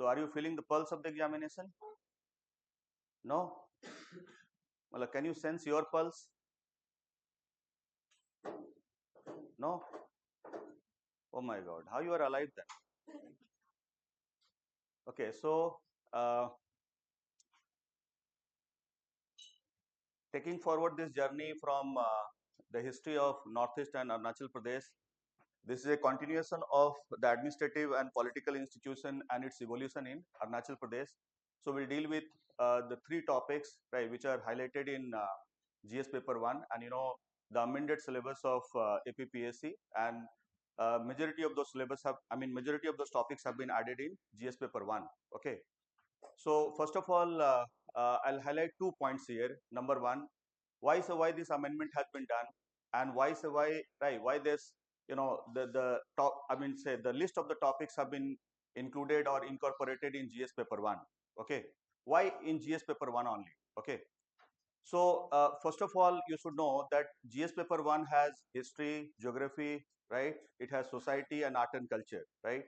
So are you feeling the pulse of the examination? No? Well, can you sense your pulse? No? Oh my God, how you are alive then? Okay, so uh, taking forward this journey from the history of Northeast and Arunachal Pradesh, this is a continuation of the administrative and political institution and its evolution in Arunachal Pradesh. So we'll deal with the three topics, right, which are highlighted in GS paper 1, and the amended syllabus of APPSC, and majority of those syllabus have, majority of those topics have been added in GS paper 1. Okay. So first of all, I'll highlight 2 points here. Number one, why this amendment has been done, and why this, the top, say the list of the topics have been included or incorporated in GS paper 1. Okay. Why in GS paper 1 only? Okay. So first of all, you should know that GS paper 1 has history, geography, right? It has society and art and culture, right?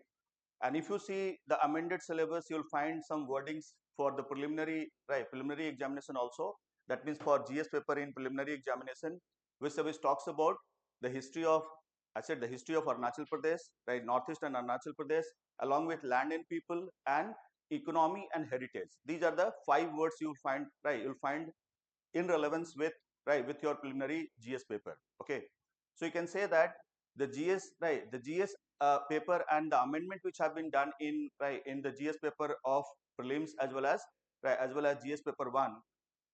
And if you see the amended syllabus, you'll find some wordings for the preliminary examination also. That means for GS paper in preliminary examination, which talks about the history of, I said the history of Arunachal Pradesh, right, Northeast and Arunachal Pradesh, along with land and people and economy and heritage. These are the 5 words you'll find, right? You'll find in relevance with, right, with your preliminary GS paper. Okay. So you can say that the GS paper and the amendment which have been done in, right, in the GS paper of prelims as well as, right, as well as GS paper 1.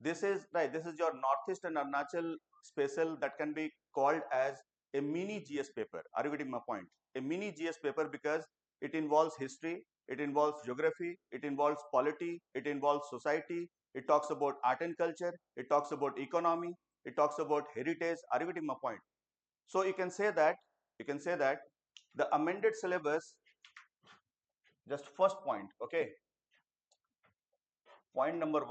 This is, right, this is your Northeast and Arunachal special that can be called as a mini GS paper. Are you getting my point? A mini GS paper because it involves history, it involves geography, it involves polity, it involves society, it talks about art and culture, it talks about economy, it talks about heritage. Are you getting my point? So you can say that the amended syllabus, just first point, okay, point number 1,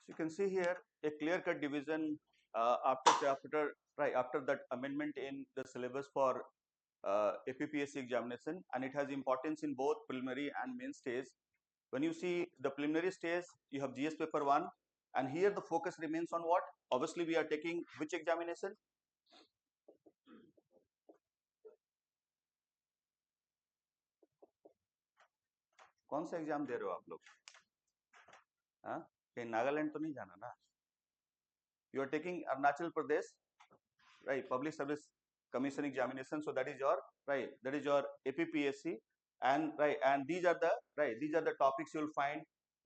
so you can see here a clear-cut division after that amendment in the syllabus for APPSC examination, and it has importance in both preliminary and main stage. When you see the preliminary stage, you have GS paper 1, and here the focus remains on what? Obviously, we are taking which examination? कौन सा exam दे रहे हो आप लोग? हाँ, कहीं नागालैंड तो नहीं जाना ना? You are taking Arunachal Pradesh, right, public service commission examination, so that is your, right, that is your APPSC, and right, and these are the, right, these are the topics you will find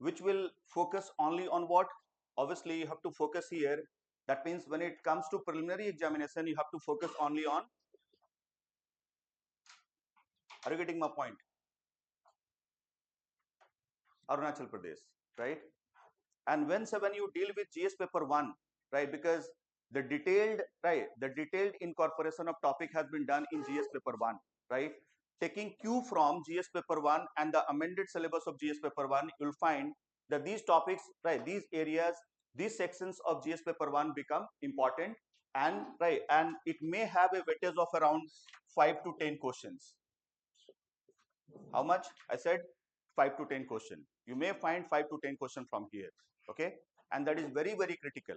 which will focus only on what? Obviously you have to focus here. That means when it comes to preliminary examination, you have to focus only on, are you getting my point? Arunachal Pradesh, right? And when you deal with GS paper 1, right, because the detailed, right, the detailed incorporation of topic has been done in GS paper 1, right? Taking cue from GS paper 1 and the amended syllabus of GS paper 1, you'll find that these topics, right, these areas, these sections of GS paper 1 become important, and right, and it may have a weightage of around 5 to 10 questions. How much? I said 5 to 10 question. You may find 5 to 10 question from here. Okay, and that is very, very critical.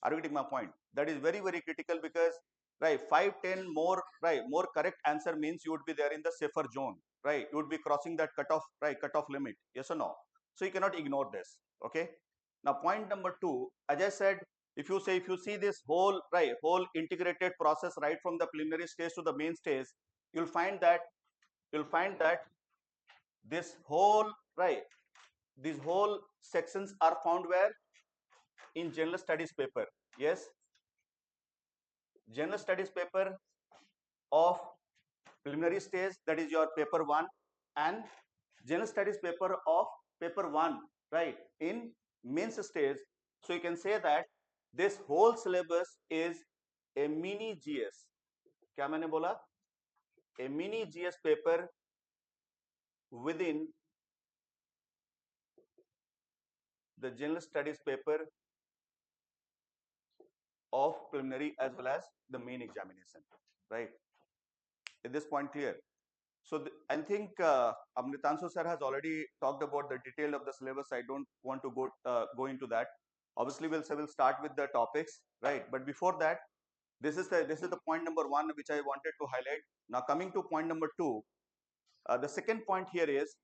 Are you getting my point? That is very, very critical, because right, 5 10 more, right, more correct answer means you would be there in the safer zone, right? You would be crossing that cutoff, right, cutoff limit. Yes or no? So you cannot ignore this. Okay, now point number 2, as I said, if you see this whole, right, whole integrated process right from the preliminary stage to the main stage, you'll find that, this whole, right, these whole sections are found where? In general studies paper. Yes, general studies paper of preliminary stage, that is your paper 1, and general studies paper of paper 1, right, in mains stage. So you can say that this whole syllabus is a mini GS. क्या मैंने बोला? A mini GS paper within the general studies paper of preliminary as well as the main examination, right? Is this point clear? So I think Amritanshu sir has already talked about the detail of the syllabus. I don't want to go into that. Obviously, we'll start with the topics, right? But before that, this is the point number 1 which I wanted to highlight. Now coming to point number 2, the second point here is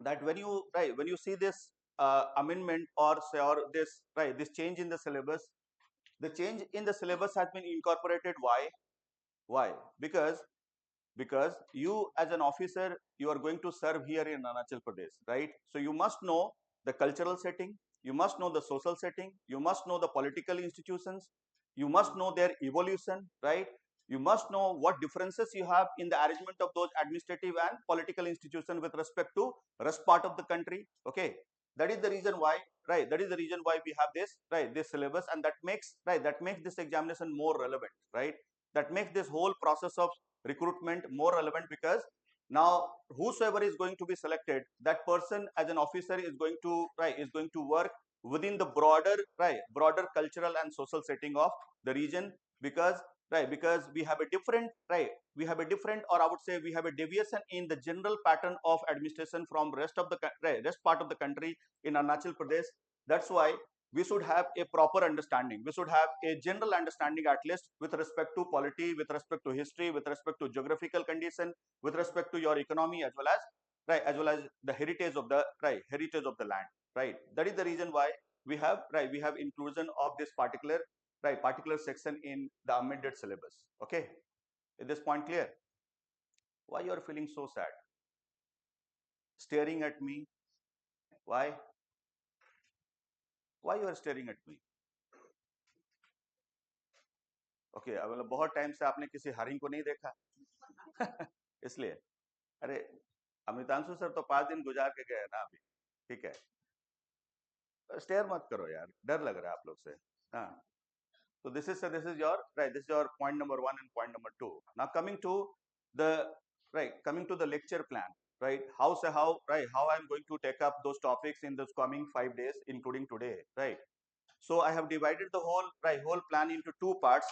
that when you see this amendment, or say, or this, right, this change in the syllabus, the change in the syllabus has been incorporated. Why? Because you as an officer, you are going to serve here in Arunachal Pradesh, right? So you must know the cultural setting, you must know the social setting, you must know the political institutions, you must know their evolution, right? You must know what differences you have in the arrangement of those administrative and political institutions with respect to rest part of the country. Okay, that is the reason why, right, that is the reason why we have this, right, this syllabus, and that makes, right, that makes this examination more relevant, right? That makes this whole process of recruitment more relevant, because now whosoever is going to be selected, that person as an officer is going to, right, is going to work within the broader, right, broader cultural and social setting of the region, because, right, because we have a different, right, we have a different, or I would say we have a deviation in the general pattern of administration from rest of the, right, rest part of the country in Arunachal Pradesh. That's why we should have a proper understanding. We should have a general understanding, at least with respect to polity, with respect to history, with respect to geographical condition, with respect to your economy, as well as, right, as well as the heritage of the, right, heritage of the land, right? That is the reason why we have, right, we have inclusion of this particular, right, particular section in the amended syllabus. Okay, is this point clear? Why you are feeling so sad? Staring at me? Why? Why you are staring at me? Okay, मतलब बहुत time से आपने किसी hurrying को नहीं देखा इसलिए। अरे, अमितांशु सर तो 5 दिन गुजार के गए ना अभी, ठीक है? स्टेयर मत करो यार, डर लग रहा है आप लोग से। हाँ, so this is your, right, this is your point number 1 and point number 2. Now coming to the, right, coming to the lecture plan, right? How right, how I'm going to take up those topics in those coming 5 days, including today, right? So I have divided the whole, right, whole plan into 2 parts.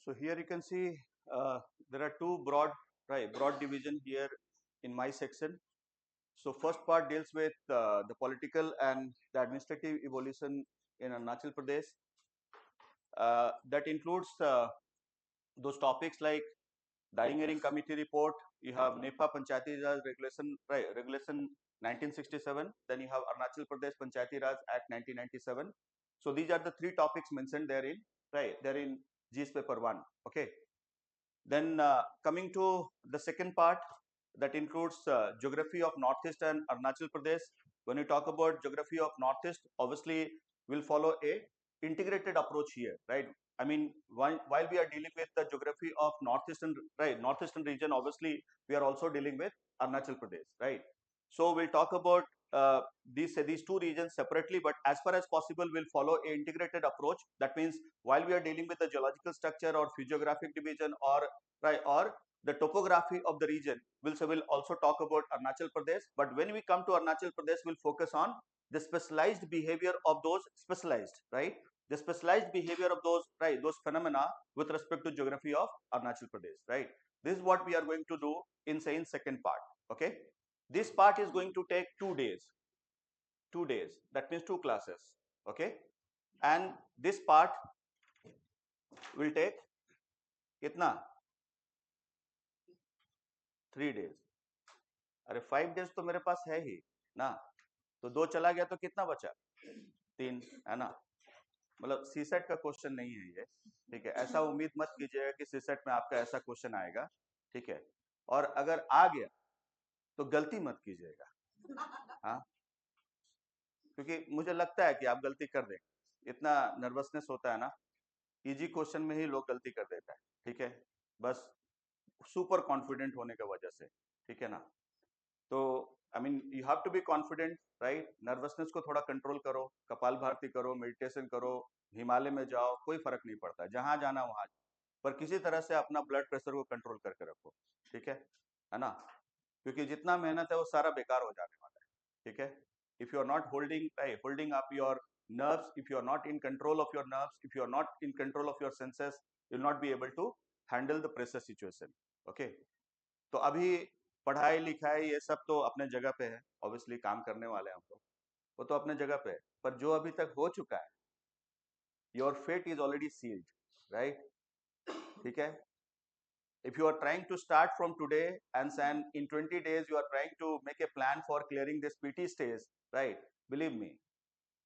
So here you can see there are two broad division here in my section. So first part deals with the political and the administrative evolution in Arunachal Pradesh. That includes those topics like the Ering Committee report. You have NEFA Panchayati Raj Regulation 1967. Then you have Arunachal Pradesh Panchayati Raj Act 1997. So these are the three topics mentioned therein. They're in GS paper 1. Okay. Then coming to the second part, that includes geography of Northeast and Arunachal Pradesh. When you talk about geography of Northeast, obviously we'll follow a integrated approach here, right? I mean, while we are dealing with the geography of northeastern region, obviously we are also dealing with Arunachal Pradesh, right? So we'll talk about these two regions separately, but as far as possible, we'll follow a integrated approach. That means while we are dealing with the geological structure or physiographic division or the topography of the region, we'll also talk about Arunachal Pradesh. But when we come to Arunachal Pradesh, we'll focus on the specialized behavior of those the specialized behavior of those phenomena with respect to geography of Arunachal Pradesh, right? This is what we are going to do in second part. Okay, this part is going to take 2 days. 2 days. That means 2 classes. Okay, and this part will take kitna 3 days. अरे 5 days तो मेरे पास है ही ना, तो 2 चला गया तो कितना बचा 3, है ना? मतलब सीसेट का क्वेश्चन नहीं है ये, ठीक है? ऐसा उम्मीद मत कीजिएगा कि सीसेट में आपका ऐसा क्वेश्चन आएगा, ठीक है? और अगर आ गया तो गलती मत कीजिएगा, हाँ? क्योंकि मुझे लगता है कि आप गलती कर देंगे, इतना नर्वसनेस होता है ना, इजी क्वेश्चन में ही लोग गलती कर देता है, ठीक है? बस सुपर कॉन्फिडेंट होने की वजह से, ठीक है ना? तो I mean you have to be confident, right? Nervousness को थोड़ा कंट्रोल करो, कपाल भारती करो, मेडिटेशन करो, हिमालय में जाओ, कोई फर्क नहीं पड़ता, जहां जाना वहां, पर किसी तरह से अपना ब्लड प्रेशर को कंट्रोल करके रखो, ठीक है ना? क्योंकि जितना मेहनत है वो सारा बेकार हो जाने वाला है, ठीक है? If you are not holding up your nerves, if you are not in control of your nerves, if you are not in control of your senses, you will not be able to handle the pressure situation. Okay, तो अभी पढ़ाई लिखाई ये सब तो अपने जगह पे है, ऑब्वियसली काम करने वाले हैं हम लोग, वो तो अपने जगह पे है, पर जो अभी तक हो चुका है, your fate is already sealed, right? ठीक है? If you are trying to start from today and in 20 days you are trying to make a plan for clearing this PT stage, right? Believe me,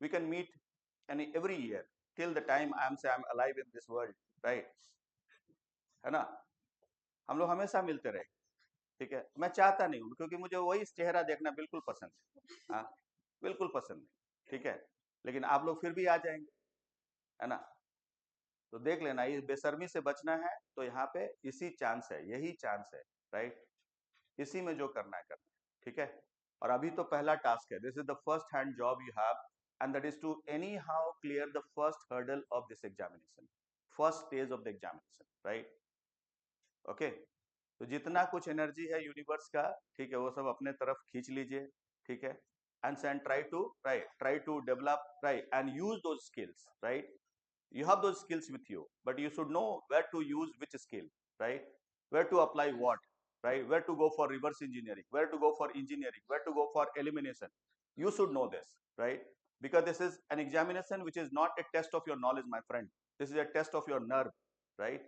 we can meet every year till the time I'm alive in this world, right? है ना? हम लोग हमेशा मिलते रहे, ठीक है? मैं चाहता नहीं हूँ क्योंकि मुझे वही चेहरा देखना बिल्कुल पसंद है, हाँ, बिल्कुल पसंद नहीं, ठीक है? लेकिन आप लोग फिर भी आ जाएंगे, है ना? तो देख लेना, इस बेशर्मी से बचना है तो यहाँ पे इसी चांस है, यही चांस है, राइट? इसी में जो करना है करना है, ठीक है? और अभी तो पहला टास्क है, this is the first hand job you have, and that is to anyhow clear the first hurdle of this examination, first stage of the examination, right? Okay, तो जितना कुछ एनर्जी है यूनिवर्स का, ठीक है, वो सब अपने तरफ खींच लीजिए, ठीक है? And try to develop, right, and use those skills, right? You have those skills with you, but you should know where to use which skill, right? Where to apply what, right? Where to go for reverse engineering, where to go for engineering, where to go for elimination. You should know this, right? Because this is an examination which is not a test of your knowledge, my friend. This is a test of your nerve, right?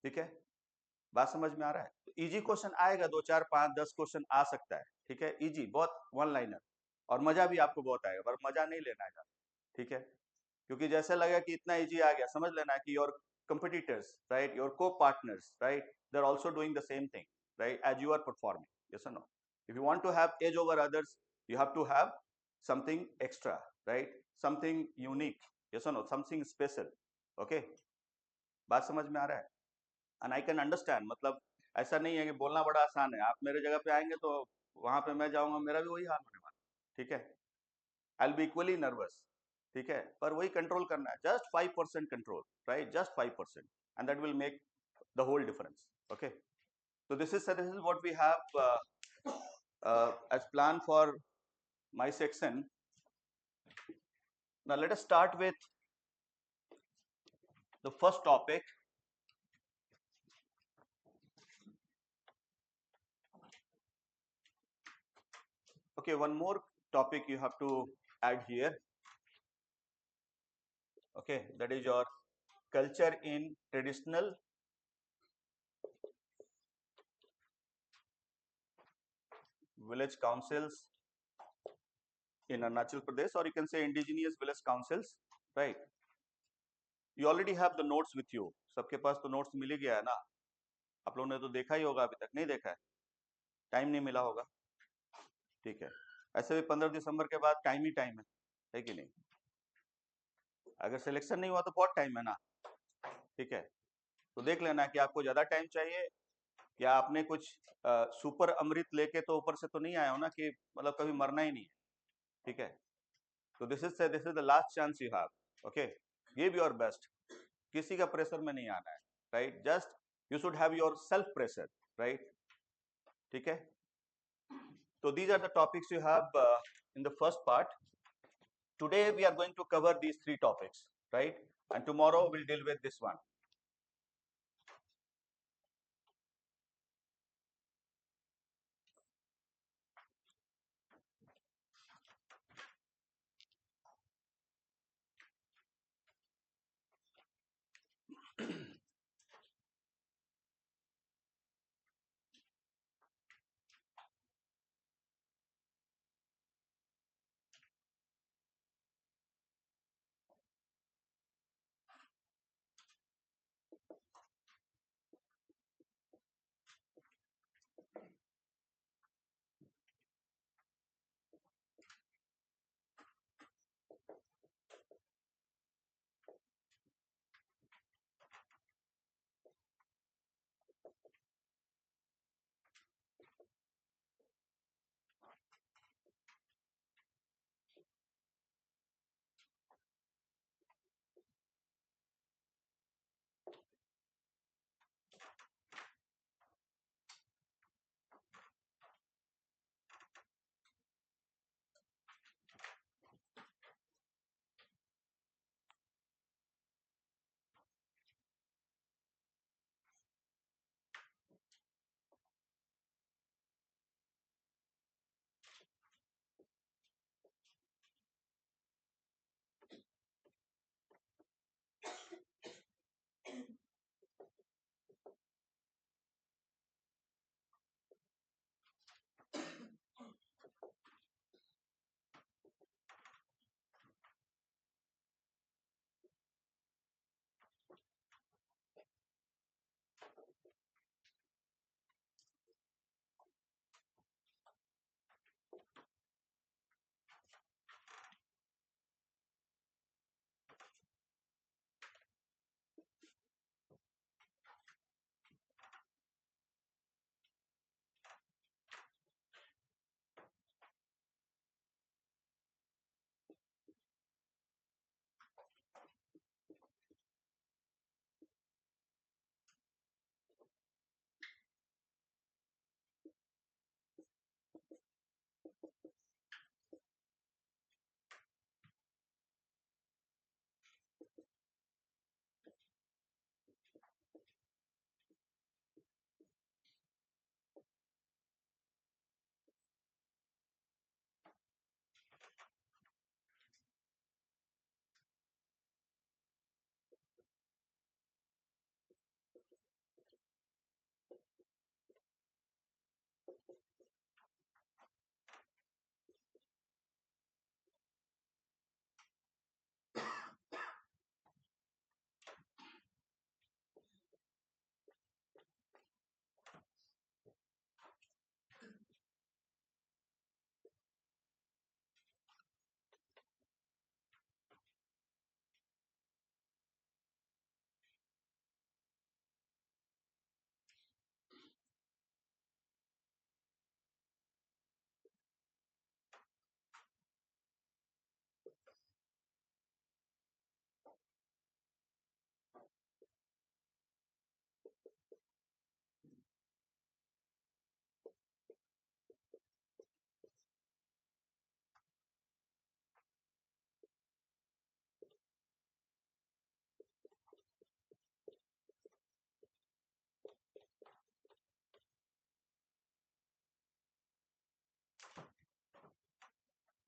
ठीक है, बात समझ में आ रहा है? Easy question आएगा, 2 4 5 10 question आ सकता है, ठीक है, इजी, बहुत वन लाइनर, और मजा भी आपको बहुत आएगा, पर मजा नहीं लेना है, ठीक है? क्योंकि जैसे लगा कि इतना इजी आ गया, समझ लेना कि your competitors, right, your co-partners, right, they're also doing the same thing, right, as you are performing. Yes or no? If you want to have edge over others, you have to have something extra, right, something unique. Yes or no? Something special. Okay, बात समझ में आ रहा है? And I can understand, मतलब ऐसा नहीं है कि बोलना बड़ा आसान है, आप मेरे जगह पे आएंगे तो वहां पे मैं जाऊंगा, मेरा भी वही हाल होने वाला, ठीक है? I'll be equally nervous, ठीक है, पर वही कंट्रोल करना है, just 5% control, right, just 5%, and that will make the whole difference. Okay, so this is what we have as plan for my section. Now let us start with the first topic. Okay, one more topic you have to add here. Okay, that is your culture in traditional village councils in Arunachal Pradesh, or you can say indigenous village councils, right? You already have the notes with you. सबके पास तो notes मिल ही गया है ना? आप लोगों ने तो देखा ही होगा, अभी तक नहीं देखा है, टाइम नहीं मिला होगा, ठीक है? ऐसे भी 15 दिसंबर के बाद टाइम ही टाइम है कि नहीं? अगर सिलेक्शन नहीं हुआ तो बहुत टाइम है ना, ठीक है? तो देख लेना कि आपको ज्यादा टाइम चाहिए, या आपने कुछ सुपर अमृत लेके तो ऊपर से तो नहीं आया हो ना, कि मतलब कभी मरना ही नहीं है, ठीक है? तो this is the last chance you have. Okay, give your best, किसी का प्रेशर में नहीं आना है, right? Just you should have your self pressure, right? ठीक है? So these are the topics you have in the first part. Today we are going to cover these 3 topics, right? And tomorrow we'll deal with this one.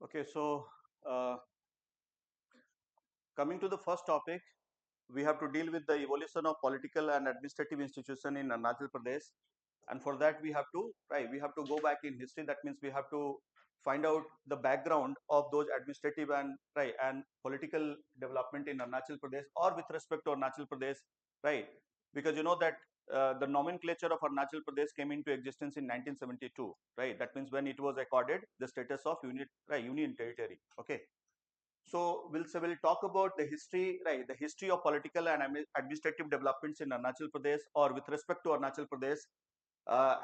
Okay, so uh, coming to the first topic, we have to deal with the evolution of political and administrative institution in Arunachal Pradesh, and for that we have to go back in history. That means we have to find out the background of those administrative and political development in Arunachal Pradesh or with respect to Arunachal Pradesh, right? Because you know that the nomenclature of Arunachal Pradesh came into existence in 1972, right? That means when it was accorded the status of union territory. Okay, so we'll talk about the history, right? The history of political and administrative developments in Arunachal Pradesh or with respect to Arunachal Pradesh,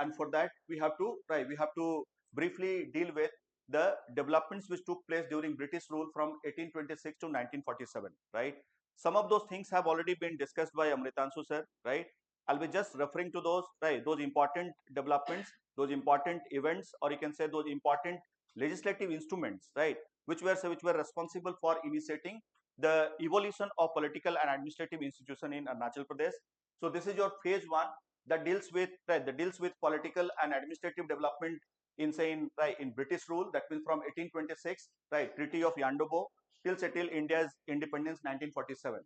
and for that we have to briefly deal with the developments which took place during British rule from 1826 to 1947, right? Some of those things have already been discussed by Amritanshu sir, right? I'll be just referring to those, right? Those important developments, those important events, or you can say those important legislative instruments, right? Which were responsible for initiating the evolution of political and administrative institution in Arunachal Pradesh. So this is your phase one that deals with political and administrative development in British rule. That means from 1826, right, Treaty of Yandabo till settle India's independence 1947.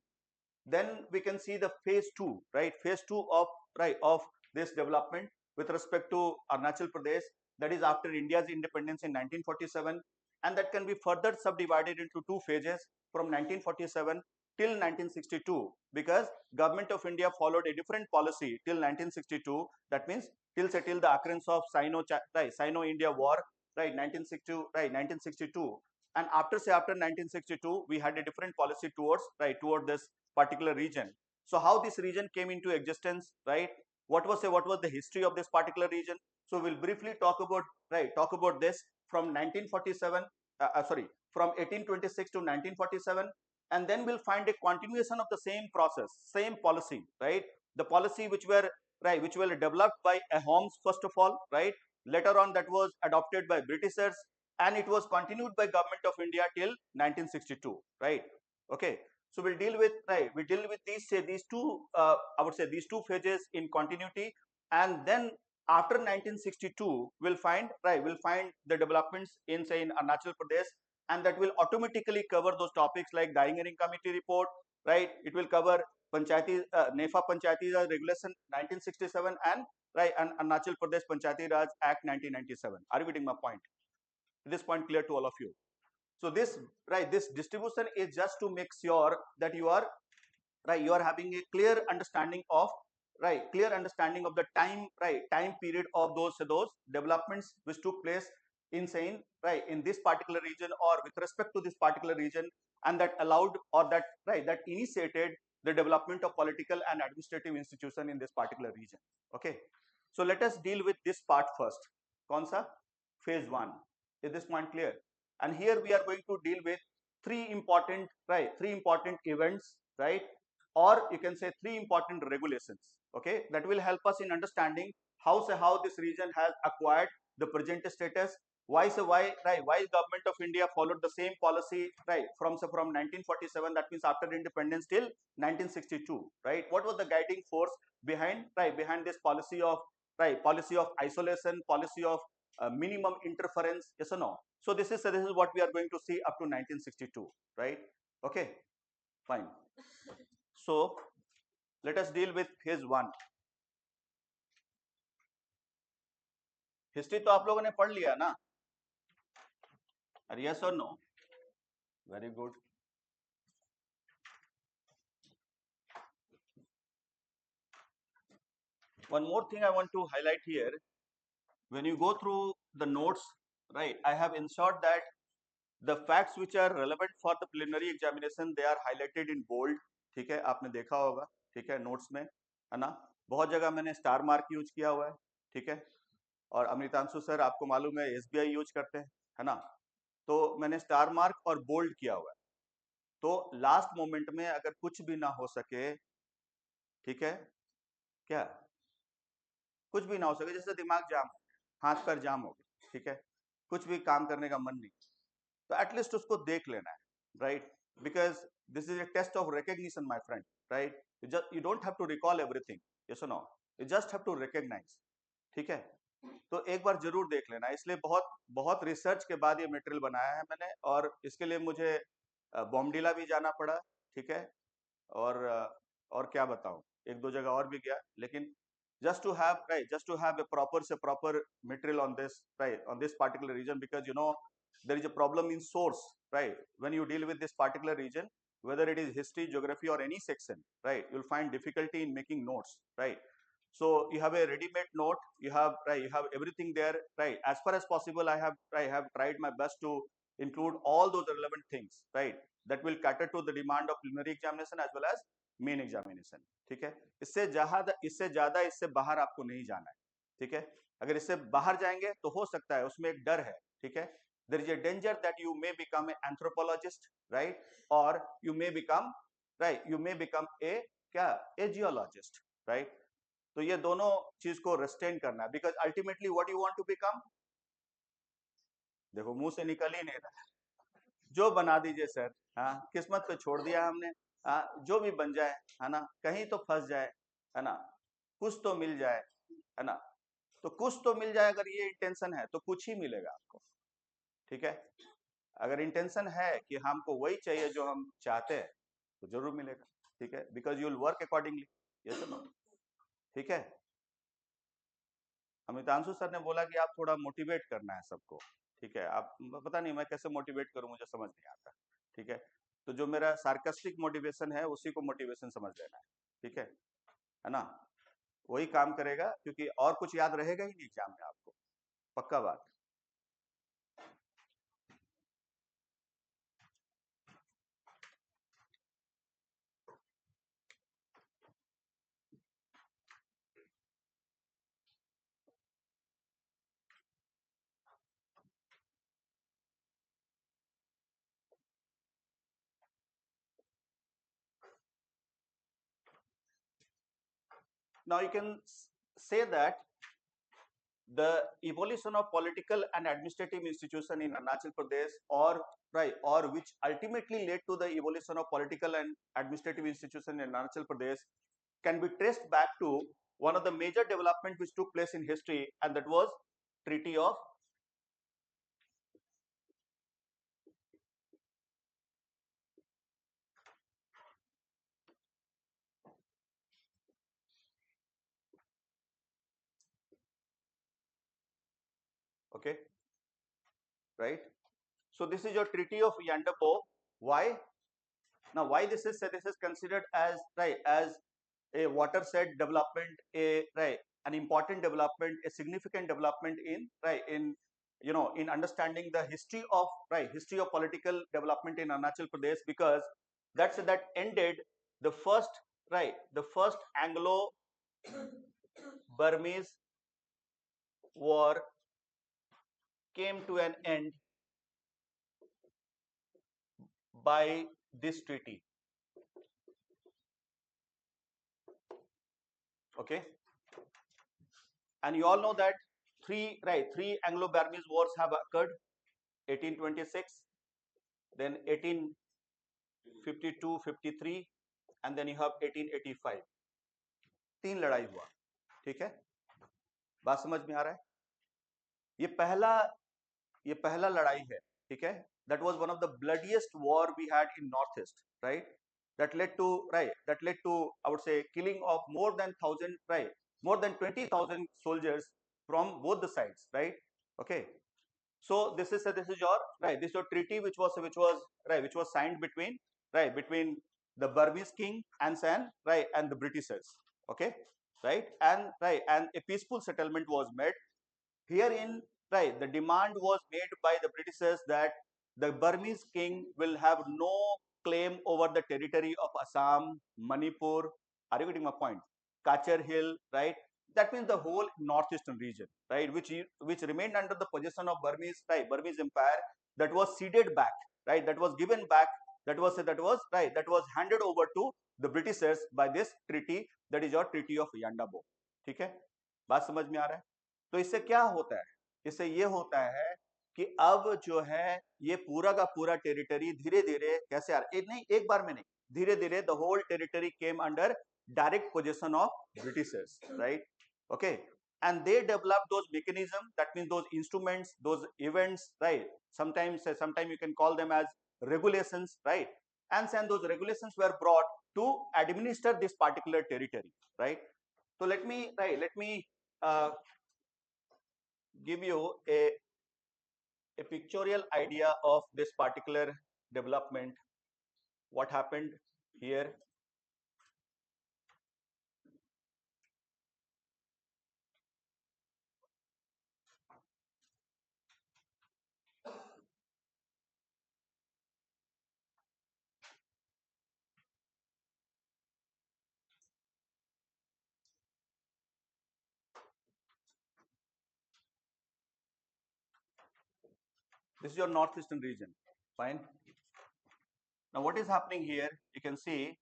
Then we can see the phase two, right? Phase two of this development with respect to Arunachal Pradesh, that is after India's independence in 1947, and that can be further subdivided into two phases from 1947 till 1962, because government of India followed a different policy till 1962. That means till the occurrence of Sino-India War, right, 1962, right, 1962, and after 1962 we had a different policy toward this particular region. So how this region came into existence, right? What was the history of this particular region? So we'll briefly talk about this from 1947, from 1826 to 1947, and then we'll find a continuation of the same process, same policy, right? The policy which were developed by Ahoms first of all, right? Later on, that was adopted by Britishers, and it was continued by Government of India till 1962, right? Okay, so we deal with these two, I would say these two phases in continuity, and then after 1962 we'll find the developments in Arunachal Pradesh, and that will automatically cover those topics like the Ering committee report, right? It will cover Panchayati NEFA Panchayati Raj Regulation 1967, and Arunachal Pradesh Panchayati Raj Act 1997. Are you getting my point? Is this point clear to all of you? So this distribution is just to make sure that you are having a clear understanding of the time period of those developments which took place in this particular region or with respect to this particular region, and that allowed or that initiated the development of political and administrative institution in this particular region. Okay, so let us deal with this part first. Kaun phase 1? Is this point clear? And here we are going to deal with three important events, right? Or you can say three important regulations, okay, that will help us in understanding how this region has acquired the present status. Why government of India followed the same policy, right, from 1947, that means after independence till 1962, right? What was the guiding force behind this policy of isolation, policy of minimum interference, yes or no? So this is what we are going to see up to 1962, right? Okay, fine. So let us deal with phase 1. History तो आप लोगों ने पढ़ लिया ना? Yes और no? Very good. One more thing I want to highlight here. When you go through the notes, right, I have ensured that the facts which are relevant for the preliminary examination, they are highlighted in bold. ठीक है, आपने देखा होगा, ठीक है, notes में, है ना? बहुत जगह मैंने स्टार मार्क यूज किया हुआ है, ठीक है, और अमृतांशु सर आपको मालूम है SBI यूज करते हैं, है ना? तो मैंने स्टार मार्क और बोल्ड किया हुआ है. तो लास्ट मोमेंट में अगर कुछ भी ना हो सके, ठीक है, क्या कुछ भी ना हो सके, जैसे दिमाग जाम, हाथ पैर जाम हो गए, ठीक है, कुछ भी काम करने का मन नहीं, तो एटलीस्ट उसको देख लेना है, right? Because this is a test of recognition, my friend, right? You don't have to recall everything, yes or no? You just have to recognize, ठीक है? तो एक बार जरूर देख लेना, इसलिए बहुत बहुत रिसर्च के बाद ये मटेरियल बनाया है मैंने, और इसके लिए मुझे बॉम्बडीला भी जाना पड़ा, ठीक है, और क्या बताऊं, एक दो जगह और भी गया, लेकिन just to have a proper material on this, right, on this particular region, because there is a problem in source, right, when you deal with this particular region, whether it is history, geography, or any section, right, you'll find difficulty in making notes, right. So you have a ready-made note, you have everything there, right. As far as possible, I have tried my best to include all those relevant things, right, that will cater to the demand of preliminary examination as well as main examination, ठीक है। इससे ज्यादा इससे बाहर आपको नहीं जाना है, ठीक है। अगर इससे बाहर जाएंगे तो हो सकता है, उसमें एक डर है, ठीक है। There is a danger that you may become a anthropologist, right, और यू मे बिकम ए क्या, ए जियोलॉजिस्ट, राइट। तो ये दोनों चीज को रेस्ट्रेन करना है, because ultimately what you want to become, देखो मुंह से निकल ही नहीं रहा, जो बना दीजिए सर, हाँ, किस्मत पे छोड़ दिया हमने, हाँ, जो भी बन जाए, है ना, कहीं तो फंस जाए, है ना, कुछ तो मिल जाए, है ना, तो कुछ तो मिल जाए, अगर ये इंटेंशन है तो कुछ ही मिलेगा आपको, ठीक है। अगर इंटेंशन है कि हमको वही चाहिए जो हम चाहते हैं, तो जरूर मिलेगा, ठीक है, because you will work accordingly, ये तो, ठीक है। अमितांशु सर ने बोला कि आप थोड़ा मोटिवेट करना है सबको, ठीक है। आप, पता नहीं मैं कैसे मोटिवेट करूं, मुझे समझ नहीं आता, ठीक है। तो जो मेरा सार्कास्टिक मोटिवेशन है, उसी को मोटिवेशन समझ लेना है, ठीक है ना, वही काम करेगा, क्योंकि और कुछ याद रहेगा ही नहीं एग्जाम में आपको, पक्का बात। Now you can say that the evolution of political and administrative institution in Arunachal Pradesh, or right, or which ultimately led to the evolution of political and administrative institution in Arunachal Pradesh, can be traced back to one of the major development which took place in history, and that was Treaty of, okay, right. So this is your Treaty of Yandabo. Why? Now, why this is considered as, right, as a watershed development, a, right, an important development, a significant development in, right, in, in understanding the history of, right, history of political development in Arunachal Pradesh, because that ended the first, right, the first Anglo Burmese war came to an end by this treaty, okay. And you all know that three Anglo-Burmese wars have occurred: 1826, then 1852, 53, and then you have 1885. तीन लड़ाई हुआ, ठीक है, बात समझ में आ रहा है। ये पहला लड़ाई है, ठीक है। That was one of the bloodiest war we had in Northeast, right? That led to, I would say, killing of more than 1,000, right, more than 20,000 soldiers from both the sides, right? Okay. So this is your, right, this is your treaty which was signed between, between the Burmese king and the Britishers, okay, right, and a peaceful settlement was made. Herein, right, the demand was made by the Britishers that the Burmese king will have no claim over the territory of Assam, Manipur. Are you getting my point? Kachar Hill, right? That means the whole northeastern region, right, which remained under the possession of Burmese, Burmese Empire, that was ceded back, right, that was given back, that was handed over to the Britishers by this treaty, that is your Treaty of Yandabo. ठीक है, बात समझ में आ रहा है। तो इससे क्या होता है, इससे ये होता है कि अब जो है ये पूरा का पूरा टेरिटरी धीरे धीरे कैसे आ रहा है, नहीं एक बार में नहीं, धीरे धीरे the whole territory came under direct position of Britishers, right, okay. and they develop those mechanisms, that means those instruments, those events, right? Sometimes you can call them as regulations, right? And then those regulations were brought to administer this particular territory, right? So let me uh, give you a pictorial idea of this particular development, what happened here. This is your northeastern region, fine. Now what is happening here, you can see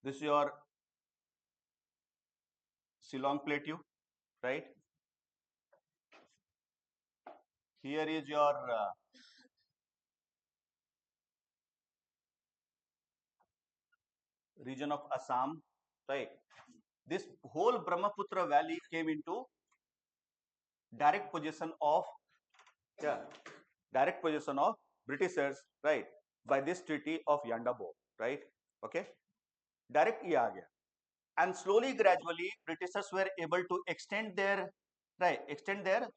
this is your Shillong Plateau, right? Here is your region of Assam, right? This whole Brahmaputra valley came into direct possession of, yeah, direct possession of Britishers, right? By this treaty of Yandabo, right? Okay, direct ये आ गया. And slowly gradually Britishers were able to extend their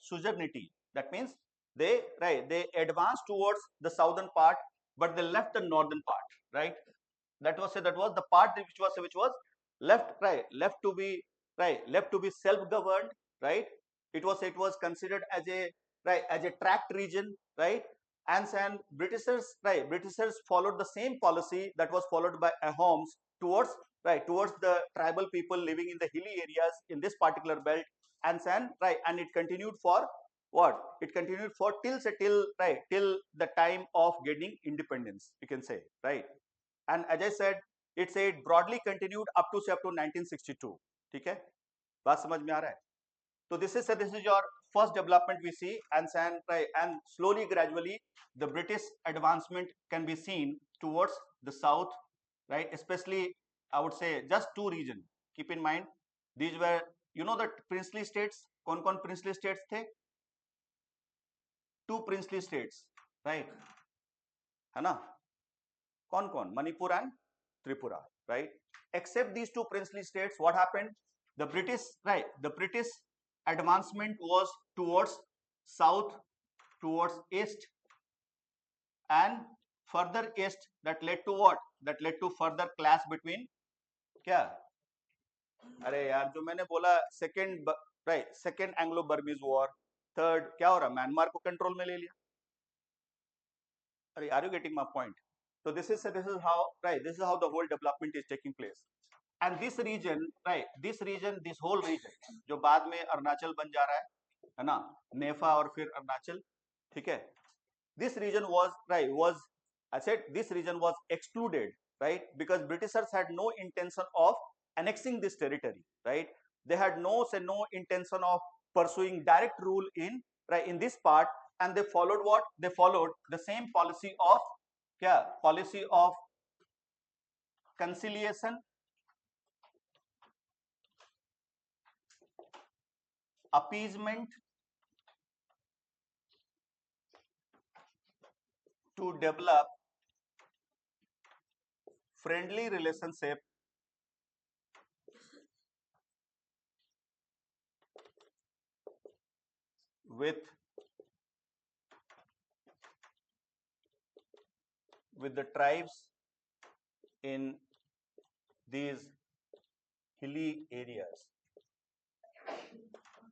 suzerainty. That means they advanced towards the southern part, but they left the northern part, right? That was the part which was left to be self governed, right? It was considered as a tract region, right? And Britishers followed the same policy that was followed by Ahoms towards the tribal people living in the hilly areas in this particular belt. And it continued for what? It continued for till the time of getting independence, you can say, right? And as I said, it broadly continued up to 1962. ठीक है, बात समझ में आ रहा है? So this is your first development we see, and slowly gradually the British advancement can be seen towards the south, right? Especially I would say just two regions. Keep in mind these were, the princely states. कौन-कौन princely states थे? Two princely states, right? है ना? कौन-कौन? Manipur and Tripura, right? Except these two princely states, what happened? The British advancement was towards south, towards east, and further east. That led to what? That led to further clash between क्या? अरे यार, जो मैंने बोला second Anglo Burmese war, third क्या हो रहा? Myanmar को कंट्रोल में ले लिया. Are you getting my point? So this is how the whole development is taking place. And this whole region जो बाद में अरुणाचल बन जा रहा है ना, नेफा और फिर अरुणाचल, ठीक है? This region was I said this region was excluded, right? Because Britishers had no intention of annexing this territory, right? They had no intention of pursuing direct rule in this part, and they followed what? They followed the same policy of conciliation, appeasement, to develop friendly relationship with the tribes in these hilly areas.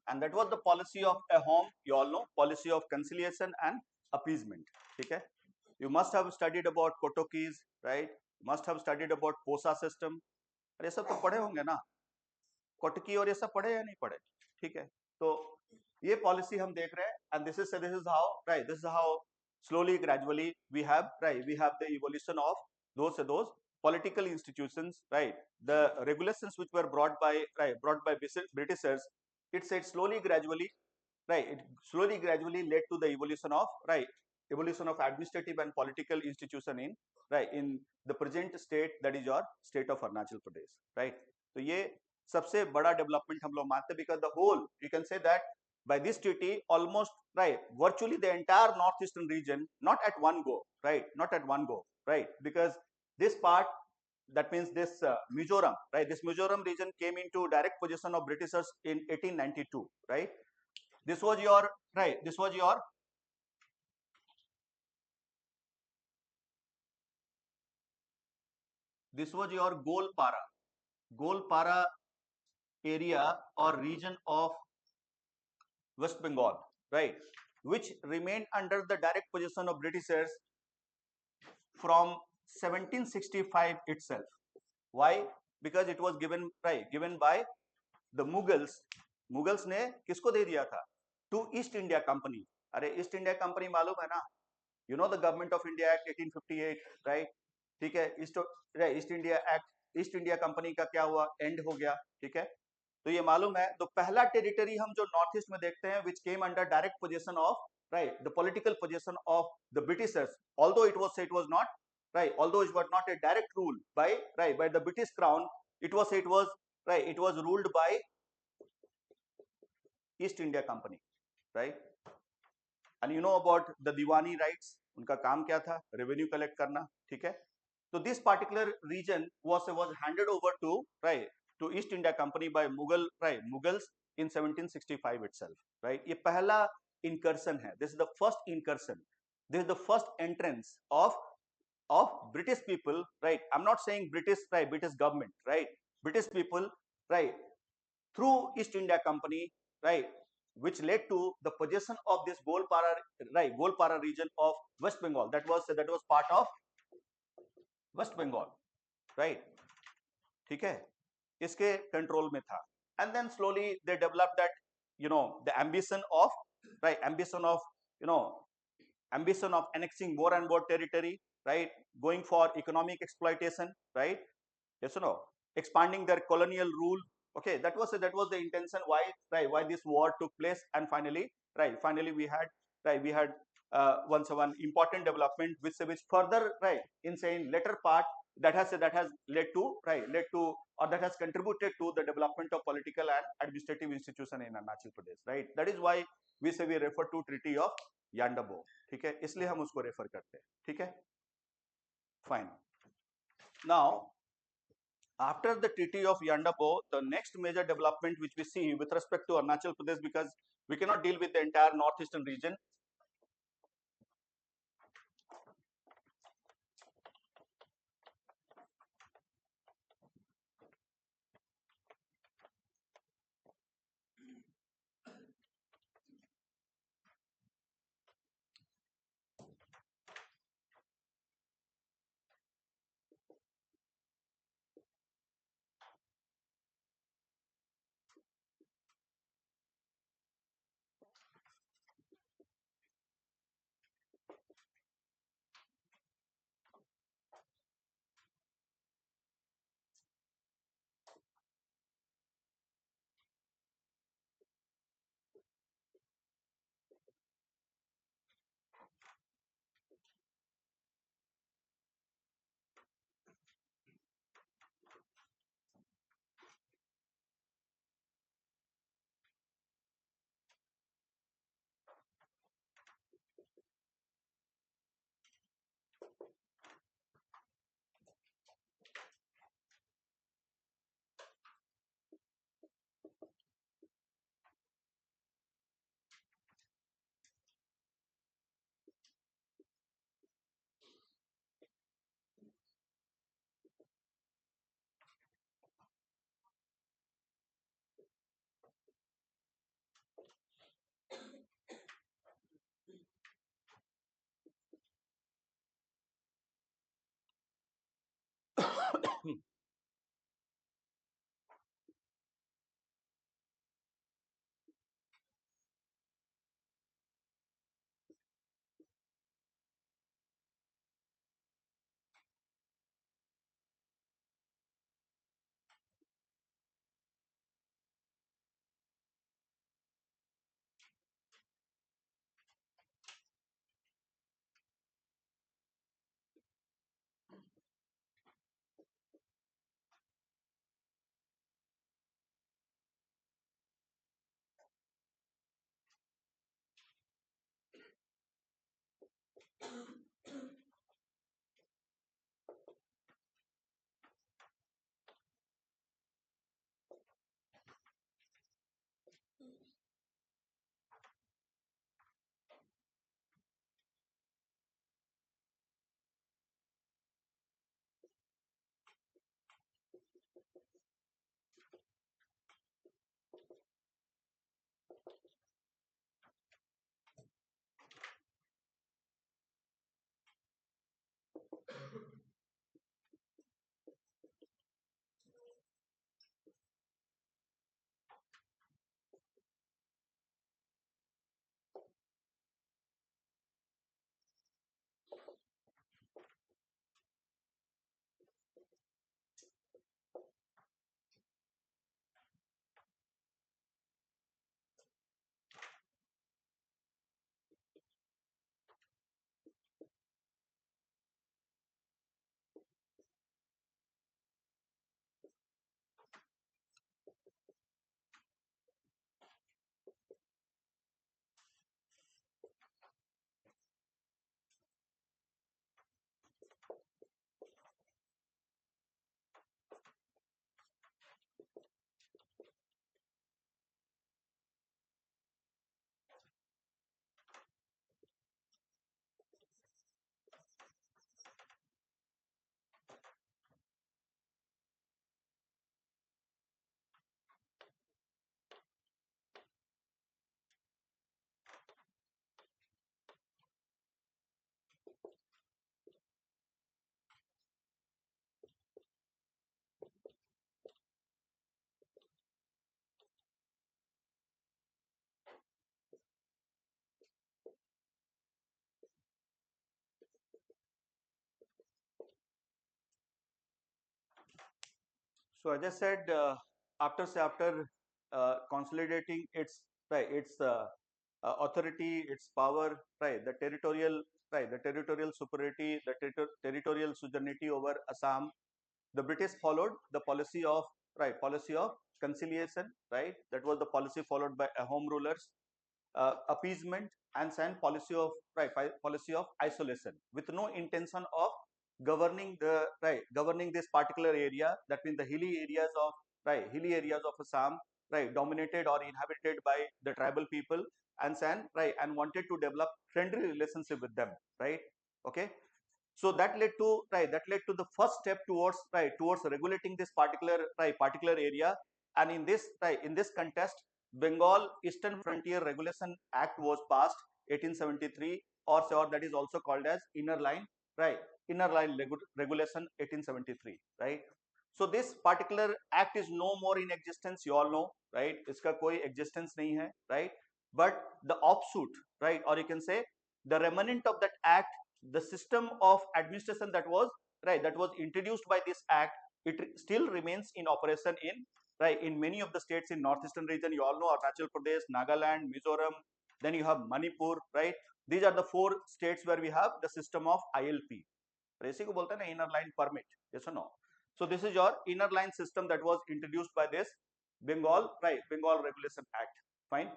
And that was the policy of Ahom, you all know, policy of conciliation and appeasement. Okay? You must have studied about Kotokis, right? You must have studied about Posa system. अरे सब तो पढ़े होंगे ना, कोटकी और ये सब पढ़े या नहीं पढ़े? ठीक है, तो ये पॉलिसी हम देख रहे हैं. And this is how slowly gradually we have the evolution of those political institutions, right? The regulations which were brought by Britishers, it slowly gradually led to the evolution of administrative and political institution in the present state, that is your state of Arunachal Pradesh, right? So ये सबसे बड़ा development हम लोग मानते हैं, because the whole you can say that by this treaty almost right virtually the entire northeastern region, not at one go, right, not at one go, right, because this part, that means this Mizoram, right, this Mizoram region came into direct possession of Britishers in 1892, right. This was your, right, this was your Golpara area or region of West Bengal, right, which remained under the direct possession of Britishers from 1765 itself. Why? Because it was given, right, given by the Mughals. Mughals ने किसको दे दिया था? To East India Company. अरे East India Company मालूम है ना? You know the Government of India Act 1858, right? ठीक है, east India act, east India company का क्या हुआ, एंड हो गया, ठीक है। तो ये मालूम है, तो पहला टेरिटरी हम जो नॉर्थ ईस्ट में देखते हैं which came under direct position of, right, the political position of the Britishers, although it was not, right, although it was not a direct rule by, right, by the British crown, it was right, it was ruled by East India Company, right. And you know about the Diwani rights, उनका काम क्या था, revenue collect करना, ठीक है। So this particular region was handed over to, right, to East India Company by Mughals in 1765 itself, right. ये पहला incursion है, this is the first incursion, this is the first entrance of British people, right. I'm not saying British, right, British government, right, British people, right, through East India Company, right, which led to the possession of this Golpara, right, Golpara region of West Bengal, that was part of West Bengal, right, ठीक है, इसके control में था। And then slowly they develop that, you know, the ambition of, right, ambition of annexing more and more territory, right, going for economic exploitation, right, yes or no, expanding their colonial rule. Okay, that was the intention why, right, why this war took place. And finally, right, we had one important development which further, right, in saying later part, that has led to, right, or that has contributed to the development of political and administrative institution in Arunachal Pradesh, right. That is why we refer to Treaty of Yandabo, ठीक है, इसलिए हम उसको refer करते हैं, ठीक है, fine. Now, after the Treaty of Yandabo, the next major development which we see with respect to Arunachal Pradesh, because we cannot deal with the entire northeastern region. So as I said, after consolidating its authority, its power, right, the territorial superiority, the territorial suzerainty over Assam, the British followed the policy of conciliation, right. That was the policy followed by home rulers, appeasement, and then policy of isolation with no intention of governing this particular area. That means the hilly areas of Assam, right, dominated or inhabited by the tribal people, and then and wanted to develop friendly relationship with them, right. Okay, so that led to the first step towards regulating this particular area. And in this context, Bengal Eastern Frontier Regulation Act was passed 1873, or that is also called as right inner line regulation 1873, right. So this particular act is no more in existence, you all know, right. Iska koi existence nahi hai, right. But the offshoot, right, or you can say the remnant of that act, the system of administration that was introduced by this act, it still remains in operation in many of the states in northeastern region. You all know Arunachal Pradesh, Nagaland, Mizoram, then you have Manipur, right. These are the 4 states where we have the system of ILP, इसी को बोलते हैं ना inner line permit, yes or no. So this is your inner line system that was introduced by this Bengal Regulation Act. Fine.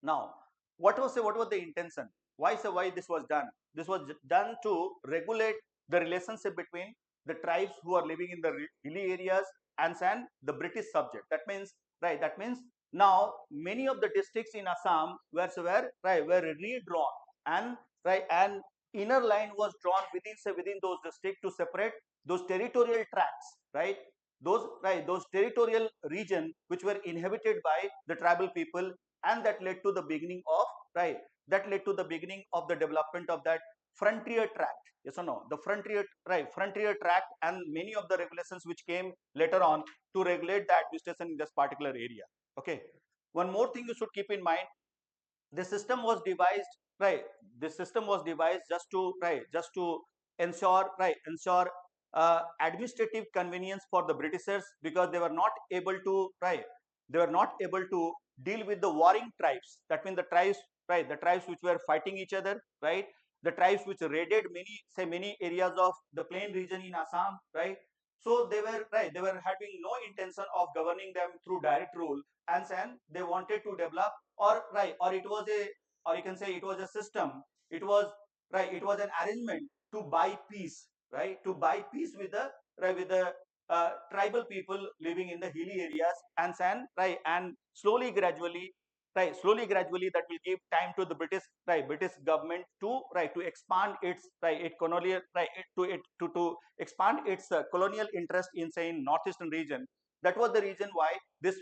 Now, what was the intention? Why this was done? This was done to regulate the relationship between the tribes who are living in the hilly areas and the British subject. That means now many of the districts in Assam were redrawn, and and inner line was drawn within those districts to separate those territorial tracts, right? Those territorial region which were inhabited by the tribal people, and that led to the beginning of the development of that frontier tract, yes or no, the frontier tract, and many of the regulations which came later on to regulate the administration in this particular area. Okay, one more thing you should keep in mind: the system was devised right this system was devised just to ensure administrative convenience for the Britishers, because they were not able to deal with the warring tribes. That means the tribes which were fighting each other, right, the tribes which raided many areas of the plain region in Assam, right. So they were having no intention of governing them through direct rule, and then they wanted to develop, or you can say it was a system. It was right? It was an arrangement to buy peace, right? To buy peace with the tribal people living in the hilly areas, right, and slowly gradually that will give time to the British government to to expand its colonial to expand its colonial interest in say in northeastern region. That was the reason why this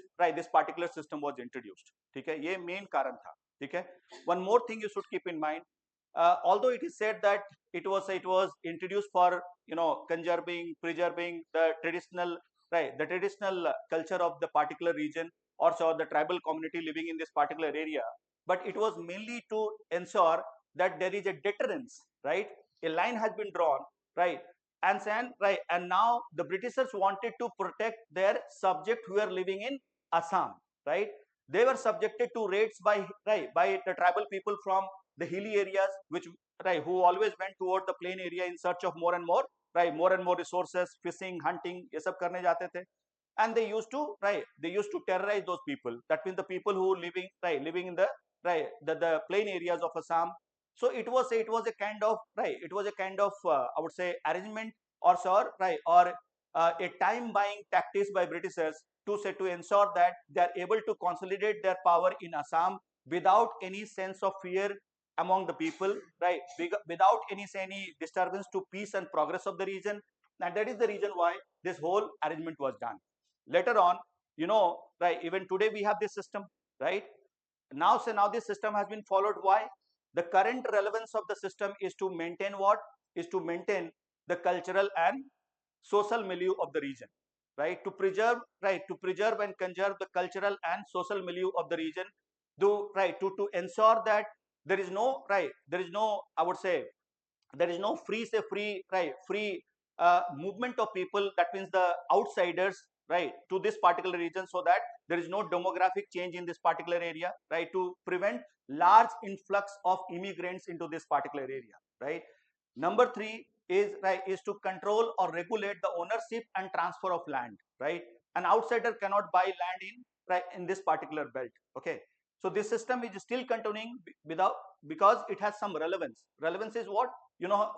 particular system was introduced. ठीक है, ये main कारण था. ठीक है. One more thing you should keep in mind, although it is said that it was introduced for preserving the traditional culture of the particular region, or so the tribal community living in this particular area, but it was mainly to ensure that there is a deterrence, right? A line has been drawn, right? And now the Britishers wanted to protect their subject who are living in Assam, right? They were subjected to raids by the tribal people from the hilly areas, which who always went toward the plain area in search of more and more resources, fishing, hunting, ये सब करने जाते थे. And they used to terrorize those people. That means the people who living in the plain areas of Assam. So it was a kind of I would say arrangement, or so or a time buying tactics by Britishers to ensure that they are able to consolidate their power in Assam without any sense of fear among the people, right? Without any disturbance to peace and progress of the region. And that is the reason why this whole arrangement was done. Later on, even today we have this system, right? Now this system has been followed. Why? The current relevance of the system is to maintain what? Is to maintain the cultural and social milieu of the region, right? To preserve and conserve the cultural and social milieu of the region, to ensure that there is no, I would say, there is no free movement of people, that means the outsiders, right, to this particular region, so that there is no demographic change in this particular area, right, to prevent large influx of immigrants into this particular area, right. Number 3 is to control or regulate the ownership and transfer of land, right. An outsider cannot buy land in this particular belt. Okay, so this system is still continuing without, because it has some relevance. Relevance is what? We have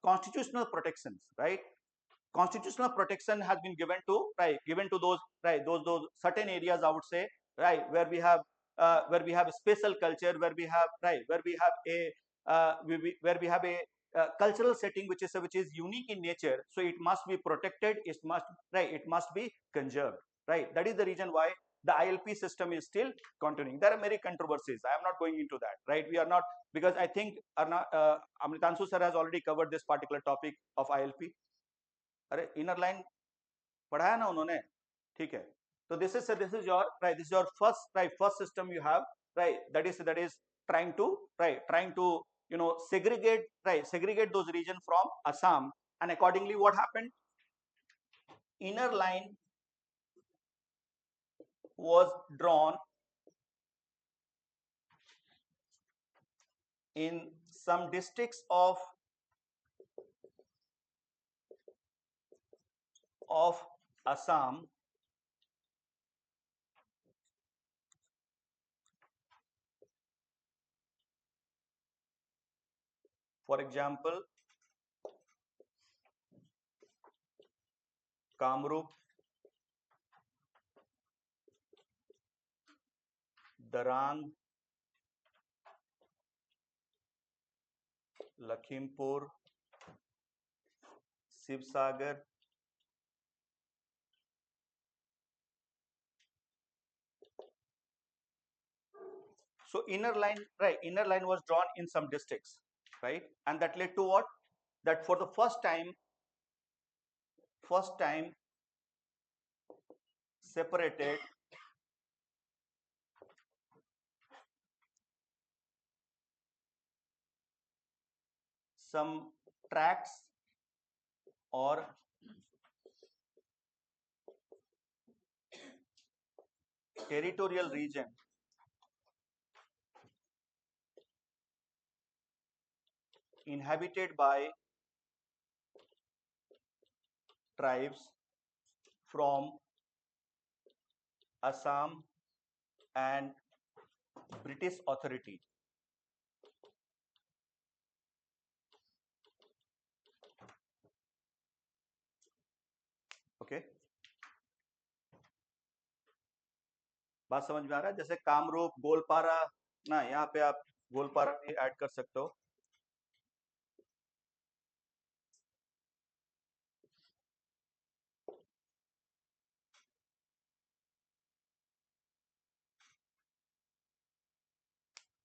constitutional protections, right. Constitutional protection has been given to those certain areas, I would say, right, where we have a special culture, where we have where we have a cultural setting which is unique in nature, so it must be protected, it must be conserved, right. That is the reason why the ILP system is still continuing. There are many controversies. I am not going into that, right. We are not, because I think Amritanshu sir has already covered this particular topic of ILP. अरे inner line पढ़ाया ना उन्होंने, ठीक है. So this is your first system you have, right, that is trying to segregate those regions from Assam. And accordingly, what happened? Inner line was drawn in some districts of Assam, for example, Kamrup, Darang, Lakhimpur, Sivsagar. So inner line was drawn in some districts, right, and that led to what? That for the first time separated some tracts or territorial region inhabited by tribes from Assam and British authority. बात समझ में आ रहा है? जैसे कामरूप, गोलपारा ना, यहाँ पे आप गोलपारा भी ऐड कर सकते हो।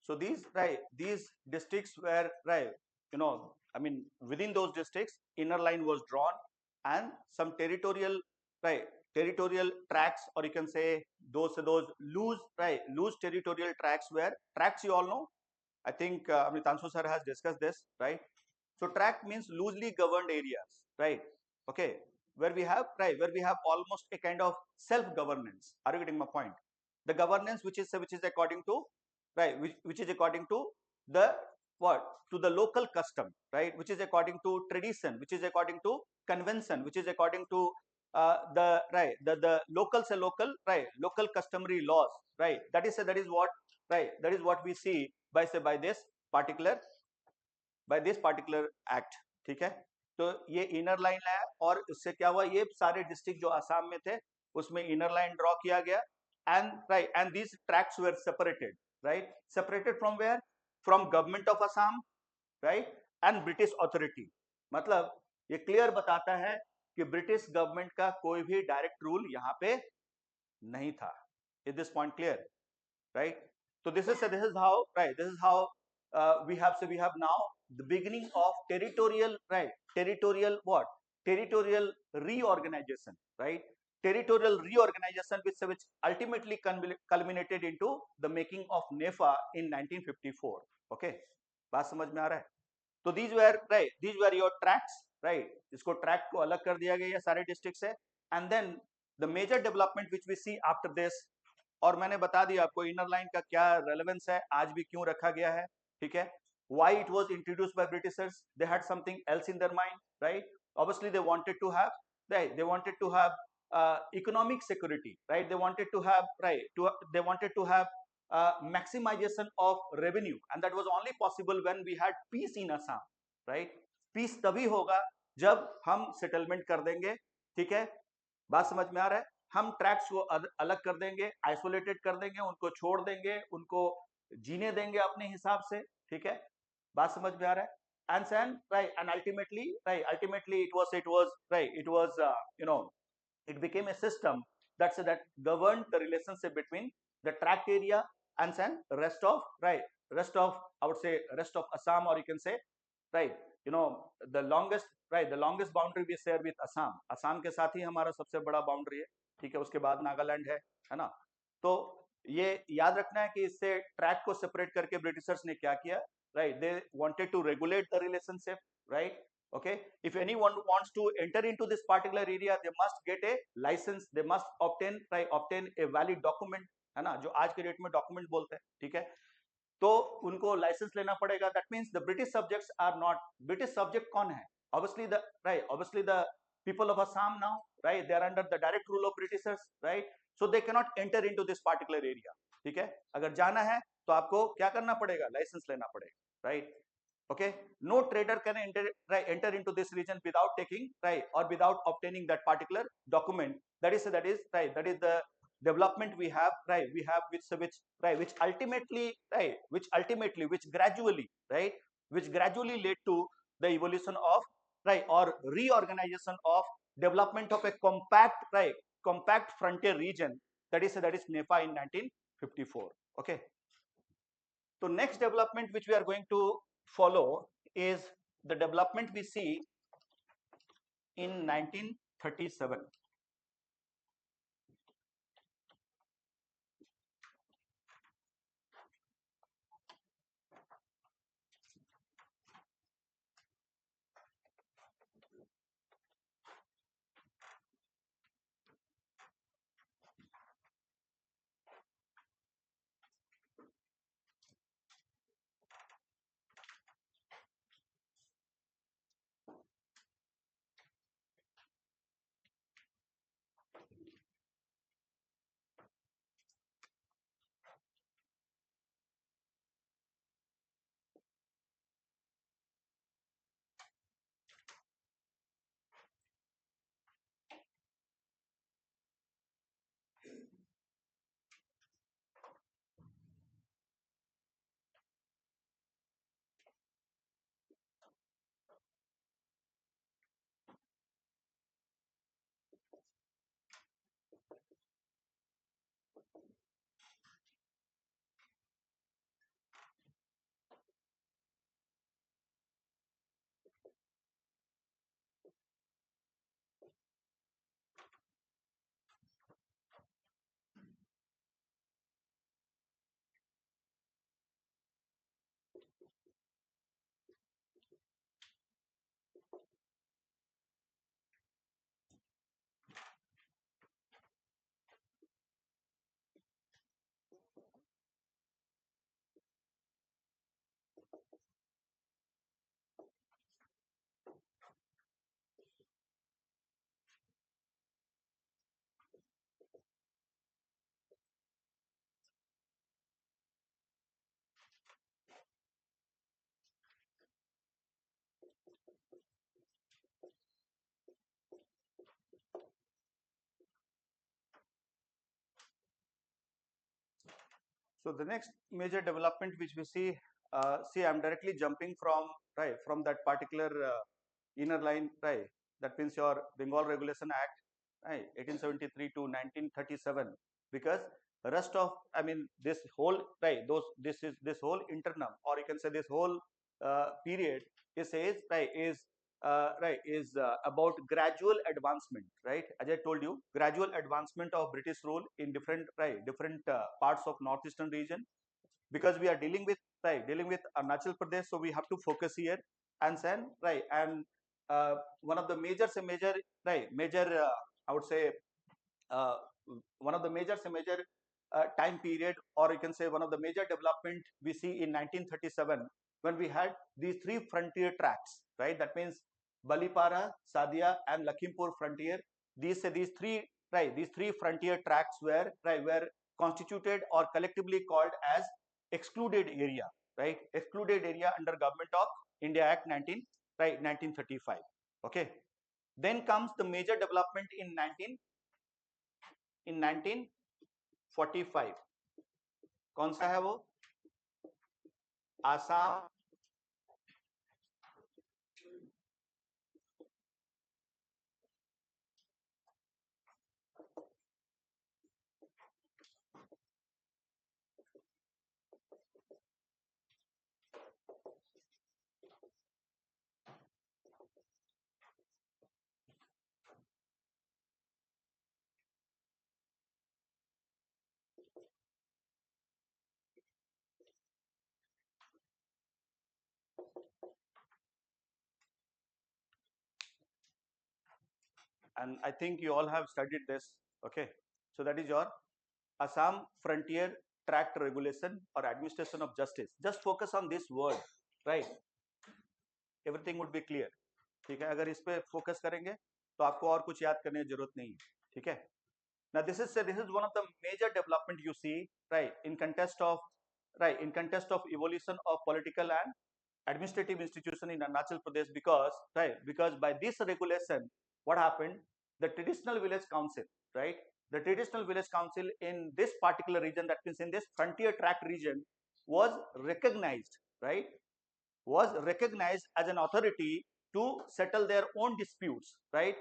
So these, right, these districts were, right, I mean, within those districts, inner line was drawn, and some territorial, right, territorial tracks, or you can say those loose, right, loose territorial tracks were tracks. You all know. I think Amritanshu sir has discussed this, right? So tract means loosely governed areas, right? Okay, where we have, right, where we have almost a kind of self-governance. Are you getting my point? The governance which is according to, right, which is according to the what, to the local custom, right, which is according to tradition, which is according to convention, which is according to the, right, the local say local, right, local customary laws, right. That is what, right, that is what we see by say by this particular, by this particular act. ठीक है, तो ये inner line है, और उससे क्या हुआ, ये सारे डिस्ट्रिक्ट जो आसाम में थे उसमें इनर लाइन ड्रॉ किया गया, and right, and these tracts were separated, right, separated from where, from government of Assam, right, and British authority. मतलब ये क्लियर बताता है कि ब्रिटिश गवर्नमेंट का कोई भी डायरेक्ट रूल यहाँ पे नहीं था। Is this point clear? right? So this is how, right, this is how we have now the beginning of territorial, right, territorial what, territorial reorganization, right, territorial reorganization which ultimately culminated into the making of NEFA in 1954। okay, बात समझ में आ रहा है? तो these were your tracts, right, इसको tract को अलग कर दिया गया सारे डिस्ट्रिक्ट से, and then the major development which we see after this, और मैंने बता दिया आपको इनर लाइन का क्या रेलेवेंस है, आज भी क्यों रखा गया है, ठीक है, why it was introduced by Britishers, they had something else in their mind, right? Obviously they wanted to have, right, they wanted to have economic security, right, they wanted to have, right, they wanted to have maximization of revenue, and that was only possible when we had peace in Assam, right? Peace तभी होगा जब हम settlement कर देंगे, ठीक है, बात समझ में आ रहा है? हम ट्रैक्स को अलग कर देंगे, आइसोलेटेड कर देंगे, उनको छोड़ देंगे, उनको जीने देंगे अपने हिसाब से, ठीक है, बात समझ में आ रहा है? And right, and ultimately it became a system that governed the relationship between the tract area and rest of, right, rest of, I would say, rest of Assam, or you can say, right, the longest, right, the longest boundary we share with Assam के साथ ही हमारा सबसे बड़ा boundary है, ठीक है, उसके बाद नागालैंड है ना। तो ये याद रखना है कि इससे ट्रैक को सेपरेट करके ब्रिटिशर्स ने क्या किया, right, they wanted to regulate the relationship, right? Okay, if anyone wants to enter into this particular area, they must get a license, they must obtain, right, obtain a valid document, है ना, जो आज के date में document बोलते हैं, ठीक है, तो उनको लाइसेंस लेना पड़ेगा। That means the British subjects are not, British subject कौन है? Obviously the, right, obviously the people of Assam now, right, they are under the direct rule of Britishers, right, so they cannot enter into this particular area, ठीक है, अगर जाना है तो आपको क्या करना पड़ेगा, लाइसेंस लेना पड़ेगा, right? Okay, no trader can enter, right, enter into this region without taking, right, or without obtaining that particular document. Right, that is the development we have, right, we have which right, which ultimately, right, which gradually, right, which gradually led to the evolution of, right, or reorganization of development of a compact, right, compact frontier region, that is NEFA in 1954। okay, so next development which we are going to follow is the development we see in 1937। So the next major development which we see, see, I'm directly jumping from from that particular inner line, right? That means your Bengal Regulation Act, right, 1873 to 1937, because the rest of, I mean, this whole, this whole internal, or you can say this whole period is about gradual advancement, right? As I told you, gradual advancement of British rule in different parts of northeastern region, because we are dealing with Arunachal Pradesh, so we have to focus here. And then one of the major I would say uh, one of the major time period, or you can say one of the major development we see in 1937, when we had these three frontier tracts, right? That means Balipara, Sadia, and Lakhimpur frontier. These three frontier tracts were constituted or collectively called as excluded area, right? Excluded area under Government of India Act 1935. Okay. Then comes the major development in 1945. कौन सा है वो? Assam and I think you all have studied this. Okay, so that is your Assam Frontier Tract Regulation or Administration of Justice. Just focus on this word, right? Everything would be clear. ठीक है, अगर इस पे focus करेंगे तो आपको और कुछ याद करने की जरूरत नहीं है. ठीक है. Now this is one of the major development you see, in context of evolution of political and administrative institution in Arunachal Pradesh, because by this regulation, what happened? The traditional village council, right? The traditional village council in this particular region, that means in this frontier tract region, was recognized, right? Was recognized as an authority to settle their own disputes, right?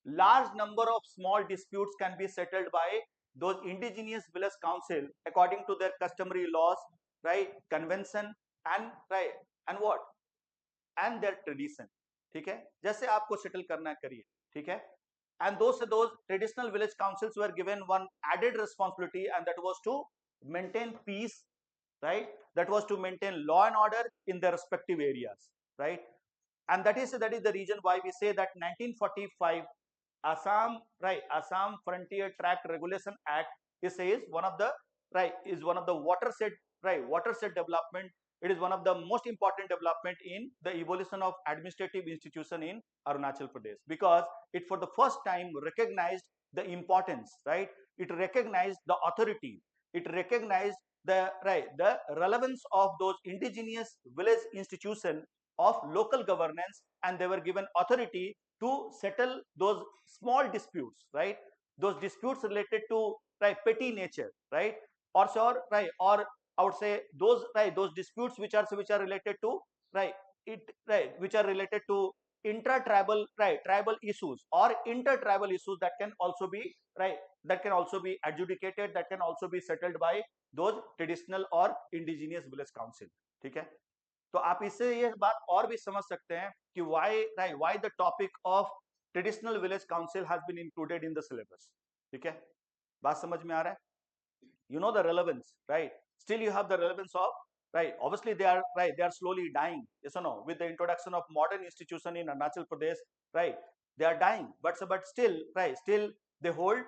Large number of small disputes can be settled by those indigenous village council according to their customary laws, right? Convention and and what? And their tradition. ठीक है, जैसे आपको settle करना करिए. ठीक है. And those traditional village councils were given one added responsibility, and that was to maintain peace, right? That was to maintain law and order in their respective areas, right? And that is the reason why we say that 1945 Assam Frontier Tract Regulation Act is one of the watershed development. It is one of the most important development in the evolution of administrative institution in Arunachal Pradesh, because it for the first time recognized the importance, right? It recognized the authority. It recognized the relevance of those indigenous village institution of local governance, and they were given authority to settle those small disputes, right? Those disputes related to petty nature, right? Or sure, or I would say those disputes which are related to right which are related to intra-tribal tribal issues or inter-tribal issues, that can also be adjudicated, that can also be settled by those traditional or indigenous village council. ठीक है, तो आप इससे ये बात और भी समझ सकते हैं कि why the topic of traditional village council has been included in the syllabus. ठीक है, बात समझ में आ रहा है? You know the relevance, right? Still you have the relevance of obviously they are slowly dying, yes or no, with the introduction of modern institution in Arunachal Pradesh, right? They are dying, but still they hold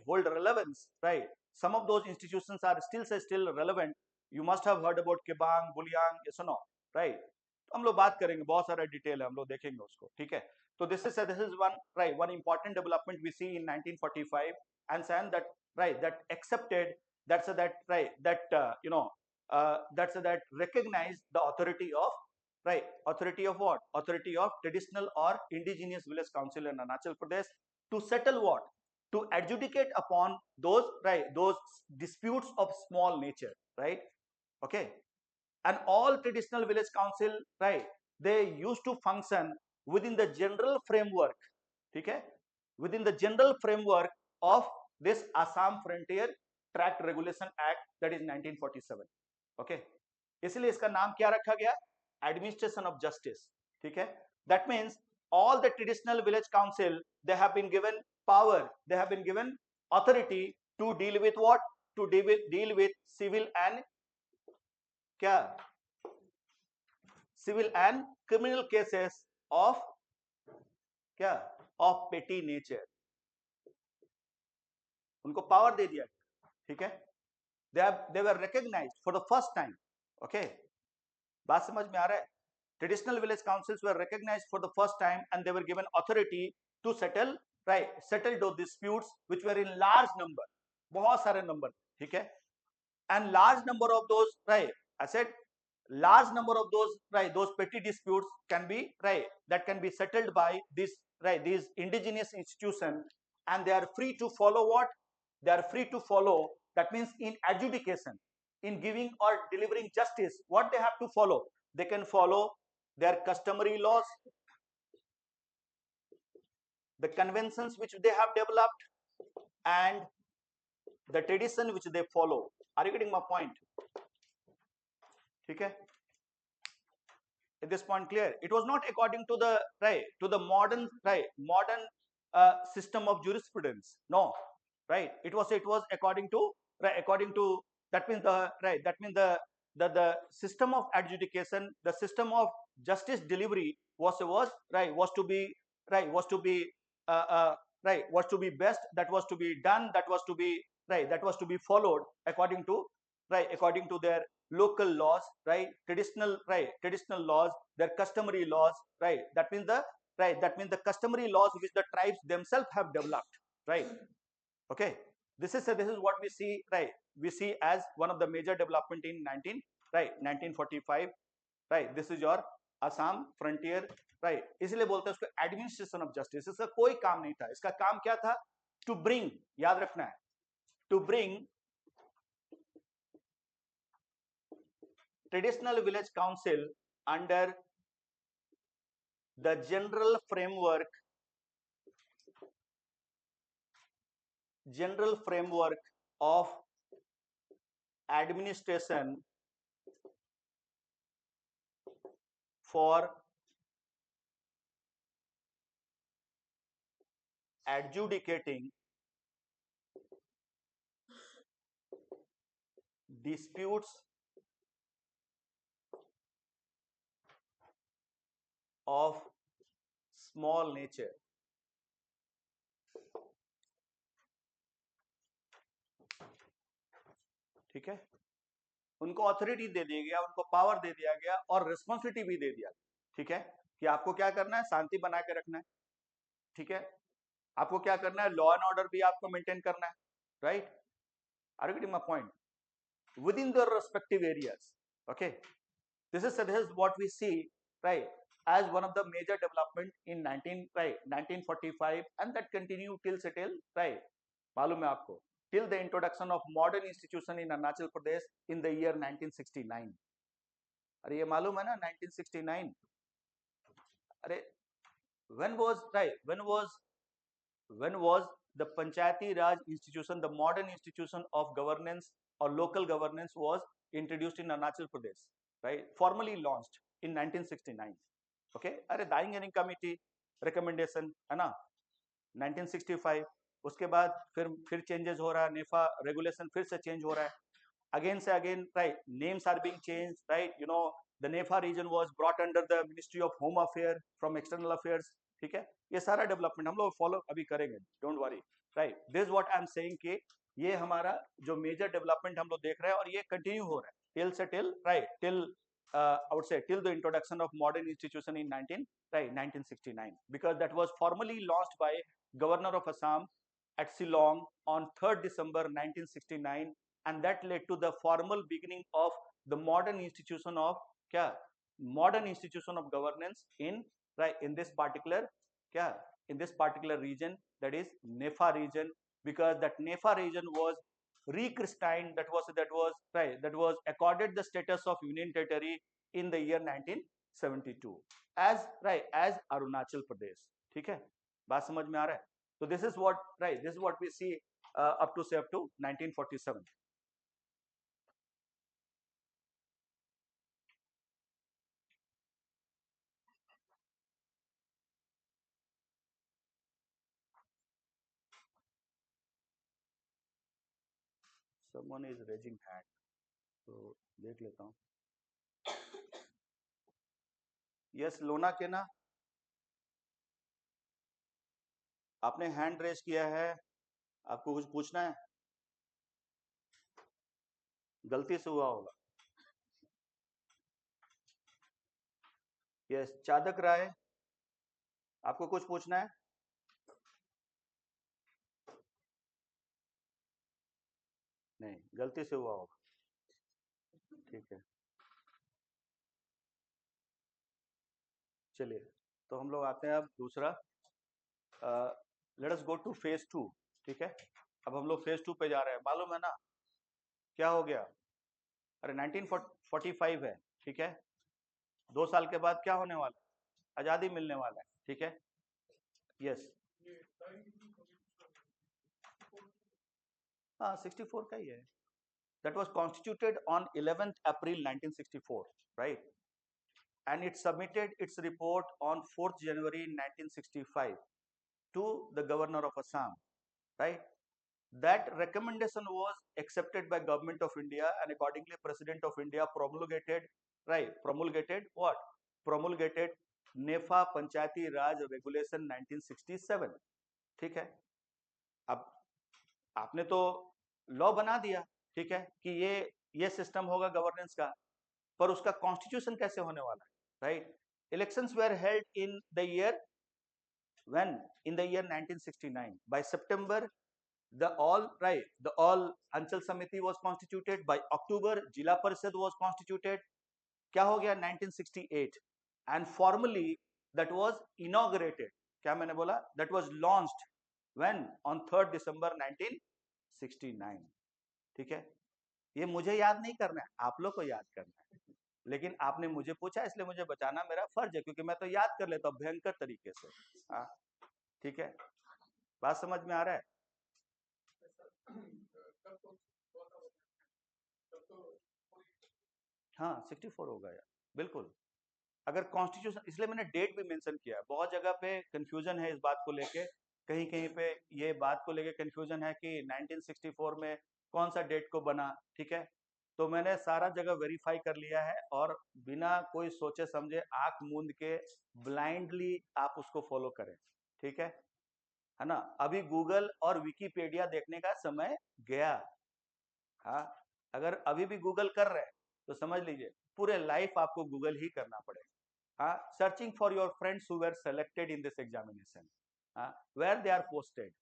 relevance, right? Some of those institutions are still relevant. You must have heard about Kebang, Buliang, yes or no? Right, हम लोग बात करेंगे, बहुत सारा detail है, हम लोग देखेंगे उसको, ठीक है। तो this is one right, one important development we see in 1945 and saying that right, that accepted, that's a, that right, that that's a, that recognize the authority of right, authority of what, authority of traditional or indigenous village council in Arunachal Pradesh to settle what, to adjudicate upon those right, those disputes of small nature, right, okay. And all traditional village council right, they used to function within the general framework, okay, within the general framework of this Assam Frontier Tract Regulation Act, that is 1947, okay. इसलिए इसका नाम क्या रखा गया, administration of justice, ठीक है। That means all the traditional village council, they have been given power, they have been given authority to deal with what, to deal with civil and क्या, civil and criminal cases of क्या, of petty nature, उनको power दे दिया, ठीक है। they were recognized for the first time, okay, बात समझ में आ रहा है। Traditional village councils were recognized for the first time and they were given authority to settle right, settle those disputes which were in large number, बहुत सारे number, ठीक है। And large number of those right, I said large number of those right, those petty disputes can be right, that can be settled by this right, these indigenous institutions, and they are free to follow what, they are free to follow, that means in adjudication, in giving or delivering justice, what they have to follow, they can follow their customary laws, the conventions which they have developed, and the tradition which they follow. Are you getting my point? Okay, at this point clear, it was not according to the right, to the modern right, modern system of jurisprudence, no, right, it was according to right, according to, that means the right, that means the system of adjudication, the system of justice delivery was right, was to be right, was to be right, was to be best, that was to be done, that was to be right, that was to be followed according to right, according to their local laws, right, traditional right, traditional laws, their customary laws, right, that means the right, that means the customary laws which the tribes themselves have developed, right, okay. This is what we see right, we see as one of the major development in 1945, right, this is your Assam Frontier right, इसलिए बोलते हैं उसको administration of justice, इसका कोई काम नहीं था, इसका काम क्या था, टू ब्रिंग, याद रखना है, to bring traditional village council under the general framework of administration for adjudicating disputes of small nature, ठीक है। उनको ऑथोरिटी दे दिया गया, उनको पावर दे दिया गया और रिस्पॉन्सिबिलिटी भी दे दिया, ठीक है, कि आपको क्या करना है, शांति बना के रखना है, ठीक है, आपको क्या करना है, लॉ एंड ऑर्डर भी आपको मेंटेन करना है, right, are you getting my point, within their respective areas, okay. This is what we see right, as one of the major development in 1945 and that continue till right, मालूम है आपको, till the introduction of modern institution in Arunachal Pradesh in the year 1969. अरे ये मालूम है ना 1969, अरे when was right, when was the Panchayati Raj institution, the modern institution of governance or local governance was introduced in Arunachal Pradesh, right, formally launched in 1969, okay. अरे दाइंग Ering committee recommendation है ना 1965, उसके बाद फिर चेंजेस हो रहा है, नेफा रेगुलेशन फिर से चेंज हो रहा है, again से again right, names are being changed, right, you know, the NEFA region was brought under the Ministry of Home Affairs from External Affairs, ठीक है। ये सारा डेवलपमेंट हम लोग फॉलो अभी करेंगे, don't worry, right, this what I am saying कि ये हमारा जो मेजर डेवलपमेंट हम लोग देख रहे हैं और ये कंटिन्यू हो रहा है टिल से till right, till I would say till the introduction of modern institution in 1969, because that was formally launched by Governor of Assam at Shillong on 3rd December 1969, and that led to the formal beginning of the modern institution of kya modern institution of governance in in this particular kya in this particular region, that is NEFA region, because that NEFA region was rechristened, that was accorded the status of union territory in the year 1972 as Arunachal Pradesh. ठीक है, बात समझ में आ रहा है? So this is what we see up to 1947. Someone is raising hand, तो देख लेता हूँ. Yes, लोना के ना, आपने हैंड रेज किया है, आपको कुछ पूछना है? गलती से हुआ होगा. यस, चादक राय, आपको कुछ पूछना है? नहीं, गलती से हुआ होगा. ठीक है, चलिए, तो हम लोग आते हैं अब दूसरा. Let us go two phase 2. ठीक है, अब हम लोग फेज 2 पे जा रहे हैं. मालूम है ना क्या हो गया? अरे 1945 है. ठीक है, 2 साल के बाद क्या होने वाला है? आजादी मिलने वाला है. ठीक है, यस, हाँ 64 का ही है. That was constituted on 11th April 1964, right, and it submitted its report on 4th January 1965 to the governor of Assam, right? That recommendation was accepted by government of India, and accordingly president of India promulgated NEFA Panchayati Raj Regulation 1967. ठीक है, अब आपने तो law बना दिया, ठीक है, कि ये सिस्टम होगा गवर्नेंस का, पर उसका कॉन्स्टिट्यूशन कैसे होने वाला है, right? Elections were held in the year 1969. By September, the all Anchal Samiti was constituted. By October, Jila Parishad was constituted. क्या हो गया? 1968, and formally that was inaugurated. क्या मैंने बोला? That was launched when? On 3rd December 1969. ठीक है, ये मुझे याद नहीं करना है, आप लोग को याद करना है, लेकिन आपने मुझे पूछा इसलिए मुझे बताना मेरा फर्ज है, क्योंकि मैं तो याद कर लेता हूँ भयंकर तरीके से. हाँ, ठीक है, बात समझ में आ रहा है? हाँ 64 हो गया, बिल्कुल. अगर कॉन्स्टिट्यूशन, इसलिए मैंने डेट भी मेंशन किया है. बहुत जगह पे कंफ्यूजन है इस बात को लेके, कहीं कहीं पे ये बात को लेके कंफ्यूजन है कि 1964 में कौन सा डेट को बना. ठीक है, तो मैंने सारा जगह वेरीफाई कर लिया है, और बिना कोई सोचे समझे आंख मूंद के ब्लाइंडली आप उसको फॉलो करें. ठीक है ना? अभी गूगल और विकीपीडिया देखने का समय गया. हाँ, अगर अभी भी गूगल कर रहे हैं तो समझ लीजिए पूरे लाइफ आपको गूगल ही करना पड़ेगा. हाँ, searching for your friends who were selected in this examination, where they are posted,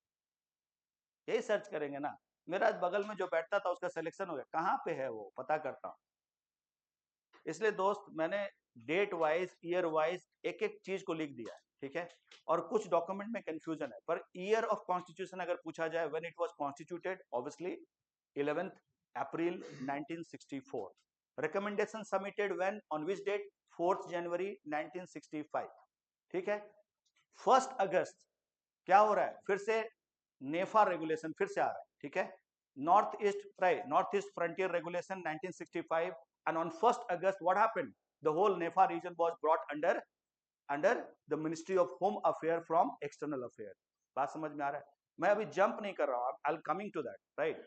यही सर्च करेंगे ना. मेरा बगल में जो बैठता था उसका सिलेक्शन हो गया, कहाँ पे है वो पता करता हूँ. इसलिए दोस्त मैंने डेट वाइज, ईयर वाइज एक एक चीज को लिख दिया है. ठीक है, और कुछ डॉक्यूमेंट में कंफ्यूजन है, पर ईयर ऑफ कॉन्स्टिट्यूशन अगर पूछा जाए, when it was constituted, obviously 11th April 1964. Recommendation submitted when? On which date? 4th January 1965. ठीक है, 1st अगस्त क्या हो रहा है? फिर से नेफा रेगुलेशन फिर से आ रहा है. ठीक है, north east frontier regulation 1965, and on 1st August what happened? The whole NEFA region was brought under the Ministry of Home Affairs from External Affairs. बात समझ में आ रहा है? मैं अभी जंप नहीं कर रहा हूँ, I will coming to that, right.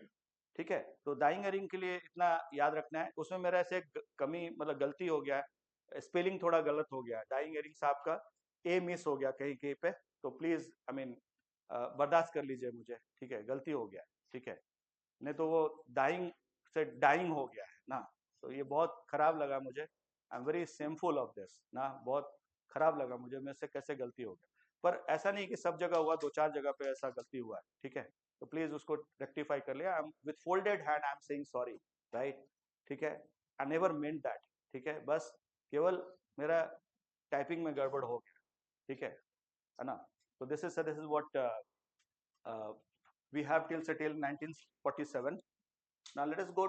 ठीक है, तो दाइंग एरिंग के लिए इतना याद रखना है. उसमें मेरा ऐसे कमी, मतलब गलती हो गया है, स्पेलिंग थोड़ा गलत हो गया है. दाइंग एरिंग साहब का ए मिस हो गया कहीं कहीं पे, तो प्लीज आई मीन बर्दाश्त कर लीजिए मुझे. ठीक है, गलती हो गया. ठीक है, नहीं तो वो दाइंग से डाइंग हो गया है ना, तो ये बहुत खराब लगा मुझे. I am very shameful of this ना, बहुत खराब लगा मुझे, मेरे से कैसे गलती हो गया। पर ऐसा नहीं कि सब जगह हुआ, दो चार जगह पे ऐसा गलती हुआ है, ठीक है, तो प्लीज उसको रेक्टिफाई कर लिया। I am with folded hand I am saying sorry, right, ठीक है, आई नेवर मेंट दैट, ठीक है, बस केवल मेरा टाइपिंग में गड़बड़ हो गया, ठीक है ना। तो this is what we have till 1947. Now let us go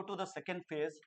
to the second phase.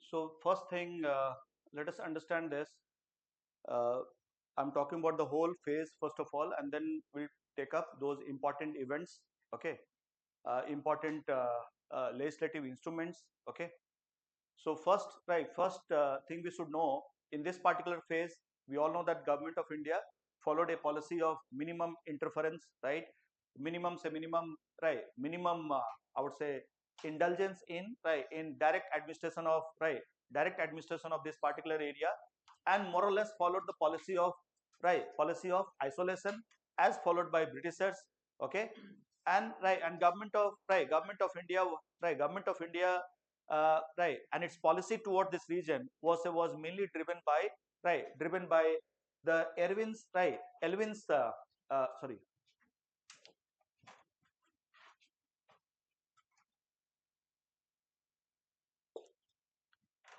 So first thing, let us understand this. Uh, I'm talking about the whole phase first of all, and then we'll take up those important events. Okay, important legislative instruments. Okay. So first thing we should know in this particular phase, we all know that Government of India followed a policy of minimum interference, right? Minimum, I would say, indulgence in, right, in direct administration of this particular area, and more or less followed the policy of isolation as followed by Britishers. Okay, and government of India, government of India, and its policy toward this region was mainly driven by the Elvin's sorry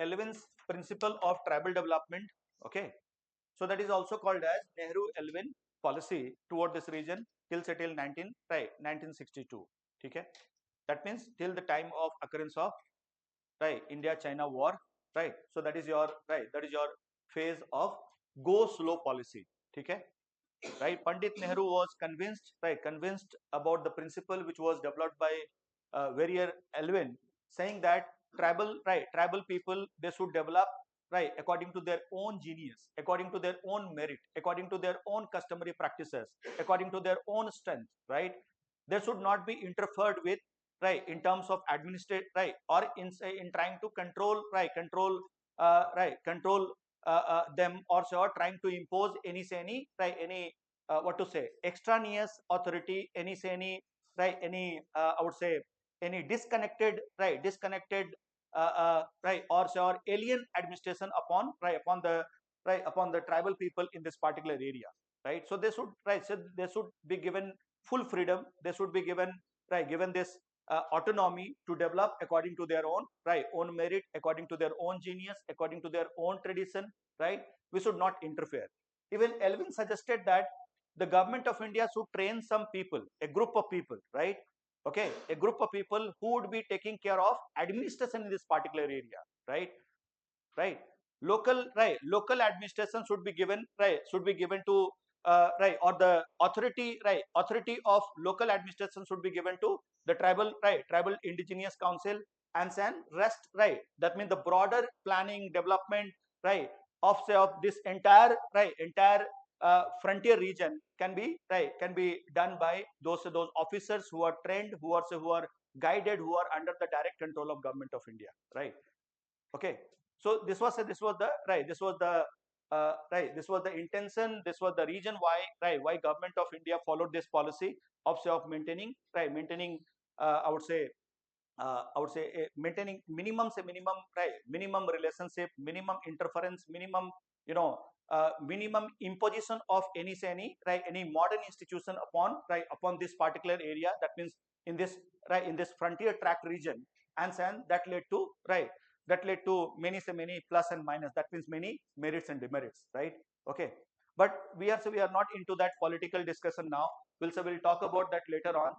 Elvin's principle of tribal development. Okay, so that is also called as Nehru Elvin policy toward this region till 1962. Okay, that means till the time of occurrence of India China war. So that is your phase of go slow policy. Okay, Pandit Nehru was convinced about the principle which was developed by Warrior Elwin, saying that tribal people, they should develop according to their own genius, according to their own merit, according to their own customary practices, according to their own strength. They should not be interfered with in terms of administrate or in trying to control them, or so trying to impose any what to say extraneous authority, any I would say any disconnected or so alien administration upon the tribal people in this particular area. So they should be given full freedom, they should be given this autonomy to develop according to their own merit, according to their own genius, according to their own tradition. We should not interfere. Even Elvin suggested that the government of India should train some people, a group of people, a group of people who would be taking care of administration in this particular area. right Local administration should be given to or the authority of local administration should be given to the tribal indigenous council, and then rest, that means the broader planning development, of this entire frontier region can be done by those officers who are trained, who are guided, who are under the direct control of Government of India. Okay, so this was the intention, this was the reason why Government of India followed this policy of maintaining I would say maintaining minimum relationship, minimum interference, minimum imposition of any modern institution upon this particular area, that means in this frontier tract region. And then that led to many plus and minus, that means many merits and demerits. Okay, but we are not into that political discussion now. We'll talk about that later on.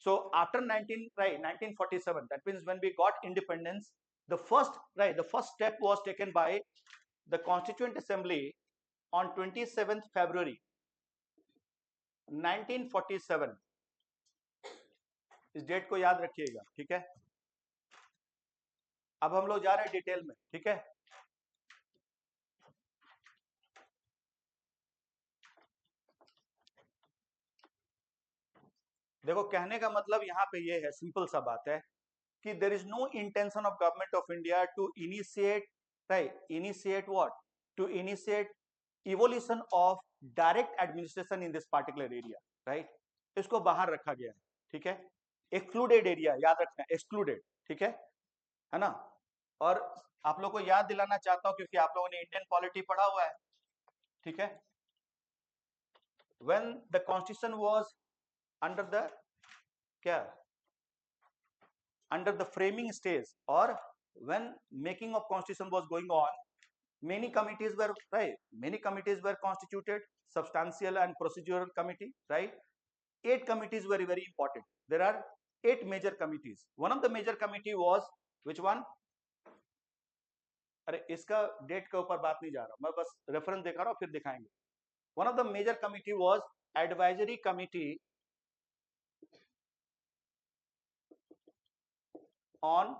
So after 1947, that means when we got independence, the first step was taken by the Constituent Assembly on 27th February 1947. इस date को याद रखिएगा, ठीक है। अब हम लोग जा रहे हैं डिटेल में, ठीक है। देखो, कहने का मतलब यहाँ पे ये है, सिंपल सा बात है कि there is no intention of Government of India to initiate what? To initiate evolution of direct administration in this particular area. इसको बाहर रखा गया है, ठीक है। एक्सक्लूडेड एरिया, याद रखना, एक्सक्लूडेड, ठीक है ना। और आप लोग को याद दिलाना चाहता हूं, क्योंकि आप लोगों ने इंडियन पॉलिटी पढ़ा हुआ है, ठीक है। When the constitution was under the under the framing stage, or when making of constitution was going on, many committees were constituted, substantial and procedural committee. 8 committees were very important. There are 8 major committees. One of the major committee was which one? अरे इसका date के ऊपर बात नहीं जा रहा, मैं बस रेफरेंस दिखा रहा हूँ, फिर दिखाएंगे. One of the major committee was advisory committee on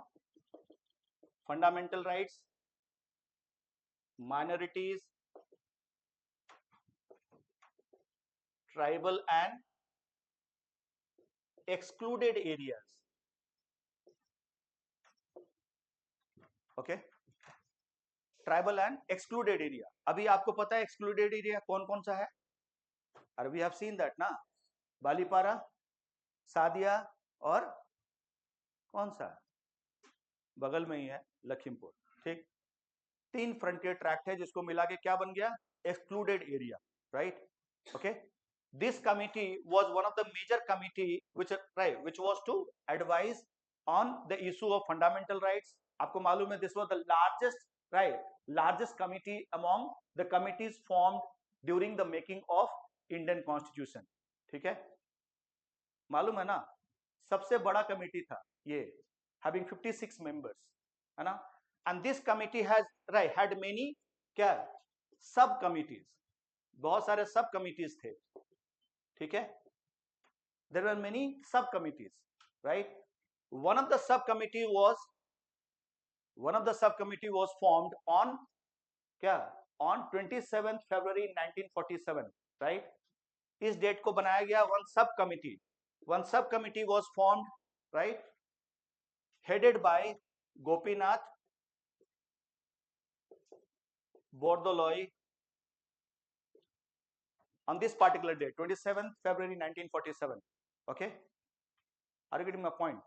fundamental rights, minorities, tribal and excluded areas. Okay, tribal and excluded area. अभी आपको पता है एक्सक्लूडेड एरिया कौन कौन सा है? अरे वी हैव सीन दैट ना, बालीपारा, सादिया और कौन सा बगल में ही है लखीमपुर. ठीक, 3 फ्रंटियर ट्रैक्ट है जिसको मिला के क्या बन गया? Excluded area. Right. Okay, this committee was one of the major committee which was to advise on the issue of fundamental rights. आपको मालूम है this was the largest committee among the committees formed during the making of Indian Constitution. ठीक है, मालूम है ना, सबसे बड़ा कमेटी था ये, having 56 members, है ना. and this committee has had many क्या सब कमिटीज, बहुत सारे सब कमिटीज थे. ठीक है, there were many sub committees, right. one of the subcommittee was formed on क्या, on 27th February 1947, right. इस डेट को बनाया गया. one subcommittee was formed, right, headed by Gopinath Bordoloi on this particular day, 27th February 1947. Okay, are you getting my point?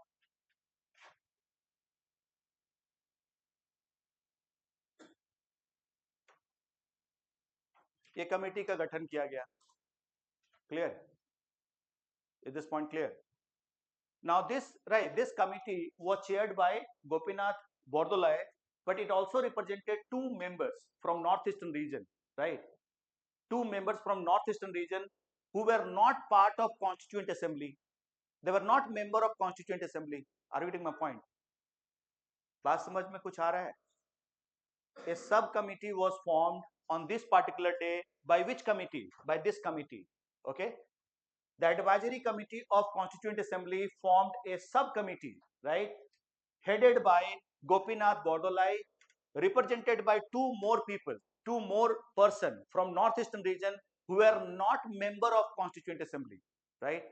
ये committee का गठन किया गया. Clear? Is this point clear? Now this committee was chaired by Gopinath Bordoloi, but it also represented 2 members from northeastern region, right. 2 members from northeastern region who were not part of Constituent Assembly. They were not member of Constituent Assembly. Are you getting my point? बात समझ में कुछ आ रहा है? A subcommittee was formed on this particular day by which committee? By this committee. Okay. The advisory committee of Constituent Assembly formed a subcommittee, right, headed by Gopinath Bordoloi, represented by 2 more people, 2 more person from northeastern region who were not member of Constituent Assembly, right.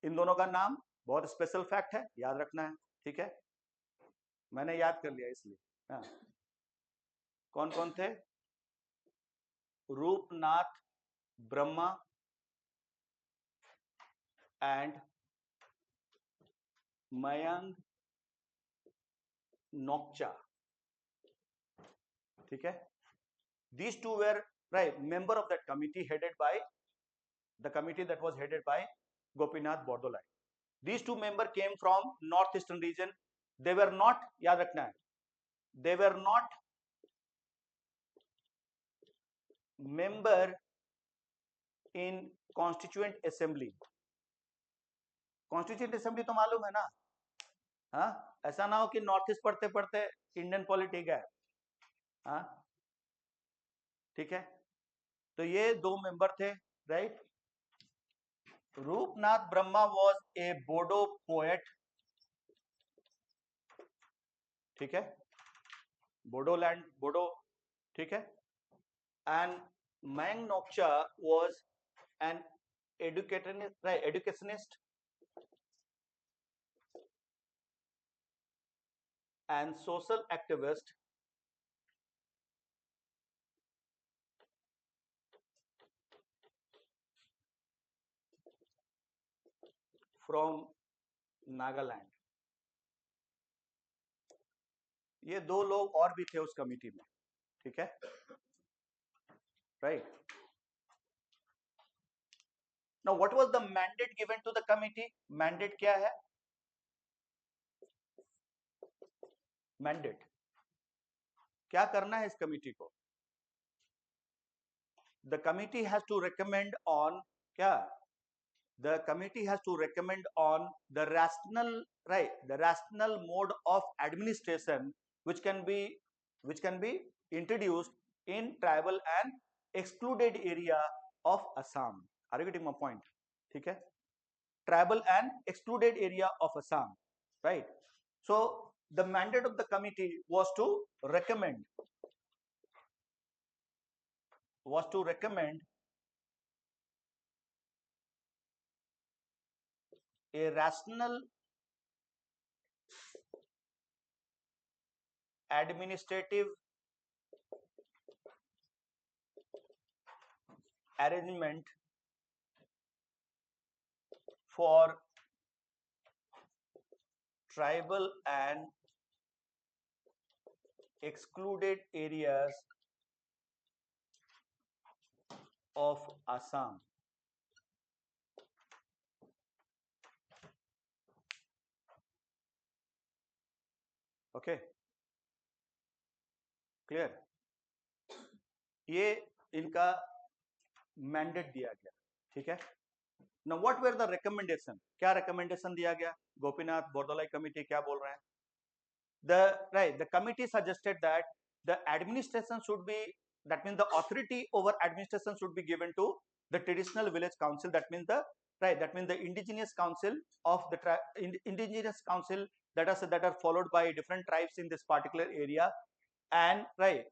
इन दोनों का नाम बहुत special fact है, याद रखना है. ठीक है, मैंने याद कर लिया इसलिए. हाँ, कौन कौन थे? Rupnath Brahma and Mayang Nokcha. ठीक है, these 2 were member of that committee headed by the committee that was headed by Gopinath Bordoloi. These 2 members came from northeastern region. They were not, याद रखना है, they were not member in Constituent Assembly. Constituent assembly तो मालूम है ना. हाँ, ऐसा ना हो कि नॉर्थ ईस्ट पढ़ते पढ़ते इंडियन पॉलिटिक है. हाँ, ठीक है, तो ये 2 मेंबर थे, right. Rupnath Brahma was a Bodo poet. ठीक है, बोडोलैंड, बोडो. ठीक है, and Maing Nokcha was an educationist and social activist from Nagaland. ये 2 लोग और भी थे उस कमिटी में. ठीक है, right. Now what was the mandate given to the committee? Mandate क्या है? मैंडेट क्या करना है इस कमिटी को? The committee has to recommend on क्या? The committee has to recommend on the rational, the rational mode of administration which can be which can be introduced in tribal and excluded area of Assam. Are you getting my point? ठीक है? Tribal and excluded area of Assam, right? So the mandate of the committee was to recommend a rational administrative arrangement for tribal and excluded areas of Assam. Okay, clear? ये इनका mandate दिया गया, ठीक है? Now what were the recommendation? क्या recommendation दिया गया? Gopinath बोरदोलाई committee क्या बोल रहे हैं? The committee suggested that the administration should be, that means the authority over administration should be given to the traditional village council. That means the indigenous council of the indigenous council that are followed by different tribes in this particular area, and the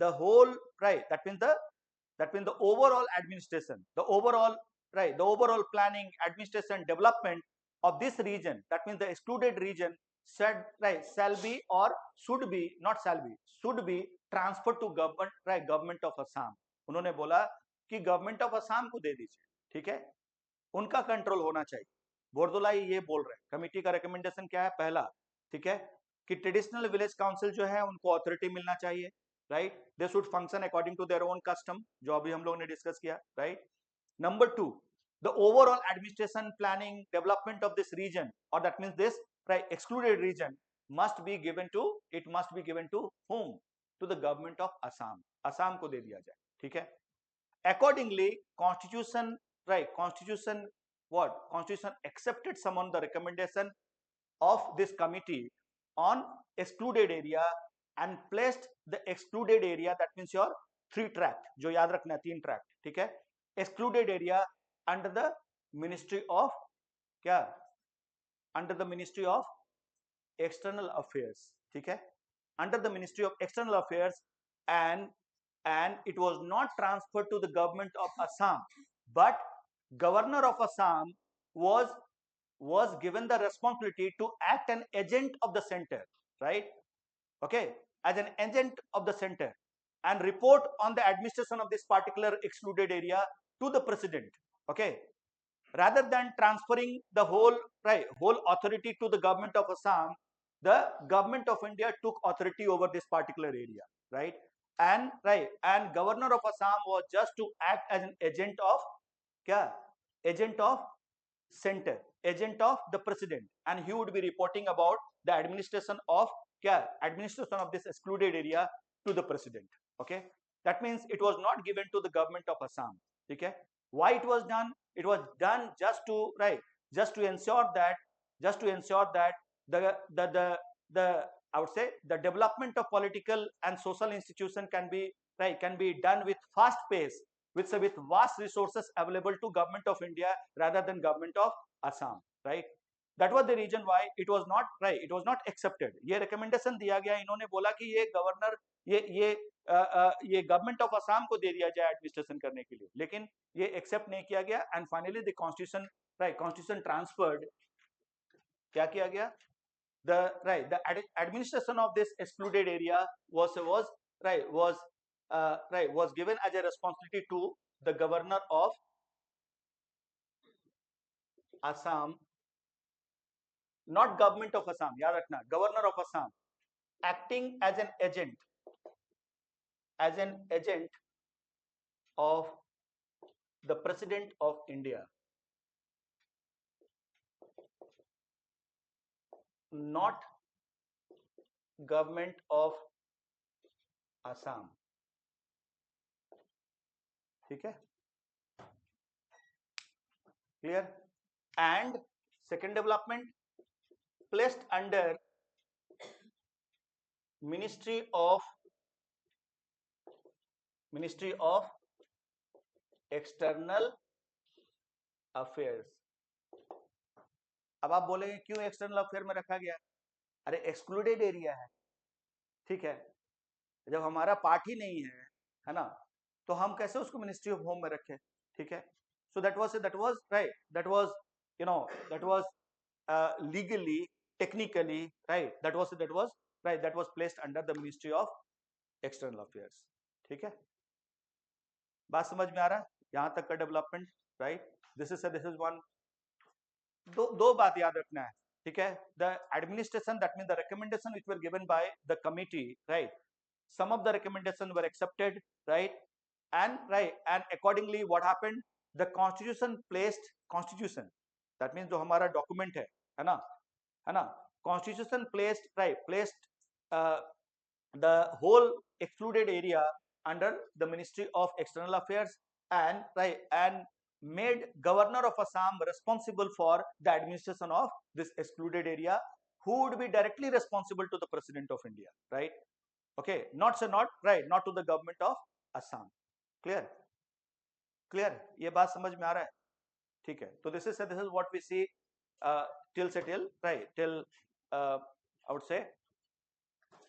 whole, that means the overall administration, the overall planning, administration, development of this region, that means the excluded region, shall be or should be, not shall be, should be transferred to government of Assam. उन्होंने बोला कि government of Assam को दे दीजिए, ठीक है, उनका control होना चाहिए. बोरदोलाई ये बोल रहे हैं. कमेटी का रिकमेंडेशन क्या है? पहला, ठीक है, कि ट्रेडिशनल विलेज काउंसिल जो है उनको अथॉरिटी मिलना चाहिए, right? They should function according to their own custom, जो अभी हम लोगों ने डिस्कस किया, right? Number 2, the overall administration, planning, development of this region, or that means this excluded region must be given to whom? To the government of Assam. Assam को दे दिया जाए, ठीक है? Accordingly, constitution accepted some of the recommendation of this committee on excluded area and placed the excluded area, that means your 3 tract, जो याद रखना है 3 tract, ठीक है, excluded area under the ministry of क्या? Under the ministry of external affairs, ठीक है, under the ministry of external affairs, and it was not transferred to the government of Assam, but governor of Assam was given the responsibility to act an agent of the center, right? Okay, as an agent of the center, and report on the administration of this particular excluded area to the president. Okay, rather than transferring the whole authority to the government of Assam, the government of India took authority over this particular area, right? And governor of Assam was just to act as an agent of kya? Agent of center, agent of the president, and he would be reporting about the administration of this excluded area to the president. Okay, that means it was not given to the government of Assam. Okay, why it was done? It was done just to ensure that the I would say the development of political and social institution can be done with fast pace, with vast resources available to government of India rather than government of Assam, right? That was the reason why it was not accepted. ये recommendation दिया गया, इन्होंने बोला कि ये governor ये government of Assam को दे दिया जाए एडमिनिस्ट्रेशन करने के लिए, लेकिन ये एक्सेप्ट नहीं किया गया. And finally the constitution transferred, क्या किया गया? The administration of this excluded area was given as a responsibility to the governor of Assam, not government of Assam, याद रखना, governor of Assam, acting as an agent of the president of India, not government of Assam. ठीक है, clear? And second development, placed under ministry of external affairs. अब आप बोलेंगे क्यों external affair में रखा गया? अरे एक्सक्लूडेड एरिया है, ठीक है, जब हमारा पार्ट ही नहीं है ना, तो हम कैसे उसको मिनिस्ट्री ऑफ होम में रखें? ठीक है, so that was right, that was legally, technically right, that was placed under the ministry of external affairs. ठीक है, बात समझ में आ रहा है यहां तक का development? Right, this is one. दो बात याद रखना है, ठीक है, the administration, that mean the recommendation which were given by the committee, right, some of the recommendation were accepted, and accordingly what happened, the constitution, that means जो हमारा document है ना, constitution placed uh, the whole excluded area under the Ministry of External Affairs, and made governor of Assam responsible for the administration of this excluded area, who would be directly responsible to the President of India, right? Okay, not to the government of Assam. Clear, ये बात समझ में आ रहा है? ठीक है, तो this is what we see till I would say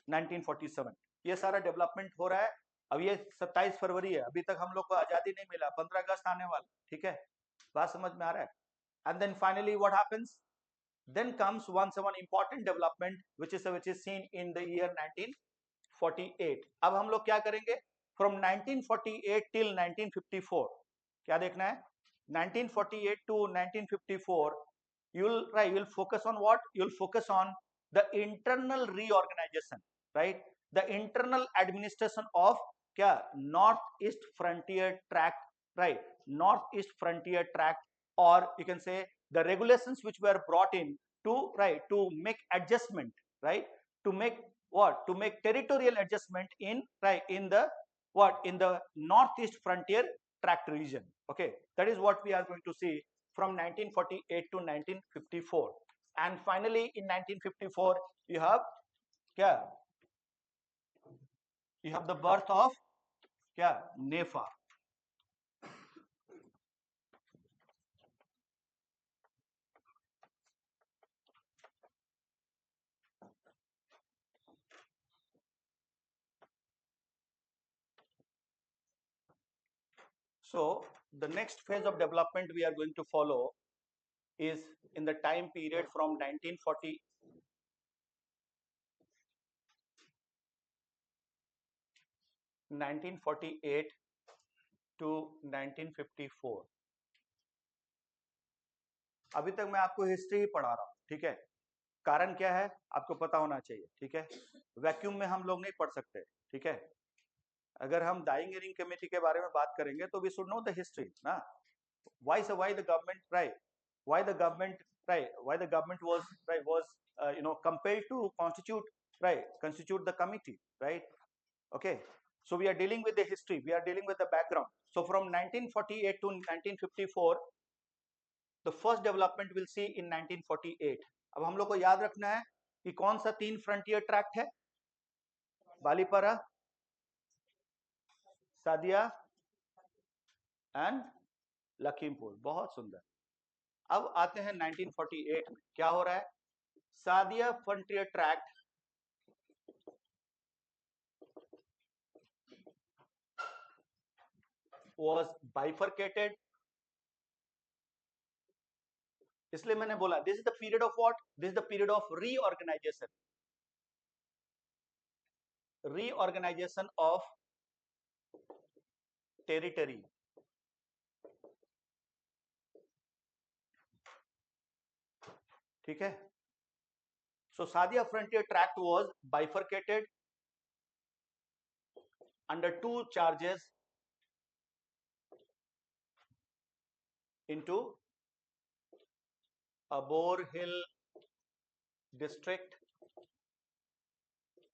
1947 ये सारा डेवलपमेंट हो रहा है। अब ये 27 फरवरी है, अभी तक हम लोग को आजादी नहीं मिला, 15 अगस्त आने वाला, ठीक है, बात समझ में आ रहा है? And then finally what happens, then comes one important development which is seen in the year 1948। अब हम लोग क्या करेंगे, from 1948 till 1954 क्या देखना है? 1948 to 1954 you'll focus on what? You'll focus on the internal reorganization, right, the internal administration of क्या, north east frontier tract, right, north east frontier tract, or you can say the regulations which were brought in to make adjustment, right, to make what, to make territorial adjustment in the northeast frontier tract region. Okay, that is what we are going to see from 1948 to 1954, and finally in 1954 you have the birth of NEFA. So the next phase of development we are going to follow is in the time period from 1948 to 1954। अभी तक मैं आपको history ही पढ़ा रहा हूँ, ठीक है, कारण क्या है आपको पता होना चाहिए, ठीक है, वैक्यूम में हम लोग नहीं पढ़ सकते, ठीक है, अगर हम डाइंग एरिंग कमेटी के बारे में बात करेंगे तो we should know the history ना, why the government was compelled to constitute the committee, right? Okay, so we are dealing with the history, we are dealing with the background. So from 1948 to 1954 the first development we'll see in 1948। अब हम लोग को याद रखना है कि कौन सा 3 फ्रंटियर ट्रैक्ट है, बालीपारा, सादिया एंड लखीमपुर, बहुत सुंदर। अब आते हैं 1948 में, क्या हो रहा है, Sadiya frontier tract was bifurcated, इसलिए मैंने बोला this is the period of what, this is the period of reorganisation of territory. ठीक है, so Sadia frontier tract was bifurcated under 2 charges into Abor Hill district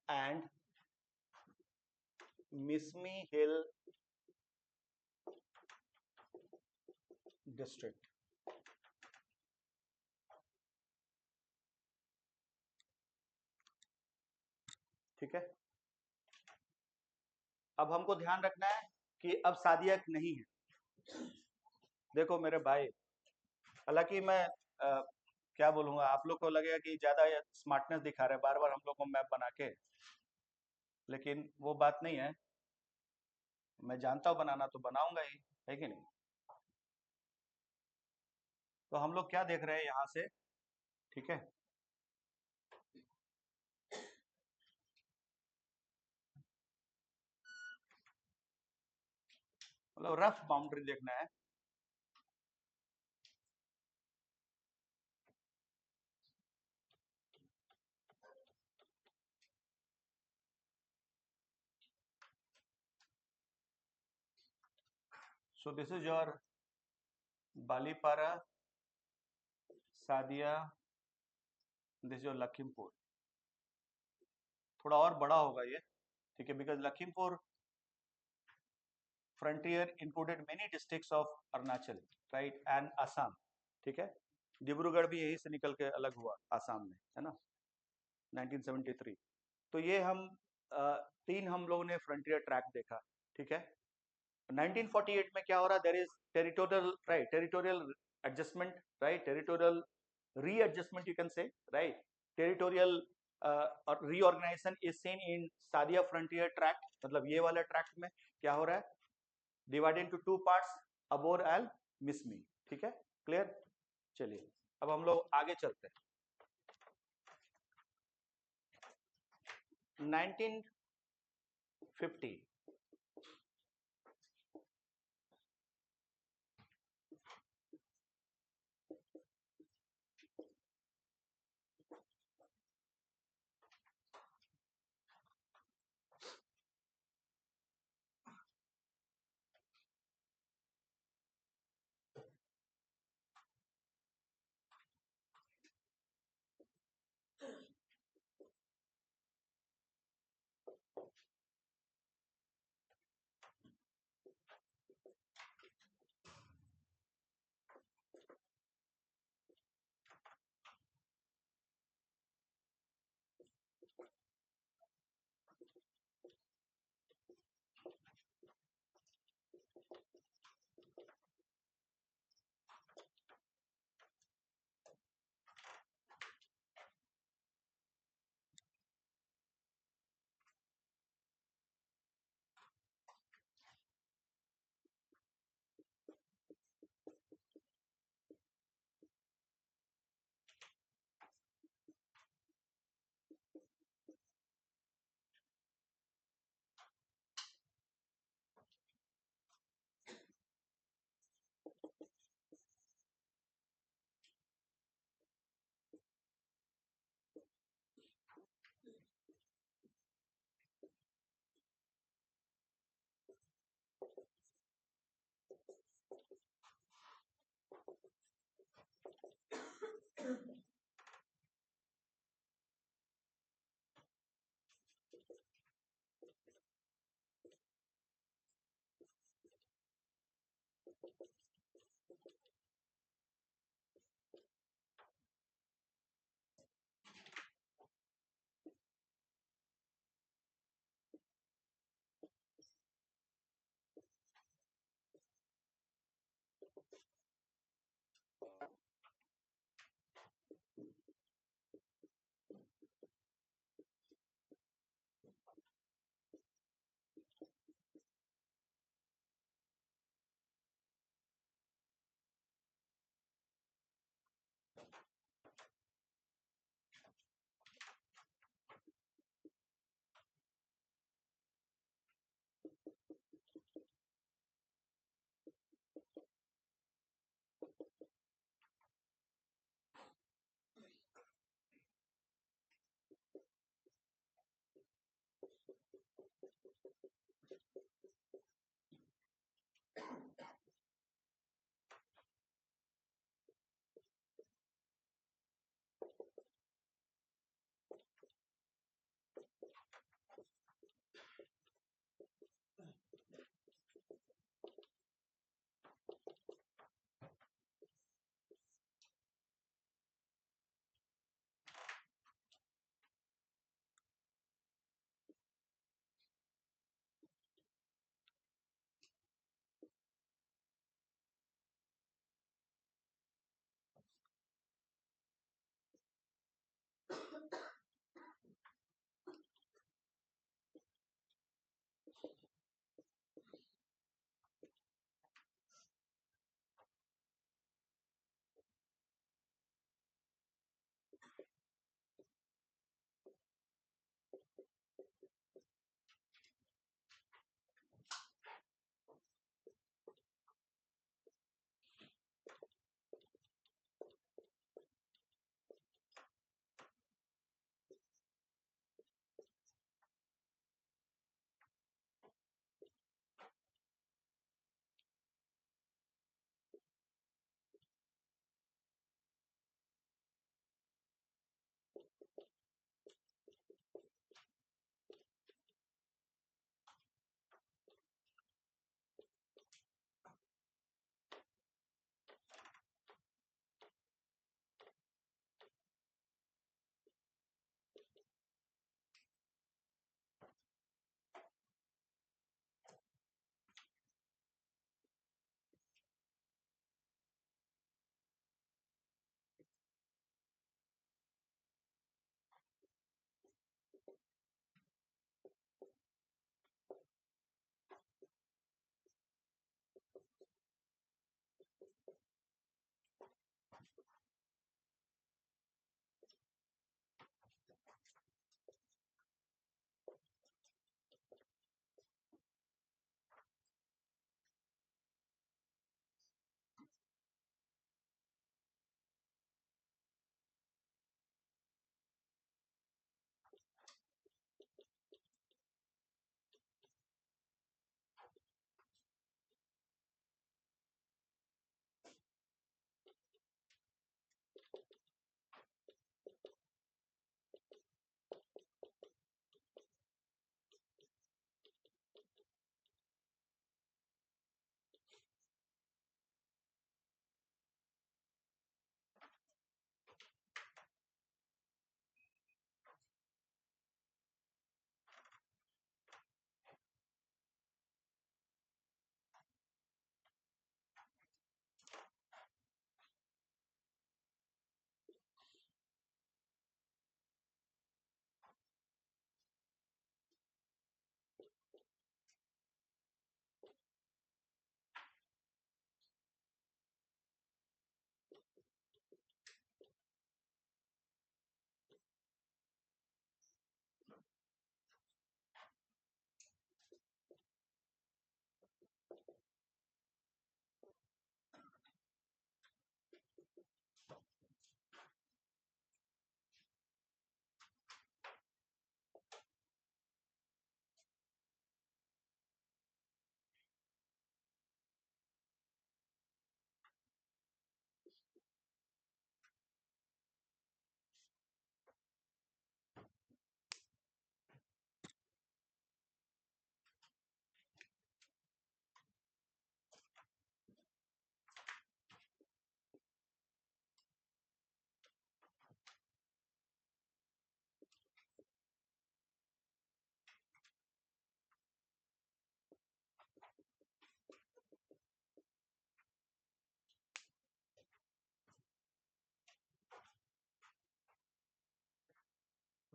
and Mismi Hill district। ठीक है। अब हमको ध्यान रखना है कि अब सादिया नहीं है। देखो मेरे भाई, हालांकि मैं क्या बोलूंगा, आप लोग को लगेगा कि ज्यादा स्मार्टनेस दिखा रहे हैं बार बार हम लोग को मैप बना के, लेकिन वो बात नहीं है। मैं जानता हूँ बनाना तो बनाऊंगा ही, है कि नहीं। तो हम लोग क्या देख रहे हैं यहाँ से, ठीक है। मतलब रफ बाउंड्री देखना है। So this is your Balipara, Sadia, this is your Lakhimpur. थोड़ा और बड़ा होगा ये, ठीक है, because Lakhimpur frontier included many districts of Arunachal, right, and Assam, ठीक है। डिब्रूगढ़ भी यही से निकल के अलग हुआ आसाम में, है ना, 1973। तो ये हम तीन हम लोगों ने फ्रंटियर ट्रैक देखा, ठीक है। 1948 में क्या हो रहा, there is territorial, right, territorial adjustment, right, territorial readjustment you can say, right, territorial reorganisation is seen in Sadiya frontier tract, मतलब ये वाला ट्रैक में क्या हो रहा है, divided into two parts, Abor and Mishmi, ठीक है, क्लियर। चलिए अब हम लोग आगे चलते हैं। 1950,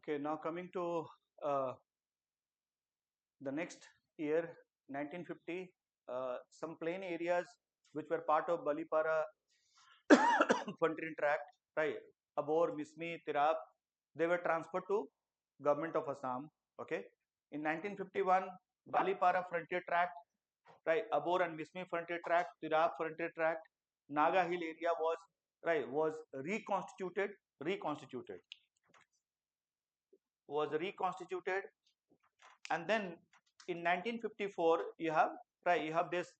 Okay, now coming to the next year, 1950, some plain areas which were part of Balipara frontier tract, right, Abor, Mismi, Tirap, they were transferred to government of Assam. Okay, in 1951, Balipara frontier tract, right, Abor and Mismi frontier tract, Tirap frontier tract, Naga Hill area was reconstituted, and then in 1954 you have this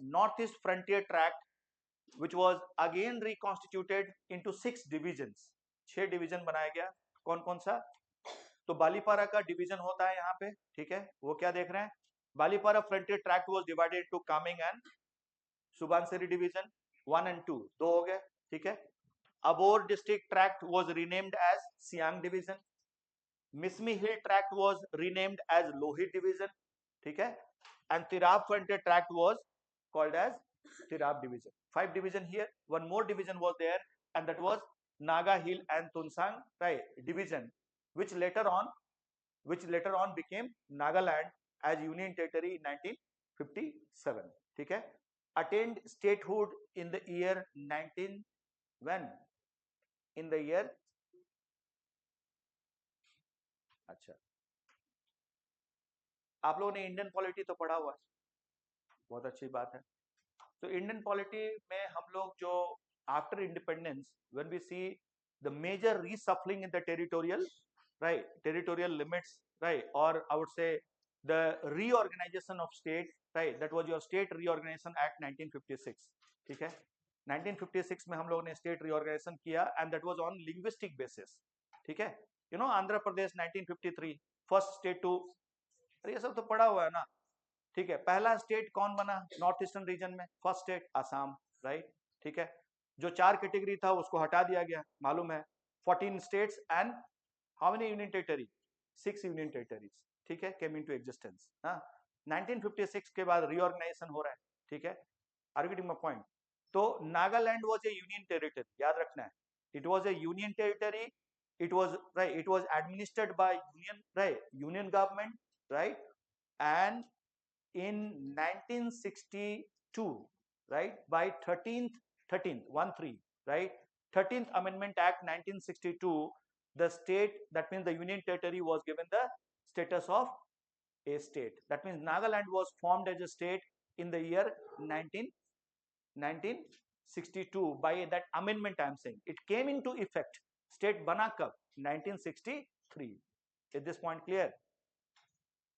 northeast frontier tract which was again reconstituted into 6 divisions. 6 division बनाया गया. कौन कौन सा? तो बालीपारा का division होता है यहाँ पे, ठीक है, वो क्या देख रहे हैं? Balipara frontier tract was divided to Kameng and Subansiri division 1 and 2, दो हो गए, ठीक है. Abor district tract was renamed as Siang division. Mishmi hill tract was renamed as Lohit division, ठीक है. And Tirap frontier tract was called as Tirap division. 5 division here. One more division was there, and that was Naga Hill and Tunsang, right, division, which later on became Nagaland as Union Territory in 1957. ठीक है. Attained statehood in the year 19 when? In the year, अच्छा, आप लोगों ने Indian polity तो पढ़ा हुआ है, बहुत अच्छी बात है. तो इंडियन पॉलिटी में हम लोग जो after independence when we see the major reshuffling in the territorial, right, territorial limits, right, और I would say the reorganisation of state, right, that was your state reorganisation act 1956, ठीक है. 1956 में हम लोगों ने स्टेट रीऑर्गेनाइजेशन किया and that was on linguistic basis, ठीक है. You know Andhra Pradesh 1953 first state to, अरे ये सब तो पढ़ा हुआ है ना, ठीक है. पहला स्टेट कौन बना नॉर्थ ईस्टर्न रीजन में? फर्स्ट स्टेट असम, राइट, ठीक है. जो 4 कैटेगरी था उसको हटा दिया गया, मालूम है. 14 states and how many union territory? 6 union territories, ठीक है, केम इनटू एग्जिस्टेंस. हाँ, 1956 के बाद रीऑर्गेनाइजेशन हो रहा है, ठीक है. Are you getting my point? तो Nagaland was a union territory, याद रखना है. It was a union territory, it was right, it was administered by union, right, union government, right, and in 1962, right, by 13th, right, 13th Amendment Act 1962, the state, that means the union territory, was given the status of a state. That means Nagaland was formed as a state in the year 1962 by that amendment. I am saying it came into effect. State बना कब? 1963. Is this point clear?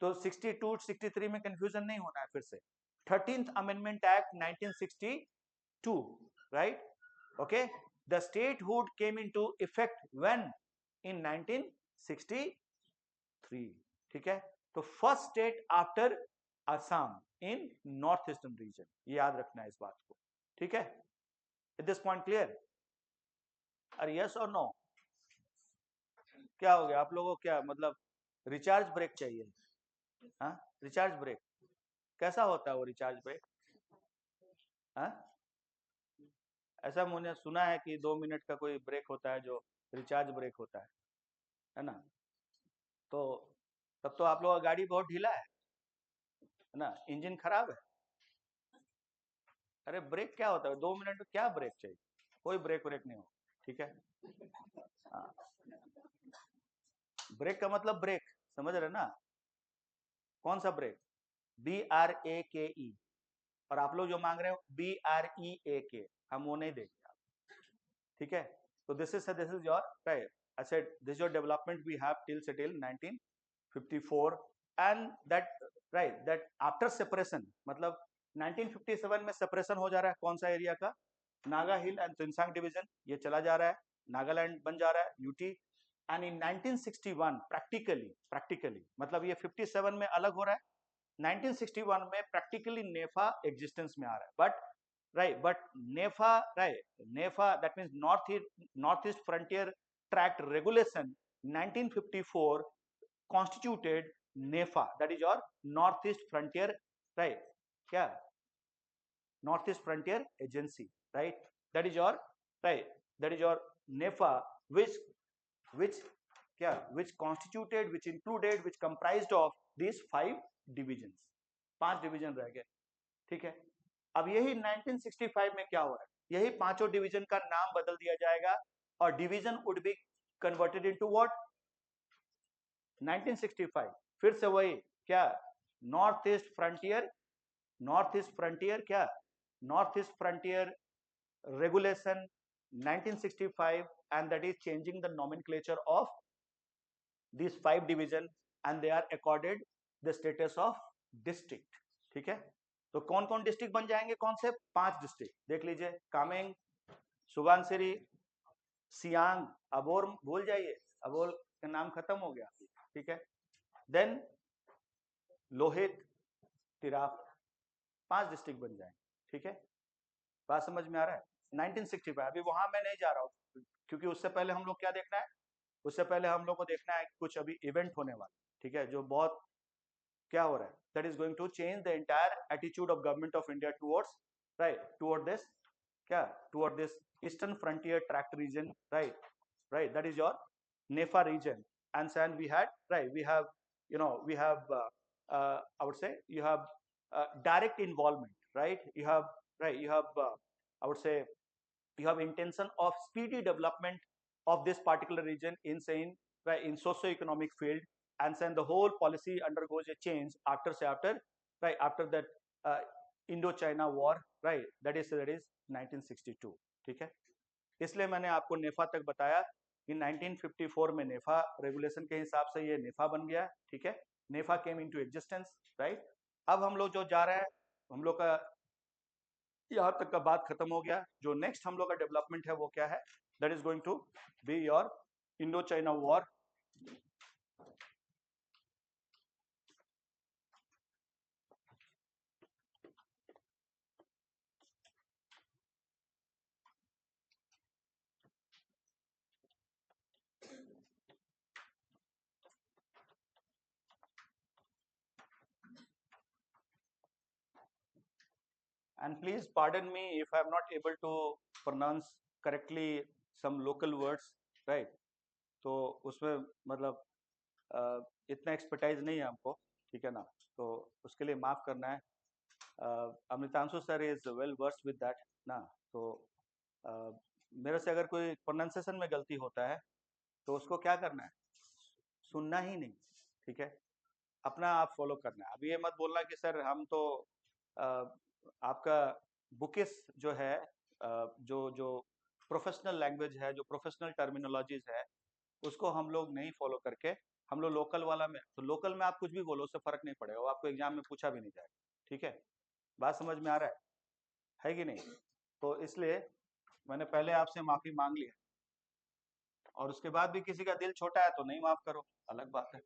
तो 62 63 में confusion नहीं होना है फिर से. 13th Amendment Act 1962, right, okay. The statehood came into effect when? In 1963, ठीक है. तो फर्स्ट स्टेट आफ्टर असम इन नॉर्थ ईस्टर्न रीजन, ये याद रखना है इस बात को, ठीक है. Is this point clear? अरे यस और नो? क्या हो गया आप लोगों को? क्या मतलब रिचार्ज ब्रेक चाहिए? हाँ, रिचार्ज ब्रेक कैसा होता है वो रिचार्ज ब्रेक? हाँ, ऐसा मैंने सुना है कि 2 मिनट का कोई ब्रेक होता है जो रिचार्ज ब्रेक होता है ना. तो तब तो आप लोगों का गाड़ी बहुत ढीला है ना, इंजन खराब है. अरे ब्रेक क्या होता है? 2 मिनट में क्या ब्रेक चाहिए? कोई ब्रेक नहीं हो, ठीक है. हाँ, ब्रेक का मतलब ब्रेक, समझ रहे ना? कौन सा ब्रेक? BRAKE. और आप लोग जो मांग रहे हो BREAK, हम वो नहीं देंगे, ठीक है. तो this is your, right, I said this your development we have till 1954, and that, right, that after separation, मतलब 1957 में सेपरेशन हो जा रहा है. कौन सा एरिया का? नागा हिल एंड तुनसांग डिवीजन, ये चला जा रहा है, नागालैंड बन जा रहा है, यूटी. एंड इन 1961 प्रैक्टिकली मतलब ये 57 में अलग हो रहा है, 1961 में प्रैक्टिकली नेफा एग्जिस्टेंस में आ रहा है. But right, but NEFA, right, NEFA that means north east frontier tract regulation 1954 constituted NEFA, that is your Northeast Frontier, right, क्या? Northeast Frontier Agency, right, that is your, right, that is your NEFA, which क्या, which included, which comprised of these 5 divisions, 5 division रह गए, ठीक है। अब यही 1965 में क्या हो रहा है, यही पांचों डिवीजन का नाम बदल दिया जाएगा और division would be converted into what, 1965 फिर से वही क्या, north east frontier, north east frontier क्या, north east frontier regulation 1965, and that is changing the nomenclature of these 5 division and they are accorded the status of district, ठीक है। तो कौन कौन डिस्ट्रिक्ट बन जाएंगे, कौन से 5 डिस्ट्रिक्ट देख लीजिए, कामेंग, सुबनसिरी, सियांग, अबोर भूल जाइए, अबोर का नाम खत्म हो गया, ठीक है। देन लोहित, तिराप, 5 डिस्ट्रिक्ट बन जाएंगे, ठीक है। बात समझ में आ रहा है। 1965 अभी वहां मैं नहीं जा रहा हूँ क्योंकि उससे पहले हम लोग क्या देखना है, उससे पहले हम लोग को देखना है कुछ अभी इवेंट होने वाला, ठीक है, जो बहुत क्या हो रहा है, that is going to change the entire attitude of government of India towards, right, toward this क्या, toward this eastern frontier tract region, right, right, that is your NEFA region, and we had, right, we have, we have I would say you have direct involvement, right, you have, right, you have I would say you have intention of speedy development of this particular region in saying, right, in socio-economic field, and then the whole policy undergoes a change after right, after that Indo-China war, right, that is 1962, ठीक है। इसलिए मैंने आपको नेफा तक बताया कि 1954 में नेफा regulation के हिसाब से ये नेफा बन गया, ठीक है, नेफा केम इनटू एग्जिस्टेंस, राइट। अब हम लोग जो जा रहे हैं, हम लोग का यहाँ तक का बात खत्म हो गया, जो नेक्स्ट हम लोग का डेवलपमेंट है वो क्या है, that is going to be your Indo China war. And please pardon me if I am not able to pronounce correctly some local words, right, तो उसमें मतलब इतना एक्सपर्टाइज नहीं है हमको, ठीक है ना, तो उसके लिए माफ करना है। Amritanshu sir is well versed with that ना, तो मेरे से अगर कोई प्रोनाउंसिएशन में गलती होता है तो उसको क्या करना है, सुनना ही नहीं, ठीक है, अपना आप फॉलो करना है। अब ये मत बोलना कि सर हम तो आपका बुकिस जो है, जो जो प्रोफेशनल लैंग्वेज है, जो प्रोफेशनल टर्मिनोलॉजीज है, उसको हम लोग नहीं फॉलो करके हम लोग लोकल वाला में, तो लोकल में आप कुछ भी बोलो उससे फर्क नहीं पड़ेगा, वो आपको एग्जाम में पूछा भी नहीं जाएगा, ठीक है। बात समझ में आ रहा है कि नहीं। तो इसलिए मैंने पहले आपसे माफी मांग लिया, और उसके बाद भी किसी का दिल छोटा है तो नहीं माफ करो, अलग बात है।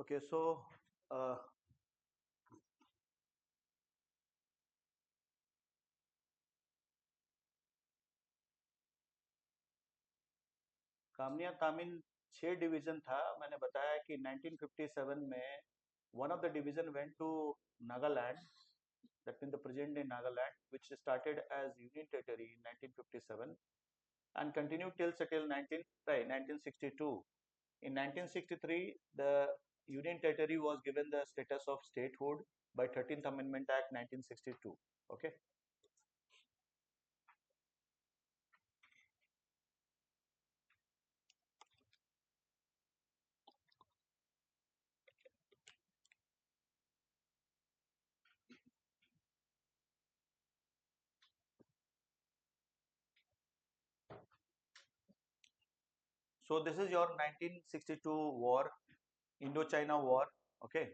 Okay, so कामनिया तामीन 6 डिवीजन था। मैंने बताया कि 1957 में one of the division went to Nagaland, that means the present day Nagaland, which started as Union Territory in 1957 and continued till 1962. In 1963, the Union Territory was given the status of statehood by 13th Amendment Act 1962. Okay. So this is your 1962 war, Indochina War. Okay.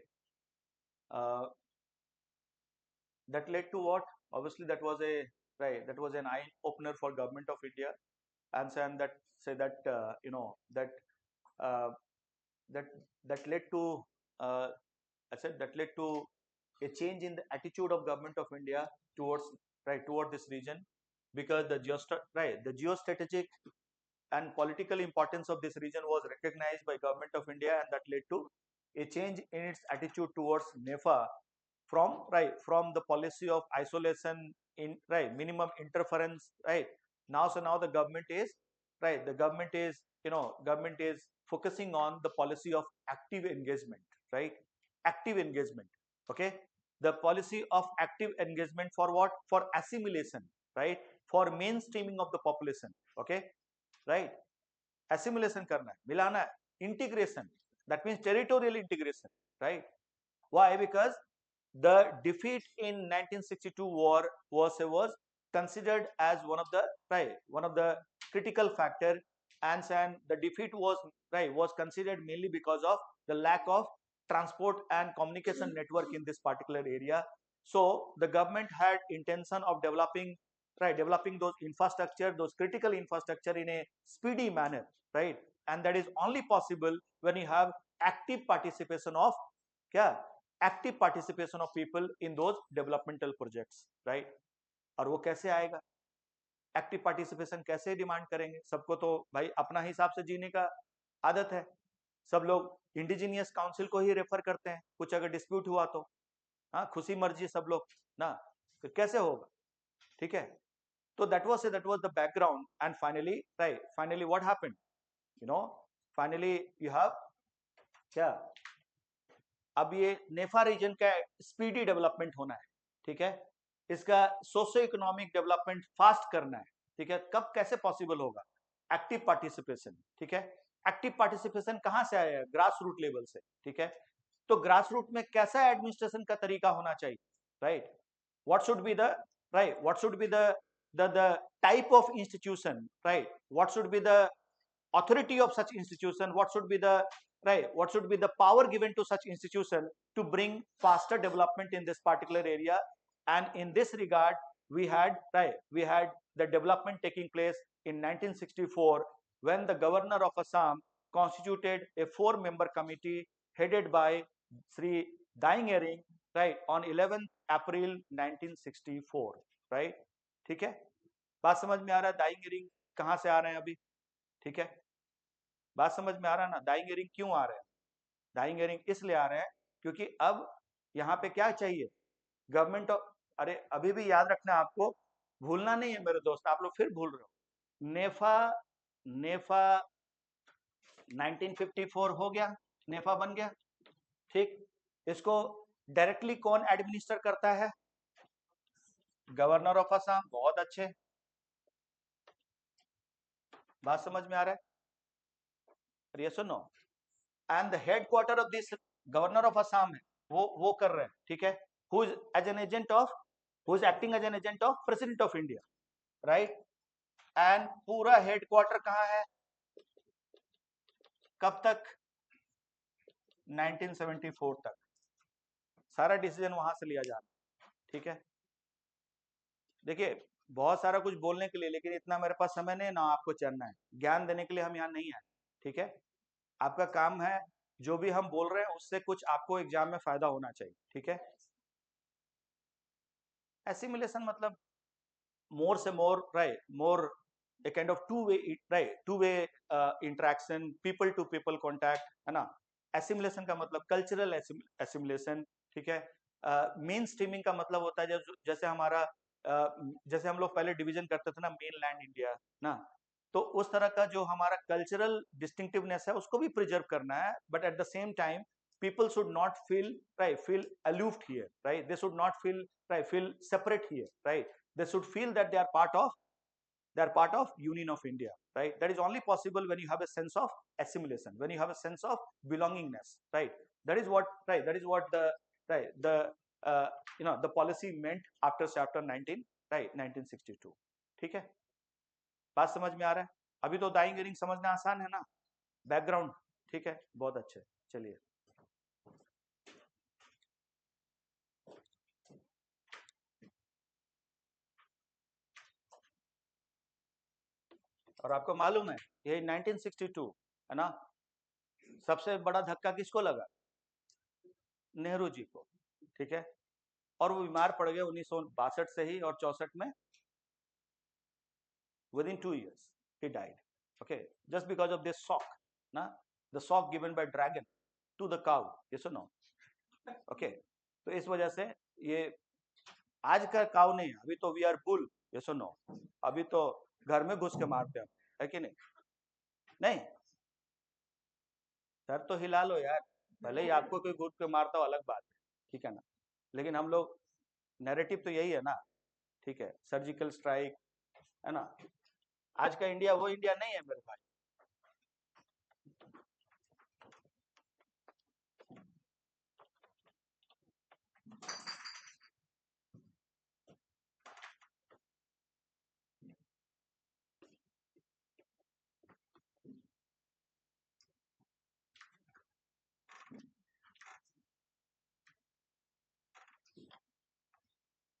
That led to what? Obviously, that was a right. That was an eye opener for government of India, and saying that say that that uh, that that led to I said that led to a change in the attitude of government of India towards toward this region, because the geostrategic and political importance of this region was recognized by government of India, and that led to a change in its attitude towards NEFA from the policy of isolation in minimum interference. Now the government is government is focusing on the policy of active engagement, right? Active engagement. Okay. The policy of active engagement for what? For assimilation, right? For mainstreaming of the population. Okay. Right. Assimilation करना है, मिलाना है, integration, that means territorial integration, right? Why? Because the defeat in 1962 war was considered as one of the critical factor, and the defeat was considered mainly because of the lack of transport and communication network in this particular area. So the government had intention of developing those infrastructure, those critical infrastructure in a speedy manner, right? And that is only possible when you have active participation of क्या active participation of people in those developmental projects, right? और वो कैसे आएगा? Active participation कैसे demand करेंगे? सबको तो भाई अपना हिसाब से जीने का आदत है, सब लोग इंडिजिनियस काउंसिल को ही रेफर करते हैं कुछ अगर डिस्प्यूट हुआ तो। हाँ, खुशी मर्जी सब लोग ना, तो कैसे होगा? ठीक है, तो that was the background, and finally what happened, you know, finally you have क्या, अब ये नेफा रीजन का स्पीडी डेवलपमेंट होना है, ठीक है? इसका सोशो इकोनॉमिक डेवलपमेंट फास्ट करना है, ठीक है? कब कैसे पॉसिबल होगा? एक्टिव पार्टिसिपेशन, ठीक है? एक्टिव पार्टिसिपेशन कहां से आया? ग्रास रूट लेवल से, ठीक है? तो ग्रास रूट में कैसा एडमिनिस्ट्रेशन का तरीका होना चाहिए, right? What should be the what should be the type of institution, right? What should be the authority of such institution, what should be the power given to such institution to bring faster development in this particular area. And in this regard, we had the development taking place in 1964 when the governor of Assam constituted a 4-member committee headed by Sri Ering, right, on 11th April 1964, right? ठीक है, बात समझ में आ रहा है? दाइंग एरिंग कहां से आ रहे हैं अभी? ठीक है, बात समझ में आ रहा है ना? दाइंग एरिंग क्यों आ रहे हैं? दाइंग एरिंग इसलिए आ रहे हैं क्योंकि अब यहाँ पे क्या चाहिए? गवर्नमेंट ऑफ, अरे अभी भी याद रखना, आपको भूलना नहीं है मेरे दोस्त, आप लोग फिर भूल रहे हो। नेफा नेफा 1954 हो गया, नेफा बन गया, ठीक? इसको डायरेक्टली कौन एडमिनिस्टर करता है? Governor of Assam. बहुत अच्छे, बात समझ में आ रहा है? यस और no? And the headquarter of this governor of Assam है, वो कर रहे हैं, ठीक है? Who is as an agent of, who is acting as an agent of president of India, right? And पूरा हेडक्वार्टर कहां है? कब तक? 1974 तक सारा डिसीजन वहां से लिया जा रहा है, ठीक है? देखिए, बहुत सारा कुछ बोलने के लिए, लेकिन इतना मेरे पास समय नहीं ना आपको चलना है, ज्ञान देने के लिए हम यहाँ नहीं आए, ठीक है? आपका काम है जो भी हम बोल रहे हैं उससे कुछ आपको एग्जाम में फायदा होना चाहिए, ठीक है। एसिमिलेशन मतलब more से more, right, more a kind of two way, right, two way interaction, people to people contact, है ना। assimilation का मतलब cultural assimilation, ठीक है। मेन स्ट्रीमिंग का मतलब होता है जैसे हमारा जैसे हम लोग पहले डिवीजन करते थे ना, मेन लैंड इंडिया ना, तो उस तरह का जो हमारा कल्चरल डिस्टिंक्टिवनेस है उसको भी प्रिजर्व करना है, but at the same time people should not feel, right, feel aloof here, right, they should not feel, right, feel separate here, right, they should feel that they are part of union of India, right. That is only possible when you have a sense of assimilation, when you have a sense of belongingness, right. That is what, right, that is what the, right, the uh, the policy meant after chapter 19, right, 1962, ठीक है। बात समझ में आ रहा है? अभी तो दाइंग एरिंग समझना आसान है ना, बैकग्राउंड, ठीक है, बहुत अच्छे। चलिए, और आपको मालूम है ये 1962 है ना, सबसे बड़ा धक्का किसको लगा? नेहरू जी को, ठीक है। और वो बीमार पड़ गए 1962 से ही, और 64 में within 2 years he died, okay, just because of this shock, ना, the shock given by dragon to the cow, yes or no, okay। तो इस वजह से ये आज का काव नहीं, अभी तो we are bull, yes or no, अभी तो घर में घुस के मारते हैं, है कि नहीं? नहीं, सर तो हिला लो यार, भले ही आपको कोई घुस के मारता हो अलग बात है, ठीक है ना, लेकिन हम लोग नैरेटिव तो यही है ना, ठीक है, सर्जिकल स्ट्राइक, है ना। आज का इंडिया वो इंडिया नहीं है मेरे भाई।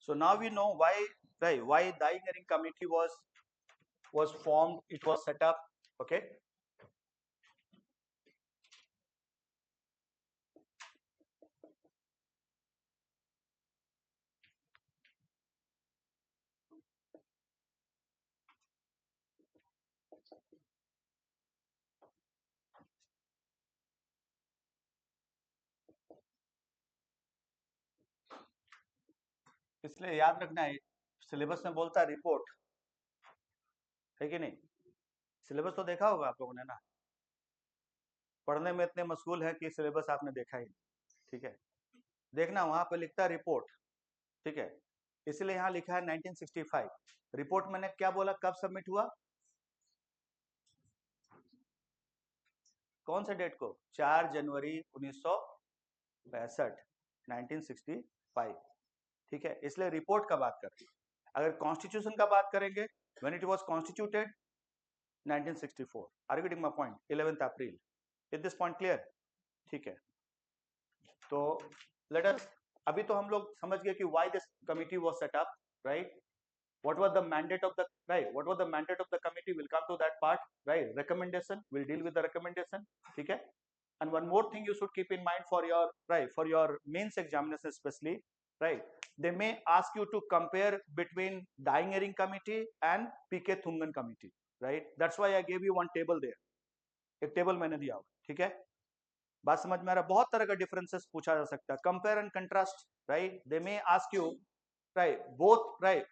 So now we know why the Ering committee was formed, it was set up, okay। इसलिए याद रखना है, सिलेबस में बोलता है रिपोर्ट, है कि नहीं? सिलेबस तो देखा होगा आप लोगों ने ना, पढ़ने में इतने मशगूल है कि सिलेबस आपने देखा ही नहीं, ठीक है। देखना वहां पे लिखता है रिपोर्ट, ठीक है, इसलिए यहाँ लिखा है 1965। रिपोर्ट मैंने क्या बोला, कब सबमिट हुआ? कौन से डेट को? 4 जनवरी 1965, 1965, ठीक है। इसलिए रिपोर्ट का बात कर रहे हैं। अगर कॉन्स्टिट्यूशन का बात करेंगे, when it was constituted 1964, are you getting my point? 11 April, is this point clear? ठीक है, तो लेट अस, अभी तो हम लोग समझ गए कि why this committee was set up, right, what was the mandate of the, right, what was the mandate of the committee, will come to that part, right, recommendation, will deal with the recommendation, ठीक है। And one more thing you should keep in mind for your, right, for your mains examination especially, right, they may ask you to compare between dying Ering committee and PK Thungan committee, right, that's why I gave you one table there, एक table मैंने दिया हुआ, ठीक है। बात समझ में आ रहा है? बहुत तरह का डिफरेंसेस पूछा जा सकता है, compare and contrast, right, they may ask you, right,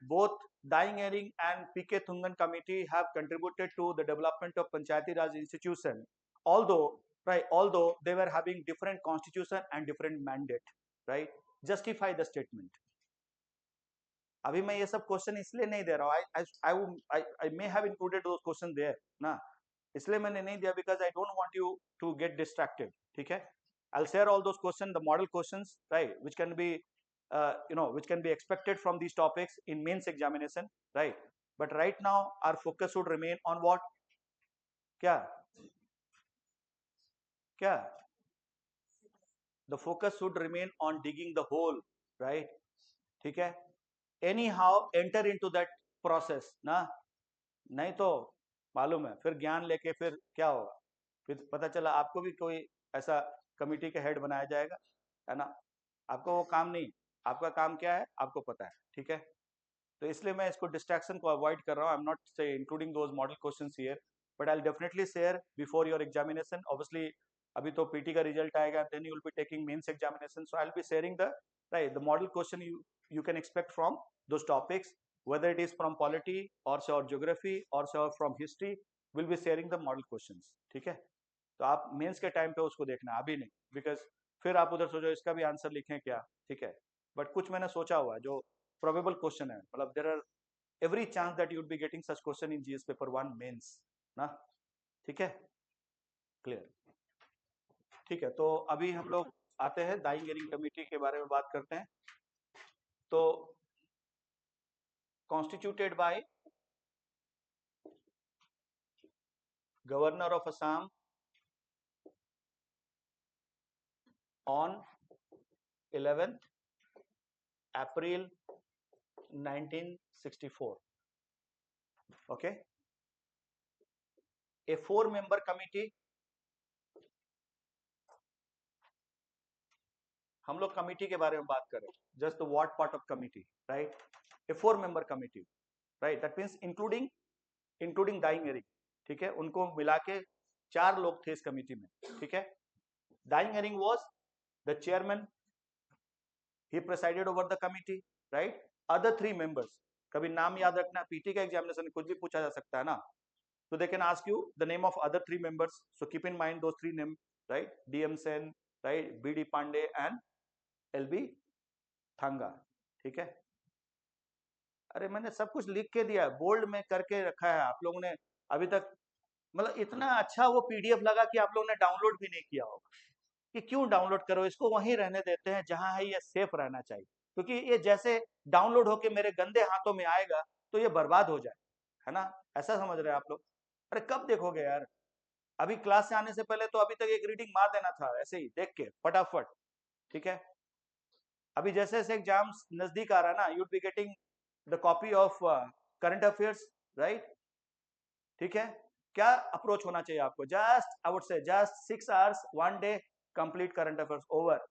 both Dying Ering and PK Thungan committee have contributed to the development of Panchayati Raj institution, although, right, although they were having different constitution and different mandate, right, justify the statement। अभी मैं ये सब question इसलिए नहीं दे रहा हूँ, I may have included those questions there ना, इसलिए मैंने नहीं दिया because I don't want you to get distracted, ठीक है। I'll share all those questions, the model questions, right, which can be which can be expected from these topics in mains examination, right, but right now our focus should remain on what, क्या क्या, the focus should remain on digging the hole, right, ठीक है। anyhow enter into that process ना, नहीं तो मालूम है फिर ज्ञान लेके फिर क्या होगा, फिर पता चला आपको भी कोई ऐसा कमिटी के हेड बनाया जाएगा, है ना। आपको वो काम नहीं, आपका काम क्या है आपको पता है, ठीक है। तो इसलिए मैं इसको डिस्ट्रैक्शन को अवॉइड कर रहा हूँ। I am not say including those model questions here, but I will definitely share before your examination. Obviously अभी तो पीटी का रिजल्ट आएगा, then you will be taking mains examination, so I will be sharing the right the model question you can expect from those topics, whether it is from polity or geography or from history, will be sharing the model questions, ठीक है। तो आप mains के time पे उसको देखना, अभी नहीं, बिकॉज फिर आप उधर सोचो इसका भी आंसर लिखें क्या, ठीक है। बट कुछ मैंने सोचा हुआ है जो प्रोबेबल क्वेश्चन है, मतलब there are every chance that you would be getting such question in GS paper 1 mains ना, ठीक है, क्लियर। ठीक है, तो अभी हम लोग आते हैं डाइंग एरिंग कमेटी के बारे में बात करते हैं। तो constituted by governor of Assam on 11th April 1964. Okay, a 4-member committee, हम लोग कमिटी के बारे में बात करें, just the what part of committee, right. A 4-member committee, right, that means including Daying Ering, ठीक है, उनको मिला के 4 लोग थे इस कमिटी में, ठीक है। Daying Ering was the chairman, he presided over the committee, right। other 3 members, कभी नाम याद रखना, पीटी का एग्जामिनेशन में कुछ भी पूछा जा सकता है ना, so they can ask you the name of other 3 members, so keep in mind those 3 names, right, dm sen, right, bd pandey and lb thanga, ठीक है। अरे मैंने सब कुछ लिख के दिया है, बोल्ड में करके रखा है, आप लोगों ने अभी तक, मतलब इतना अच्छा वो पीडीएफ लगा कि आप लोगों ने डाउनलोड भी नहीं किया होगा, कि क्यों डाउनलोड करो, इसको वहीं रहने देते हैं जहां है, ये सेफ रहना चाहिए, क्योंकि ये जैसे डाउनलोड होके मेरे गंदे हाथों में आएगा तो ये बर्बाद हो जाए, है ना, ऐसा समझ रहे हैं आप लोग। अरे कब देखोगे यार, अभी क्लास से आने से पहले तो अभी तक एक रीडिंग मार देना था ऐसे ही देख के फटाफट, ठीक है। अभी जैसे जैसे एग्जाम्स नजदीक आ रहा है ना, you be getting the copy of current affairs, right, ठीक है। क्या अप्रोच होना चाहिए आपको, जस्ट आई वुड से just 6 hours 1 day complete current affairs over.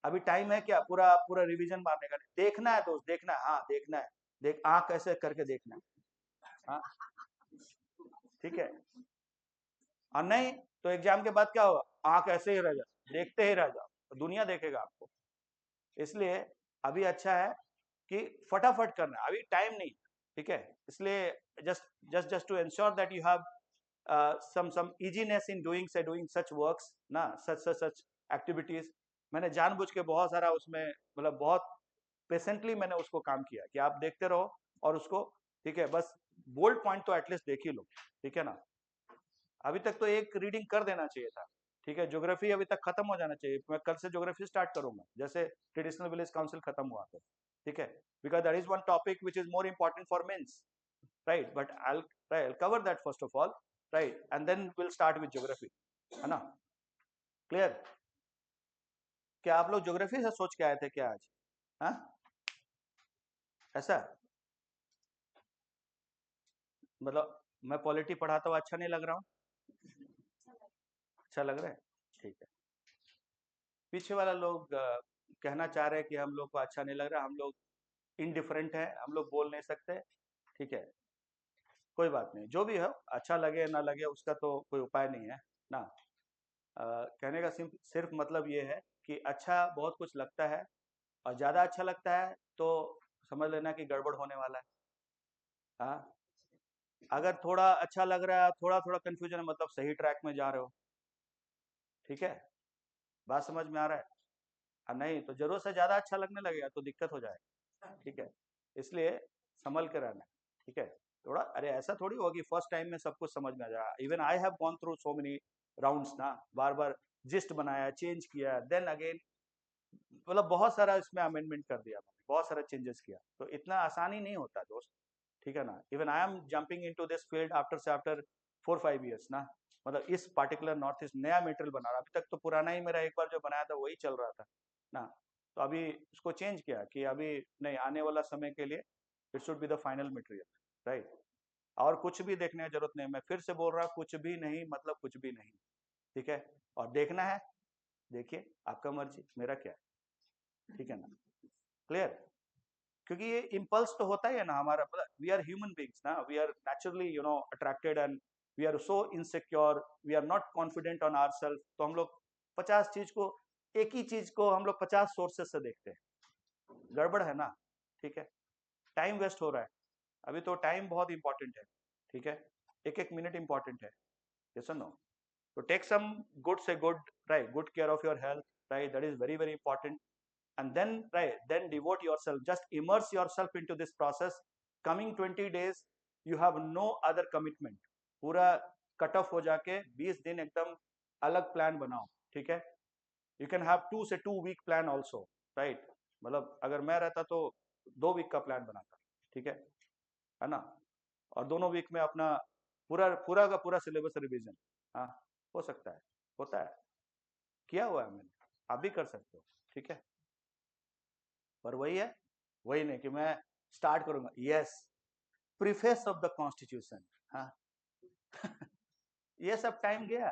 अभी टाइम है क्या पूरा पूरा रिवीजन मारने का, देखना है दोस्त, देखना है, हाँ देखना है, देख आंख ऐसे करके देखना है, हाँ ठीक है। और नहीं तो एग्जाम के बाद क्या होगा, आंख ऐसे ही रह जाओ, देखते ही रह जाओ, तो दुनिया देखेगा आपको। इसलिए अभी अच्छा है कि फटाफट करना, अभी टाइम नहीं, ठीक है। इसलिए just just just to ensure that you have some easiness in doing such works ना, such activities। मैंने जानबूझ के बहुत सारा उसमें, मतलब बहुत पेशेंटली मैंने उसको काम किया कि आप देखते रहो और उसको, ठीक है, बस बोल्ड पॉइंट तो एटलीस्ट देख ही लो, ठीक है ना। अभी तक तो एक रीडिंग कर देना चाहिए था, ठीक है। ज्योग्राफी अभी तक खत्म हो जाना चाहिए, मैं कल से ज्योग्राफी स्टार्ट करूंगा जैसे ट्रेडिशनल विलेज काउंसिल खत्म हुआ था, ठीक है, because that is one topic which is more important for mains, right, but I'll cover that first of all, right, and then we'll start with geography, है ना, clear। क्या आप लोग ज्योग्राफी से सोच के आए थे क्या आज, हाँ ऐसा, मतलब मैं पॉलिटी पढ़ाता हुआ अच्छा नहीं लग रहा हूँ, अच्छा लग रहा है, ठीक है। पीछे वाला लोग कहना चाह रहे हैं कि हम लोग को अच्छा नहीं लग रहा, हम लोग इनडिफरेंट है, हम लोग बोल नहीं सकते, ठीक है, कोई बात नहीं, जो भी हो, अच्छा लगे ना लगे उसका तो कोई उपाय नहीं है ना। कहने का सिर्फ मतलब ये है कि अच्छा बहुत कुछ लगता है, और ज़्यादा अच्छा लगता है तो समझ लेना कि गड़बड़ होने वाला है, हाँ। अगर थोड़ा अच्छा लग रहा है, थोड़ा थोड़ा कंफ्यूजन है, मतलब सही ट्रैक में जा रहे हो, ठीक है, बात समझ में आ रहा है। और नहीं तो जरूरत से ज़्यादा अच्छा लगने लगेगा तो दिक्कत हो जाएगा, ठीक है। इसलिए संभल के रहना, ठीक है। थोड़ा, अरे ऐसा थोड़ी होगा कि फर्स्ट टाइम में सब कुछ समझ में आ जाएगा, even I have gone through so many rounds ना, बार बार जिस्ट बनाया, चेंज किया, देन अगेन, मतलब बहुत सारा इसमें अमेंडमेंट कर दिया मैंने, बहुत सारा चेंजेस किया, तो इतना आसानी नहीं होता दोस्त, ठीक है ना। Even I am jumping into this field after 4-5 years ना, मतलब इस पार्टिकुलर नॉर्थ ईस्ट नया मटेरियल बना रहा, अभी तक तो पुराना ही मेरा एक बार जो बनाया था वही चल रहा था ना। तो अभी इसको चेंज किया कि अभी नहीं, आने वाला समय के लिए it should be the final material, right. और कुछ भी देखने की जरूरत नहीं, मैं फिर से बोल रहा हूँ, कुछ भी नहीं मतलब कुछ भी नहीं, ठीक है। और देखना है देखिए आपका मर्जी, मेरा क्या है, ठीक है ना, क्लियर। क्योंकि ये इम्पल्स तो होता ही है ना हमारा, वी आर ह्यूमन बींग्स ना, we are naturally attracted and we are so insecure, we are not confident on our self, तो हम लोग 50 चीज को, एक ही चीज को हम लोग 50 सोर्सेस से देखते हैं, गड़बड़ है ना, ठीक है, टाइम वेस्ट हो रहा है। अभी तो टाइम बहुत इंपॉर्टेंट है, ठीक है, एक एक मिनट इंपॉर्टेंट है, यस और नो। तो टेक सम गुड से good, right, good care of your health, right, that is very very important. And then, right, then devote yourself, just immerse yourself into this process. Coming 20 days you have no other commitment, पूरा cut off हो जाके 20 दिन एकदम अलग plan बनाओ, ठीक है। You can have 2 से 2 वीक प्लान ऑल्सो, राइट, मतलब अगर मैं रहता तो 2 वीक का प्लान बनाता, ठीक है ना, और दोनों वीक में अपना पूरा पूरा का पूरा सिलेबस रिवीजन, हाँ, हो सकता है, होता है, किया हुआ है मैंने, आप भी कर सकते हो, ठीक है। पर वही है, वही नहीं कि मैं स्टार्ट करूंगा, yes, preface of the constitution, हाँ ये सब टाइम गया,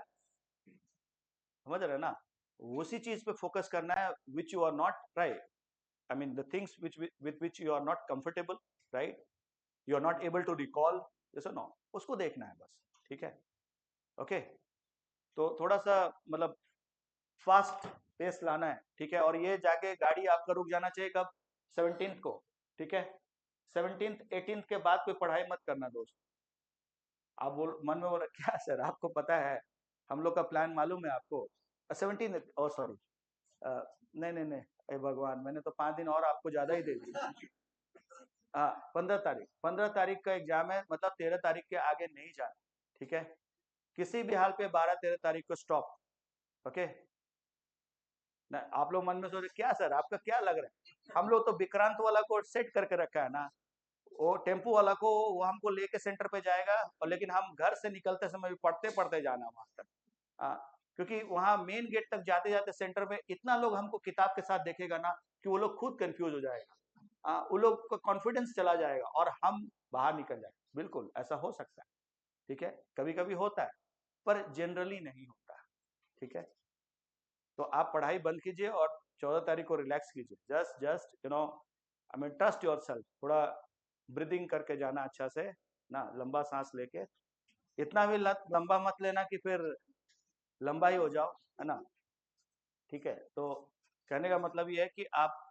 समझ रहे ना, उसी चीज पे फोकस करना है which you are not, right, I mean the things which with which you are not comfortable, right, you are not able to recall, जैसे नो, उसको देखना है बस, ठीक है, ओके। तो थोड़ा सा मतलब फास्ट पेस लाना है, ठीक है, और ये जाके गाड़ी आपका रुक जाना चाहिए कब, 17th को, ठीक है, 17th 18th के बाद कोई पढ़ाई मत करना दोस्त। आप बोल मन में बोल रहे क्या सर, आपको पता है हम लोग का प्लान मालूम है आपको, 17, ओ सॉरी, नहीं नहीं नहीं, अरे भगवान, मैंने तो 5 दिन और आपको ज्यादा ही दे दी, हाँ, 15 तारीख, 15 तारीख का एग्जाम है, मतलब 13 तारीख के आगे नहीं जाना, ठीक है, किसी भी हाल पे 12 13 तारीख को स्टॉप, ओके ना। आप लोग मन में सोच रहे क्या सर आपका क्या लग रहा है, हम लोग तो विक्रांत वाला को सेट करके रखा है ना, वो टेम्पू वाला को, वो हमको लेके सेंटर पे जाएगा, और लेकिन हम घर से निकलते समय भी पढ़ते पढ़ते जाना वहां तक, हाँ, क्योंकि वहां मेन गेट तक जाते जाते सेंटर में इतना लोग हमको किताब के साथ देखेगा ना कि वो लोग खुद कंफ्यूज हो जाएगा, हाँ, वो लोग का कॉन्फिडेंस चला जाएगा और हम बाहर निकल जाएंगे, बिल्कुल ऐसा हो सकता है, ठीक है, कभी कभी होता है, पर जनरली नहीं होता, ठीक है। तो आप पढ़ाई बंद कीजिए और 14 तारीख को रिलैक्स कीजिए, just just I mean trust your self, थोड़ा ब्रीदिंग करके जाना अच्छा से ना, लंबा सांस लेके, इतना भी लंबा मत लेना कि फिर लंबा ही हो जाओ, है ना, ठीक है। तो कहने का मतलब ये है कि आप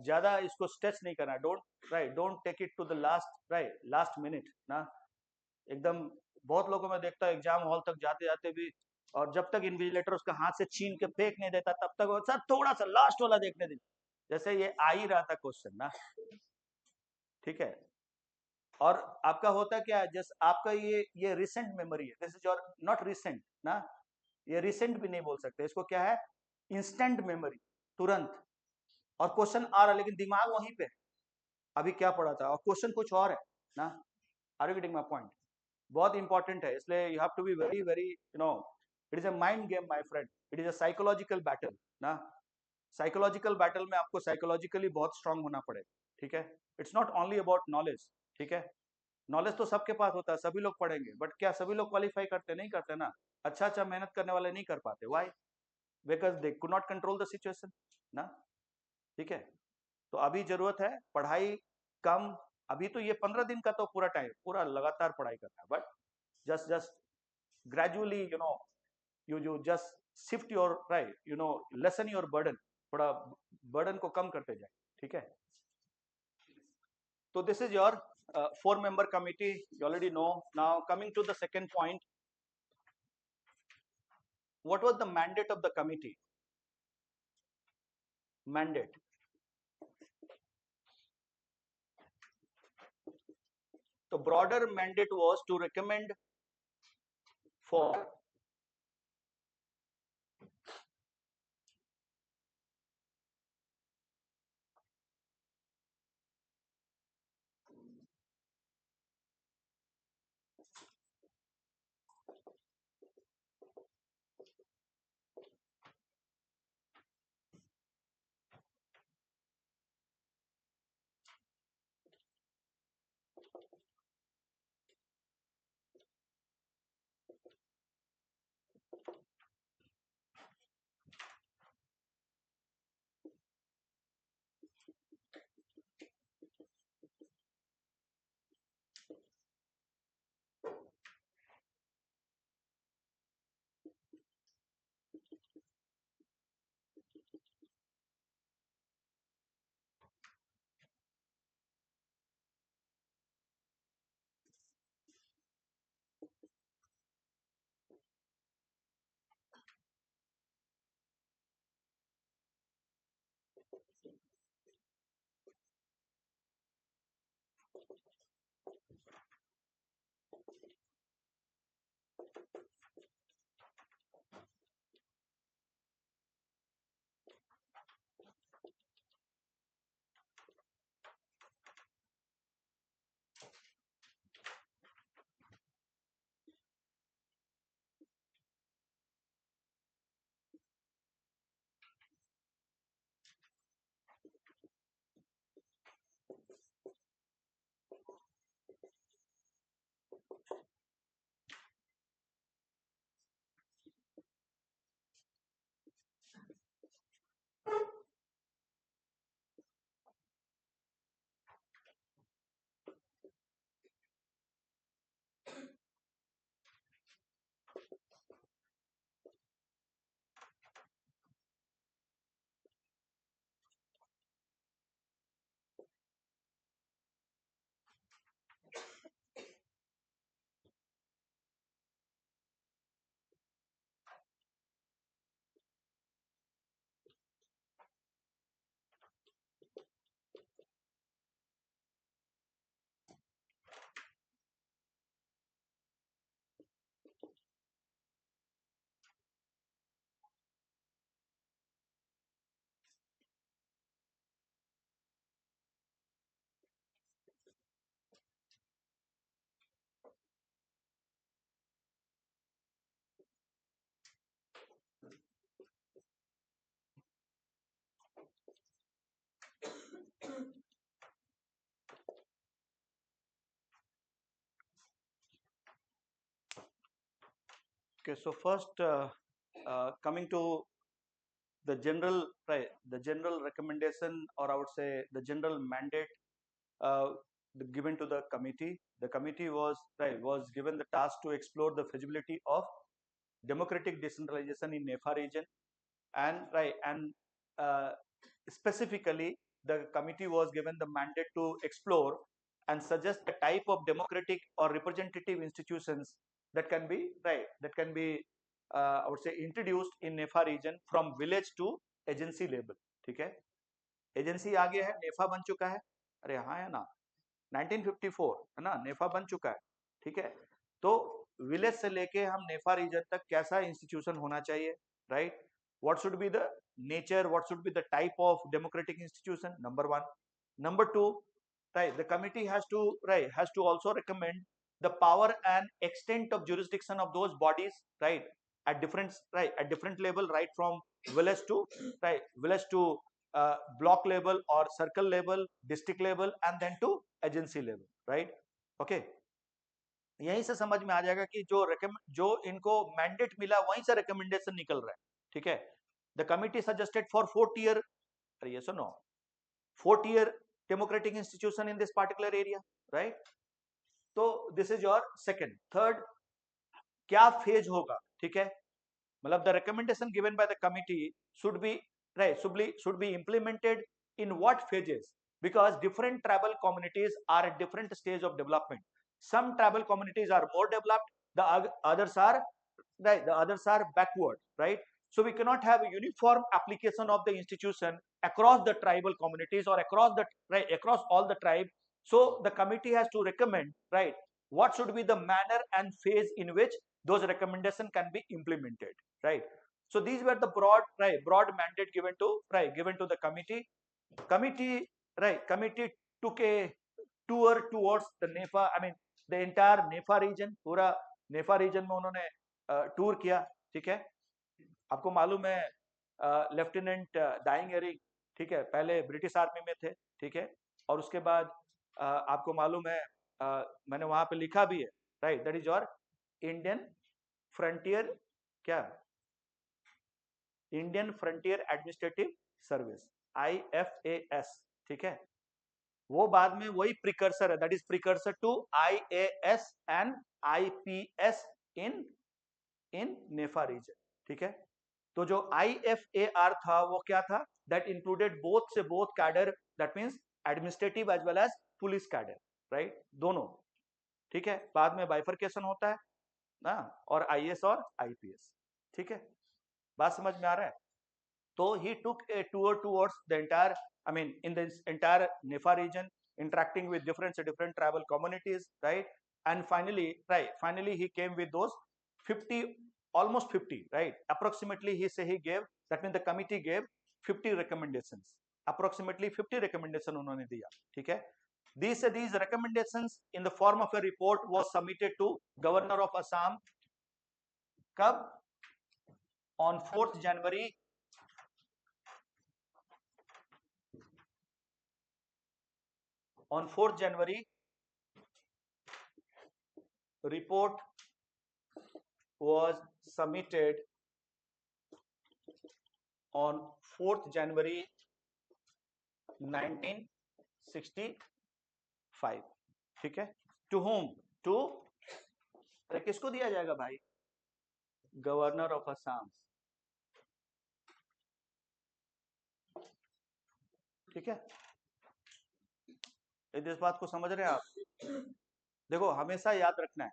ज्यादा इसको स्ट्रेच नहीं करना, don't, right, don't take it to the last, right, last minute ना, एकदम, बहुत लोगों में देखता है एग्जाम हॉल तक जाते जाते भी, और जब तक इन्विजिलेटर उसका हाथ से छीन के फेंक नहीं देता तब तक वो सर थोड़ा सा लास्ट वाला देखने दीजिए, जैसे ये आ ही रहा था क्वेश्चन ना, ठीक है। और आपका होता क्या, जैसे आपका ये रिसेंट मेमोरी है, this is your not recent ना, ये रिसेंट भी नहीं बोल सकते, इसको क्या है, इंस्टेंट मेमोरी, तुरंत, और क्वेश्चन आ रहा है लेकिन दिमाग वहीं पे, अभी क्या पढ़ा था और क्वेश्चन कुछ और है ना, are you getting my point, बहुत इंपॉर्टेंट है, इसलिए you have to be very very it is a mind game my friend, it is a psychological battle ना, साइकोलॉजिकल बैटल में आपको साइकोलॉजिकली बहुत स्ट्रांग होना पड़ेगा, ठीक है, it's not only about knowledge, ठीक है, नॉलेज तो सबके पास होता है, सभी लोग पढ़ेंगे, बट क्या सभी लोग क्वालिफाई करते, नहीं करते ना, अच्छा अच्छा मेहनत करने वाले नहीं कर पाते, why, because they could not control the situation ना, ठीक है। तो अभी जरूरत है पढ़ाई कम, अभी तो ये 15 दिन का तो पूरा टाइम, पूरा लगातार पढ़ाई करना है, but just just gradually you just shift your, right, lessen your burden, थोड़ा बर्डन को कम करते जाए, ठीक है। तो this is your 4 member committee, you already know. Now coming to the second point, what was the mandate of the committee? Mandate, the broader mandate was to recommend for Okay, so first coming to the general, right, the general recommendation, or I would say the general mandate uh, given to the committee. The committee was was given the task to explore the feasibility of democratic decentralization in NEFA region, and uh, specifically the committee was given the mandate to explore and suggest the type of democratic or representative institutions that can be I would say introduced in NEFA region from village to agency level. ठीक है, agency आ गया है, नेफा बन चुका है, अरे हाँ है ना, 1954 है ना, नेफा बन चुका है, ठीक है। तो विलेज से लेके हम नेफा रीजन तक कैसा इंस्टीट्यूशन होना चाहिए, right, what should be the nature, what should be the type of democratic institution, number one. Number two, right, the committee has to also recommend the power and extent of jurisdiction of those bodies, right, at different level, right from village to village to block level or circle level, district level, and then to agency level, right? Okay, यहीं से समझ में आ जाएगा कि जो इनको mandate मिला वहीं से रिकमेंडेशन निकल रहा है, ठीक है। The committee suggested for 4 tier, अरे यस और no, 4 tier democratic institution in this particular area, right? तो this is your second. Third, क्या फेज होगा, ठीक है, मतलब the recommendation given by the committee should be should be implemented in what phases, because different tribal communities are at different stage of development. Some tribal communities are more developed, the others are the others are backward, right? So we cannot have a uniform application of the institution across the tribal communities or across the across all the tribes. So the committee has to recommend, right, what should be the manner and phase in which those recommendations can be implemented, right? So these were the broad mandate given to the committee. Committee took a tour towards the NEFA, I mean the entire NEFA region, पूरा NEFA region में उन्होंने tour किया, ठीक है। आपको मालूम है lieutenant dying Ering, ठीक है, पहले ब्रिटिश आर्मी में थे, ठीक है, और उसके बाद आपको मालूम है मैंने वहां पे लिखा भी है, right, that is your Indian frontier, क्या, Indian frontier administrative service, IFAS, ठीक है। वो बाद में वही प्रिकर्सर है, that is precursor to IAS and IPS in NEFA region, ठीक है। तो जो IFAR था वो क्या था, दैट इंक्लूडेड बोथ से both cadre, that means administrative as well as police cadre, right, दोनों, ठीक है। बाद में बाइफरकेशन होता है ना, और IAS और IPS, ठीक है, बात समझ में आ रहा है। तो he took a tour towards the entire, I mean in the entire NEFA region, interacting with different tribal communities, right? And finally he came with those 50, almost 50, right? Approximately he gave, that means the committee gave 50 recommendations, approximately 50 recommendation उन्होंने दिया, ठीक है? These recommendations in the form of a report was submitted to Governor of Assam कब? On 4th January report was submitted on 4th January 1965, ठीक है? To whom? To, किसको दिया जाएगा भाई? गवर्नर ऑफ असम, ठीक है? इस बात को समझ रहे हैं आप? देखो हमेशा याद रखना है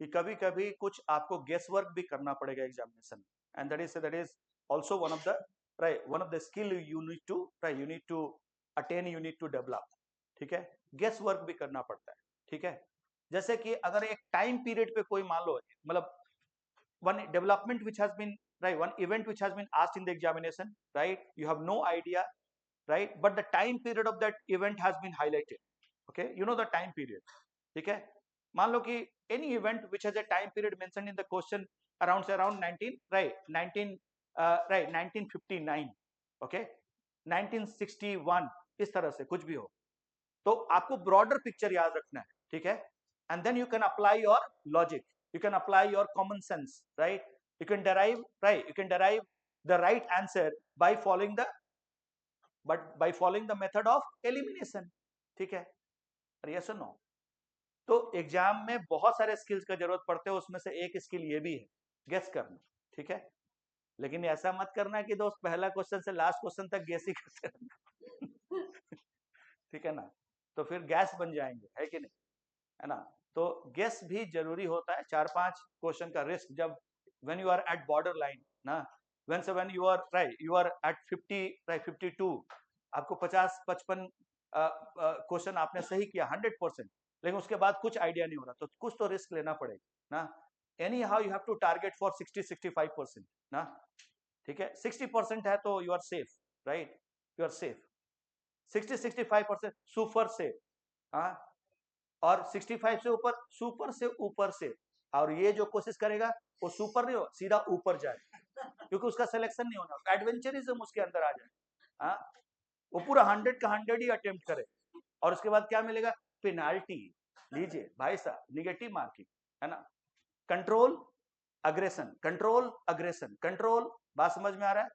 कि कभी कभी कुछ आपको गेस वर्क भी करना पड़ेगा examination, and that is also one of the skill you need to attain, you need to develop, ठीक है? गेस वर्क भी करना पड़ता है, ठीक है? जैसे कि अगर एक टाइम पीरियड पे कोई मान लो, मतलब one development which has been, right, one event which has been asked in the examination, right, you have no idea, right, but the time period of that event has been highlighted, okay, you know the time period, ठीक है? मान लो कि any event which has a time period mentioned in the question around 1959, okay, 1961, इस तरह से कुछ भी हो, तो आपको ब्रॉडर पिक्चर याद रखना है, ठीक है? And then you can apply your logic, you can apply your common sense, right? You can derive the right answer by following the method of elimination, ठीक है? yes or no? तो exam में बहुत सारे स्किल्स का जरूरत पड़ते हैं, उसमें से एक स्किल ये भी है, गेस करना, ठीक है? लेकिन ऐसा मत करना कि दोस्त पहला क्वेश्चन से लास्ट क्वेश्चन तक गेस ही करते रहना ठीक है ना? तो फिर गैस बन जाएंगे, है कि नहीं, है ना? तो गेस भी जरूरी होता है, 4-5 क्वेश्चन का रिस्क, जब when you are at border line ना, व्हेन यू आर एट 52, आपको 50-55 क्वेश्चन आपने सही किया 100%, लेकिन उसके बाद कुछ आइडिया नहीं हो रहा, तो कुछ तो रिस्क लेना पड़ेगा ना? Anyhow you have to target for 60-65% ना, ठीक है? 60% है तो you are safe, right? You are safe, 60-65% super safe, हाँ? और 65 से ऊपर, सुपर से ऊपर से, और ये जो कोशिश करेगा वो सुपर नहीं हो, सीधा ऊपर जाए, क्योंकि उसका सिलेक्शन नहीं होना, एडवेंचरिज्म उसके अंदर आ जाए, हाँ? वो पूरा 100 का 100 ही अटेम्प्ट करे, और उसके बाद क्या मिलेगा? पेनाल्टी, लीजिए भाई साहब, निगेटिव मार्किंग, है ना? Control aggression, control aggression, control, बात समझ में आ रहा है?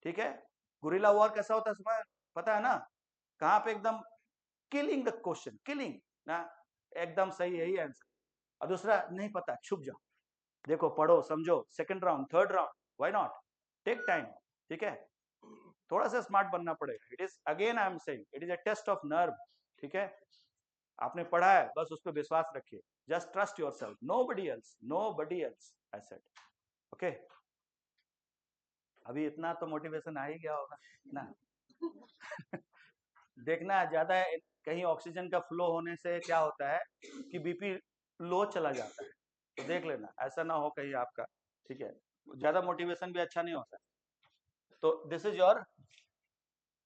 ठीक है? गुरिल्ला वॉर कैसा होता है समझ पता है ना? कहाँ पे एकदम किलिंग द क्वेश्चन, किलिंग ना, एकदम सही यही आंसर, और दूसरा नहीं पता, छुप जाओ, देखो पढ़ो समझो, second round, third round, why not, take time, ठीक है? थोड़ा सा स्मार्ट बनना पड़ेगा, it is again I am saying, it is a test of nerve, ठीक है? आपने पढ़ा है, बस उस पर विश्वास रखिए, just trust yourself, nobody else, I said, okay? अभी इतना तो मोटिवेशन आ ही गया होगा ना देखना ज्यादा कहीं ऑक्सीजन का फ्लो होने से क्या होता है कि बीपी लो चला जाता है, तो देख लेना ऐसा ना हो कहीं आपका, ठीक है? ज्यादा मोटिवेशन भी अच्छा नहीं होता, तो this is your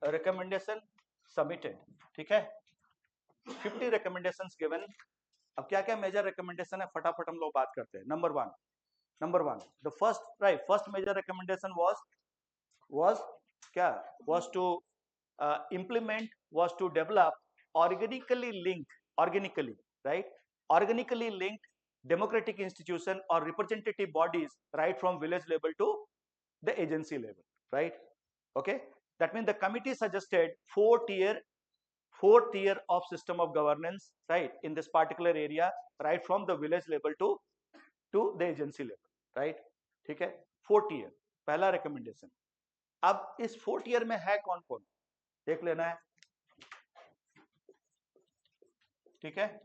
recommendation submitted, ठीक है? 50 रिकमेंडेशंस गिवन। अब क्या क्या मेजर रिकमेंडेशन है फटाफट हम लोग बात करते हैं। Number one, the first major recommendation was क्या, was to implement, was to develop organically linked democratic institution or representative bodies right from village level to the agency level, right? Okay, that means the committee suggested four tier of system of governance, right, in this particular area, right from the village level to the agency level, right? ठीक है, 4 tier पहला recommendation। अब इस 4 tier में है कौन कौन, देख लेना है, ठीक है?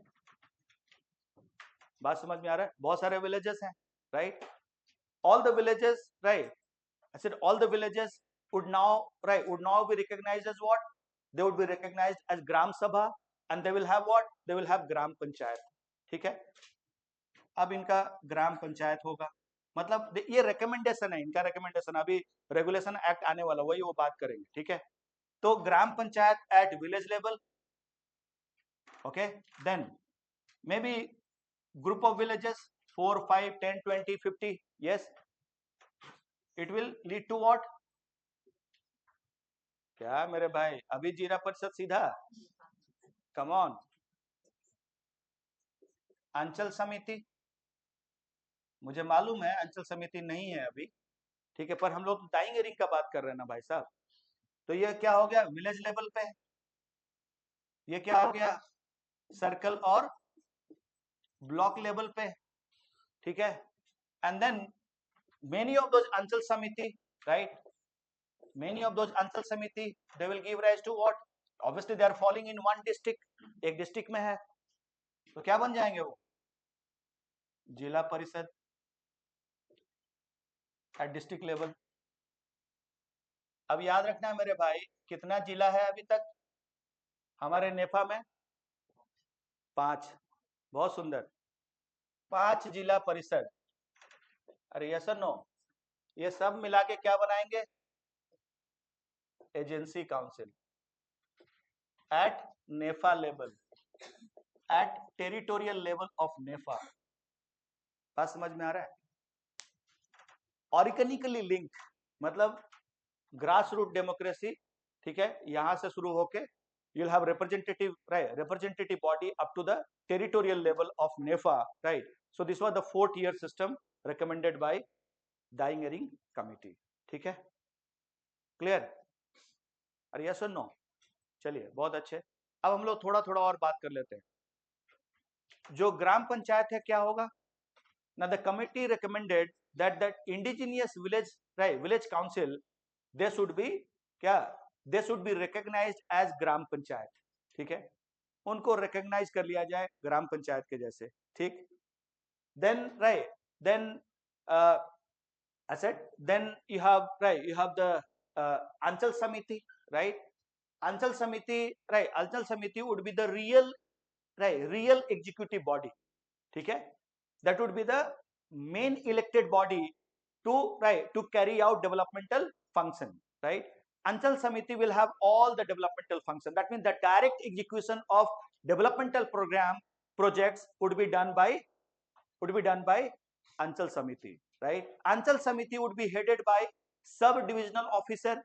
बात समझ में आ रहा है? बहुत सारे विलेजेस हैं, right? All the villages, right, I said all the villages would now be recognized as what? they would be recognized as gram sabha and they will have what? They will have gram panchayat. ठीक है, अब इनका ग्राम पंचायत होगा, मतलब ये recommendation है, इनका recommendation, अभी रेगुलेशन एक्ट आने वाला वही वो बात करेंगे, ठीक है। तो gram panchayat at village level, okay, then maybe group of villages 4, 5, 10, 20, 50, yes, it will lead to what? क्या मेरे भाई, अभी जिला परिषद सीधा, कम ऑन, अंचल समिति, मुझे मालूम है अंचल समिति नहीं है अभी, ठीक है, पर हम लोग डाइंग एरिंग का बात कर रहे हैं ना भाई साहब, तो ये क्या हो गया विलेज लेवल पे, ये क्या हो गया सर्कल और ब्लॉक लेवल पे, ठीक है, and then many of those Anchal Samiti, right, many of those अंचल समिति they will give rise to what? Obviously they are falling in one district, एक डिस्ट्रिक्ट में है, तो क्या बन जाएंगे वो? जिला परिषद एट डिस्ट्रिक्ट लेवल। अब याद रखना है मेरे भाई, कितना जिला है अभी तक हमारे नेफा में? 5, बहुत सुंदर, 5 जिला परिषद। अरे यस और नो, ये सब मिला के क्या बनाएंगे? Agency council at NEFA level, at territorial level of NEFA. बात समझ में आ रहा है? ऑर्गेनिकली लिंक, मतलब ग्रास रूट डेमोक्रेसी, ठीक है, यहां से शुरू होके you'll have representative, right, representative body up to the territorial level of NEFA, right? So this was the 4-tier system recommended by Dying Ering committee, ठीक है, क्लियर? अरे यस और नो? चलिए बहुत अच्छे, अब हम लोग थोड़ा थोड़ा और बात कर लेते हैं। जो ग्राम पंचायत है क्या होगा ना? The committee recommended that that indigenous village, right, village council, they should be क्या? They should be recognised as gram panchayat, ठीक है, उनको रिकॉग्नाइज कर लिया जाए ग्राम पंचायत के जैसे, ठीक। Then right, then I said, then you have, right, you have the Anchal Samiti, right? Anchal Samiti, right? Anchal Samiti would be the real, right, real executive body, ठीक है? That would be the main elected body to, right, to carry out developmental function, right? Anchal Samiti will have all the developmental function. That means the direct execution of developmental projects would be done by Anchal Samiti, right? Anchal Samiti would be headed by sub-divisional officer,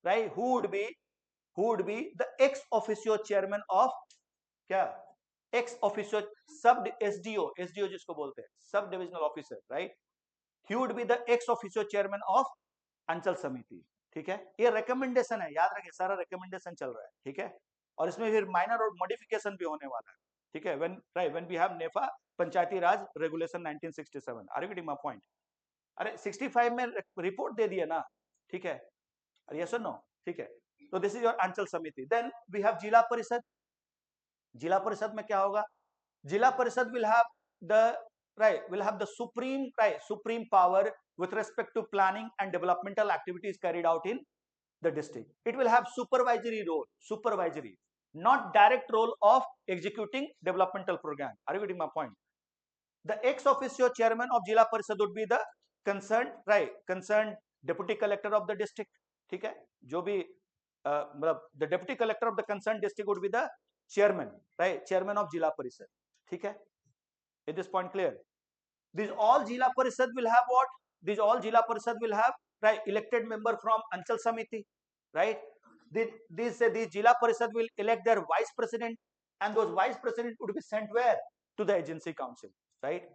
right? Who would be the ex officio chairman of क्या? Ex officio sub SDO जिसको बोलते हैं sub divisional officer, right? He would be the ex officio chairman of अंचल समिति, ठीक है, ये recommendation है, याद रखिए सारा रिकमेंडेशन चल रहा है, ठीक है, और इसमें फिर माइनर और मॉडिफिकेशन भी होने वाला है, ठीक है, when we have NEFA Panchayati Raj regulation 1967, are you getting my point? अरे 65 में रिपोर्ट दे दिया ना, ठीक है, यस और नो? ठीक है, तो दिस इज योर अंचल समिति। देन वी हैव जिला परिषद। जिला परिषद में क्या होगा? जिला परिषद will have the supreme power with respect to planning and developmental activities carried out in the district. It will have supervisory role, not direct role of executing developmental program. Are you getting my point? The ex officio chairman of Jila Parishad would be the concerned deputy collector of the district. ठीक है, जो भी मतलब the deputy collector of the concerned district would be the chairman, right? Chairman of Jila Parishad. ठीक है, is this point clear? These all Jila Parishad will have what? These all Jila Parishad will have, right, elected member from Anchal Samiti, right? These Jila Parishad will elect their vice president, and those vice president would be sent where? To the agency council, right?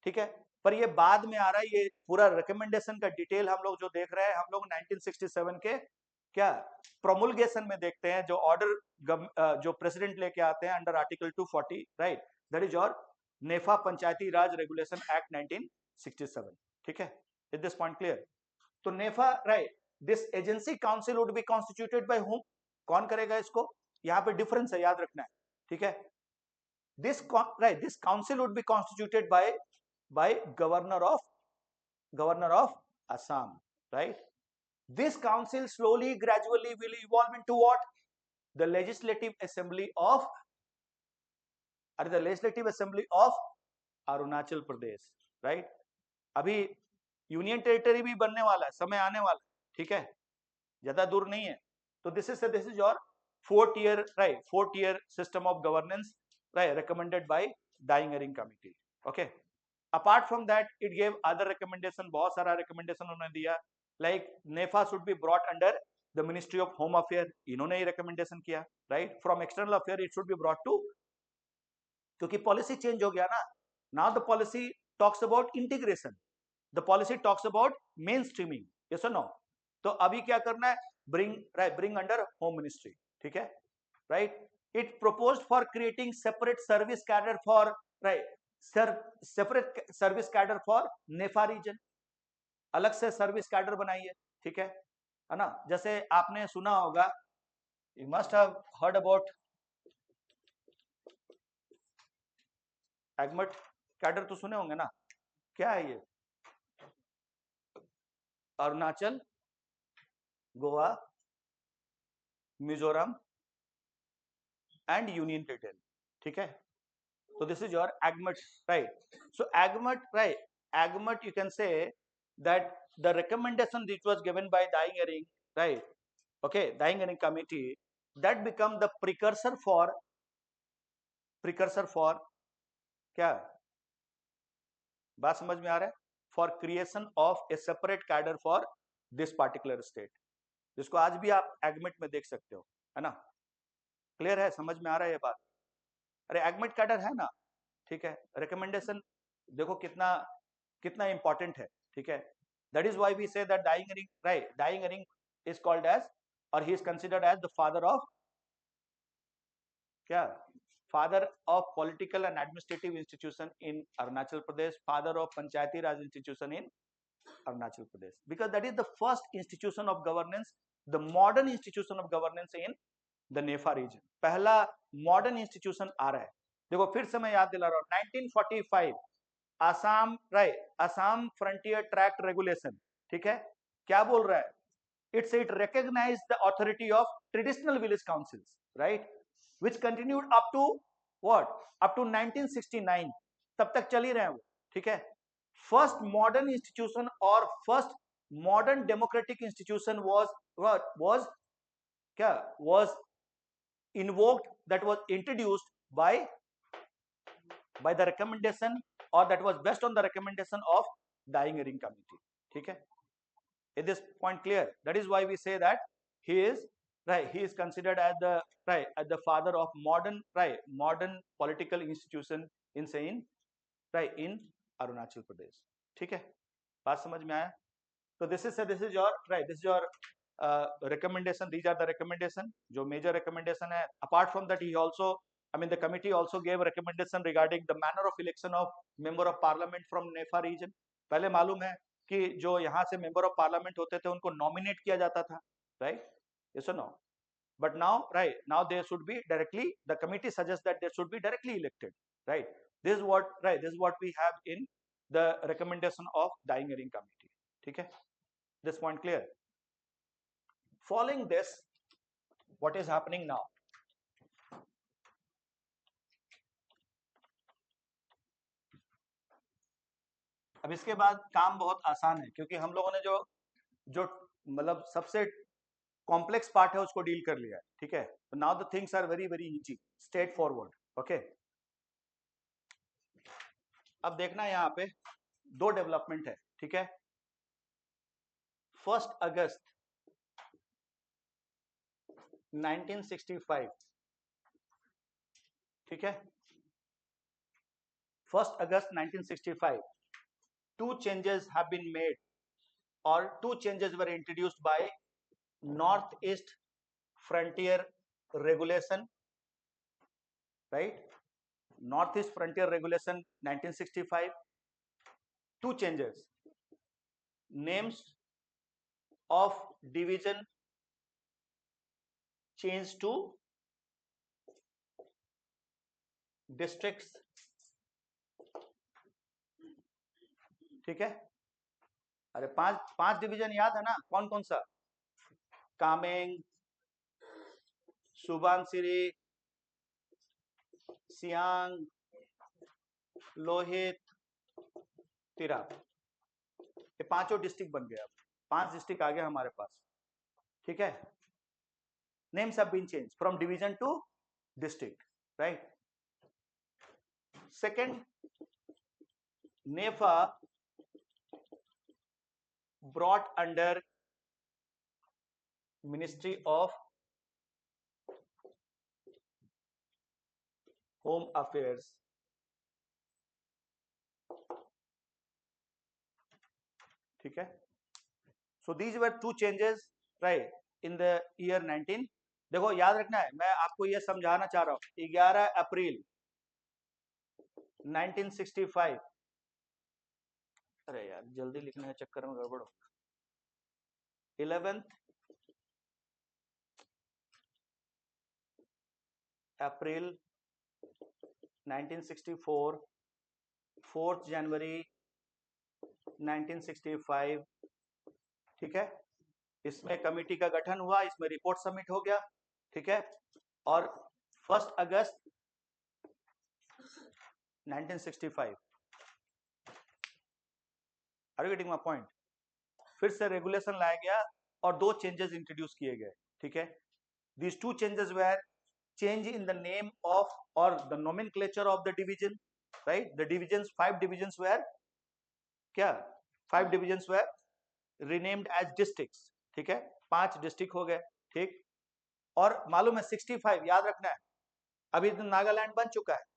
ठीक है, पर ये बाद में आ रहा है, ये पूरा रिकमेंडेशन का डिटेल हम लोग जो देख रहे हैं, हम लोग 1967 के क्या प्रोमुलगेशन में देखते हैं, जो ऑर्डर जो प्रेसिडेंट लेके आते हैं under article 240, right, that is your NEFA Panchayati Raj regulation act 1967, ठीक है, इज दिस पॉइंट क्लियर? तो NEFA, right, this agency council would be constituted by whom? कौन करेगा इसको? यहाँ पे डिफरेंस है, याद रखना है, ठीक है, this council would be constituted by governor of Assam, right? This council slowly gradually will evolve into what? The legislative assembly of Arunachal Pradesh, right. अभी यूनियन टेरिटरी भी बनने वाला है, समय आने वाला है, ठीक है, ज्यादा दूर नहीं है। तो this is your fourth year system of governance, right, recommended by Daying Ering committee. Okay, apart from that it gave other recommendation, बहुत सारा रिकमेंडेशन उन्होंने दिया, like NEFA should be brought under the ministry of home affair, इन्होंने ये recommendation किया, right. From external affair it should be brought to, क्योंकि policy change हो गया ना, now the policy talks about integration, the policy talks about main streaming, yes और no. तो अभी क्या करना है, ब्रिंग अंडर होम मिनिस्ट्री, ठीक है, right. It proposed for creating separate service cadre for, right, separate service cadre for NEFA region, अलग से सर्विस कैडर बनाइए, ठीक है ना। जैसे आपने सुना होगा, you must have heard about AGMUT cadre, तो सुने होंगे ना, क्या है ये, Arunachal, Goa, Mizoram and union territory, ठीक है। So this is your agmat, right? So agmat, right? Agmat, you can say that the recommendation which was given by Dying Ering, right? Okay, Dying Ering committee, that become the precursor for क्या, बात समझ में आ रहा है, for creation of A separate cadre for this particular state, जिसको आज भी आप एगमेट में देख सकते हो, है ना। क्लियर है, समझ में आ रहा है ये बात? अरे एगमेट कैडर है ना, ठीक है। रिकमेंडेशन देखो कितना कितना इंपॉर्टेंट है, ठीक है। That is why we say that Daying Ering, right, Daying Ering is called as, और he is considered as the father of क्या, father of political and administrative institution in Arunachal Pradesh, father of panchayati raj institution in Arunachal Pradesh, because that is the first institution of governance, the modern institution of governance in the NEFA region, पहला modern institution आ रहा है। देखो फिर से मैं याद दिला रहा हूं, 1945 Assam, right, Assam frontier tract regulation, ठीक है, क्या बोल रहा है, it recognize the authority of traditional village councils, right, which continued up to what, up to 1969, तब तक चल ही रहे हैं वो, ठीक है। फर्स्ट मॉडर्न इंस्टीट्यूशन और first modern democratic institution was क्या, was invoked, that was introduced by the recommendation, or that was based on the recommendation of Dying Ering committee, ठीक है। Is this point clear? That is why we say that he is, right, he is considered as the, right, as the father of modern, right, modern political institution in saying, right, in Arunachal Pradesh, ठीक है, बात समझ में आया? तो this is your, right, this is your recommendation, these are the recommendation, जो major recommendation है। Apart from that, he also, I mean the committee also gave recommendation regarding the manner of election of member of parliament from NEFA region। पहले मालूम है कि जो यहाँ से member of parliament होते थे उनको नॉमिनेट किया जाता था, राइट, यस और no, but now, right, now they should be directly, the committee suggest that they should be directly elected, right. This is what, right, this is what we have in the recommendation of Daying Ering committee, ठीक है, this point clear. Following this, what is happening now, अब इसके बाद काम बहुत आसान है, क्योंकि हम लोगों ने जो जो मतलब सबसे कॉम्प्लेक्स पार्ट है उसको डील कर लिया है, ठीक है। तो now the things are very very easy, straight forward, okay. अब देखना यहाँ पे दो डेवलपमेंट है, ठीक है। 1 अगस्त 1965, ठीक है, 1 अगस्त 1965, two changes have been made, or two changes were introduced by Northeast Frontier Regulation, right, Northeast Frontier Regulation 1965, two changes, names of division changed to districts, ठीक है। अरे पांच डिवीजन याद है ना, कौन कौन सा, कामेंग, सुबानसिरी, सियांग, लोहित, तिराप, ये पांचों डिस्ट्रिक्ट बन गए। अब 5 डिस्ट्रिक्ट आ गया हमारे पास, ठीक है। Names have been change from division to district, right. Second, NEFA brought under Ministry of Home Affairs, ठीक है। So these were 2 changes, right, in the year 19। देखो याद रखना है, मैं आपको ये समझाना चाह रहा हूँ। 11 अप्रैल 1965, अरे यार जल्दी लिखने के चक्कर में गड़बड़ हो। 11 अप्रैल 1964, 4 जनवरी 1965, ठीक है। इसमें कमेटी का गठन हुआ, इसमें रिपोर्ट सबमिट हो गया, ठीक है। और 1 अगस्त 1965, are you getting my point? फिर से रेगुलेशन लाया गया और 2 चेंजेस इंट्रोड्यूस किए गए, ठीक है। These 2 changes were change in the name of or the nomenclature of the division, right? The divisions, 5 divisions were क्या, 5 divisions were renamed as districts, ठीक है। 5 डिस्ट्रिक्ट हो गए, ठीक। और मालूम है 65, याद रखना है, अभी तो नागालैंड बन चुका है।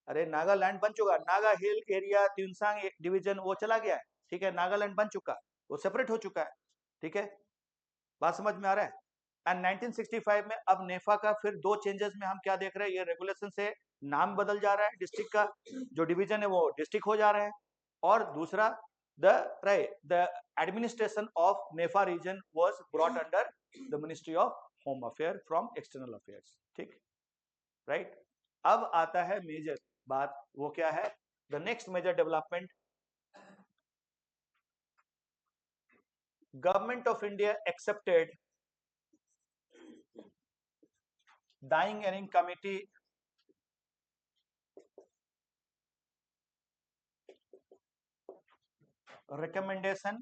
अरे नागालैंड बन चुका, नागा हिल एरिया त्यूनसांग डिवीजन वो चला गया है, ठीक है। नागालैंड बन चुका, वो सेपरेट हो चुका है, ठीक है। बात समझ में आ रहा है? एंड 1965 में अब नेफा का फिर 2 चेंजेस में हम क्या देख रहे हैं, ये रेगुलेशन से नाम बदल जा रहा है, डिस्ट्रिक्ट का जो डिवीजन है वो डिस्ट्रिक्ट हो जा रहे हैं। और दूसरा, the administration of NEFA region was brought under the ministry of home affair from external affairs, ठीक, राइट। अब आता है मेजर बात, वो क्या है, the next major development, government of India accepted Dying Ering Committee recommendation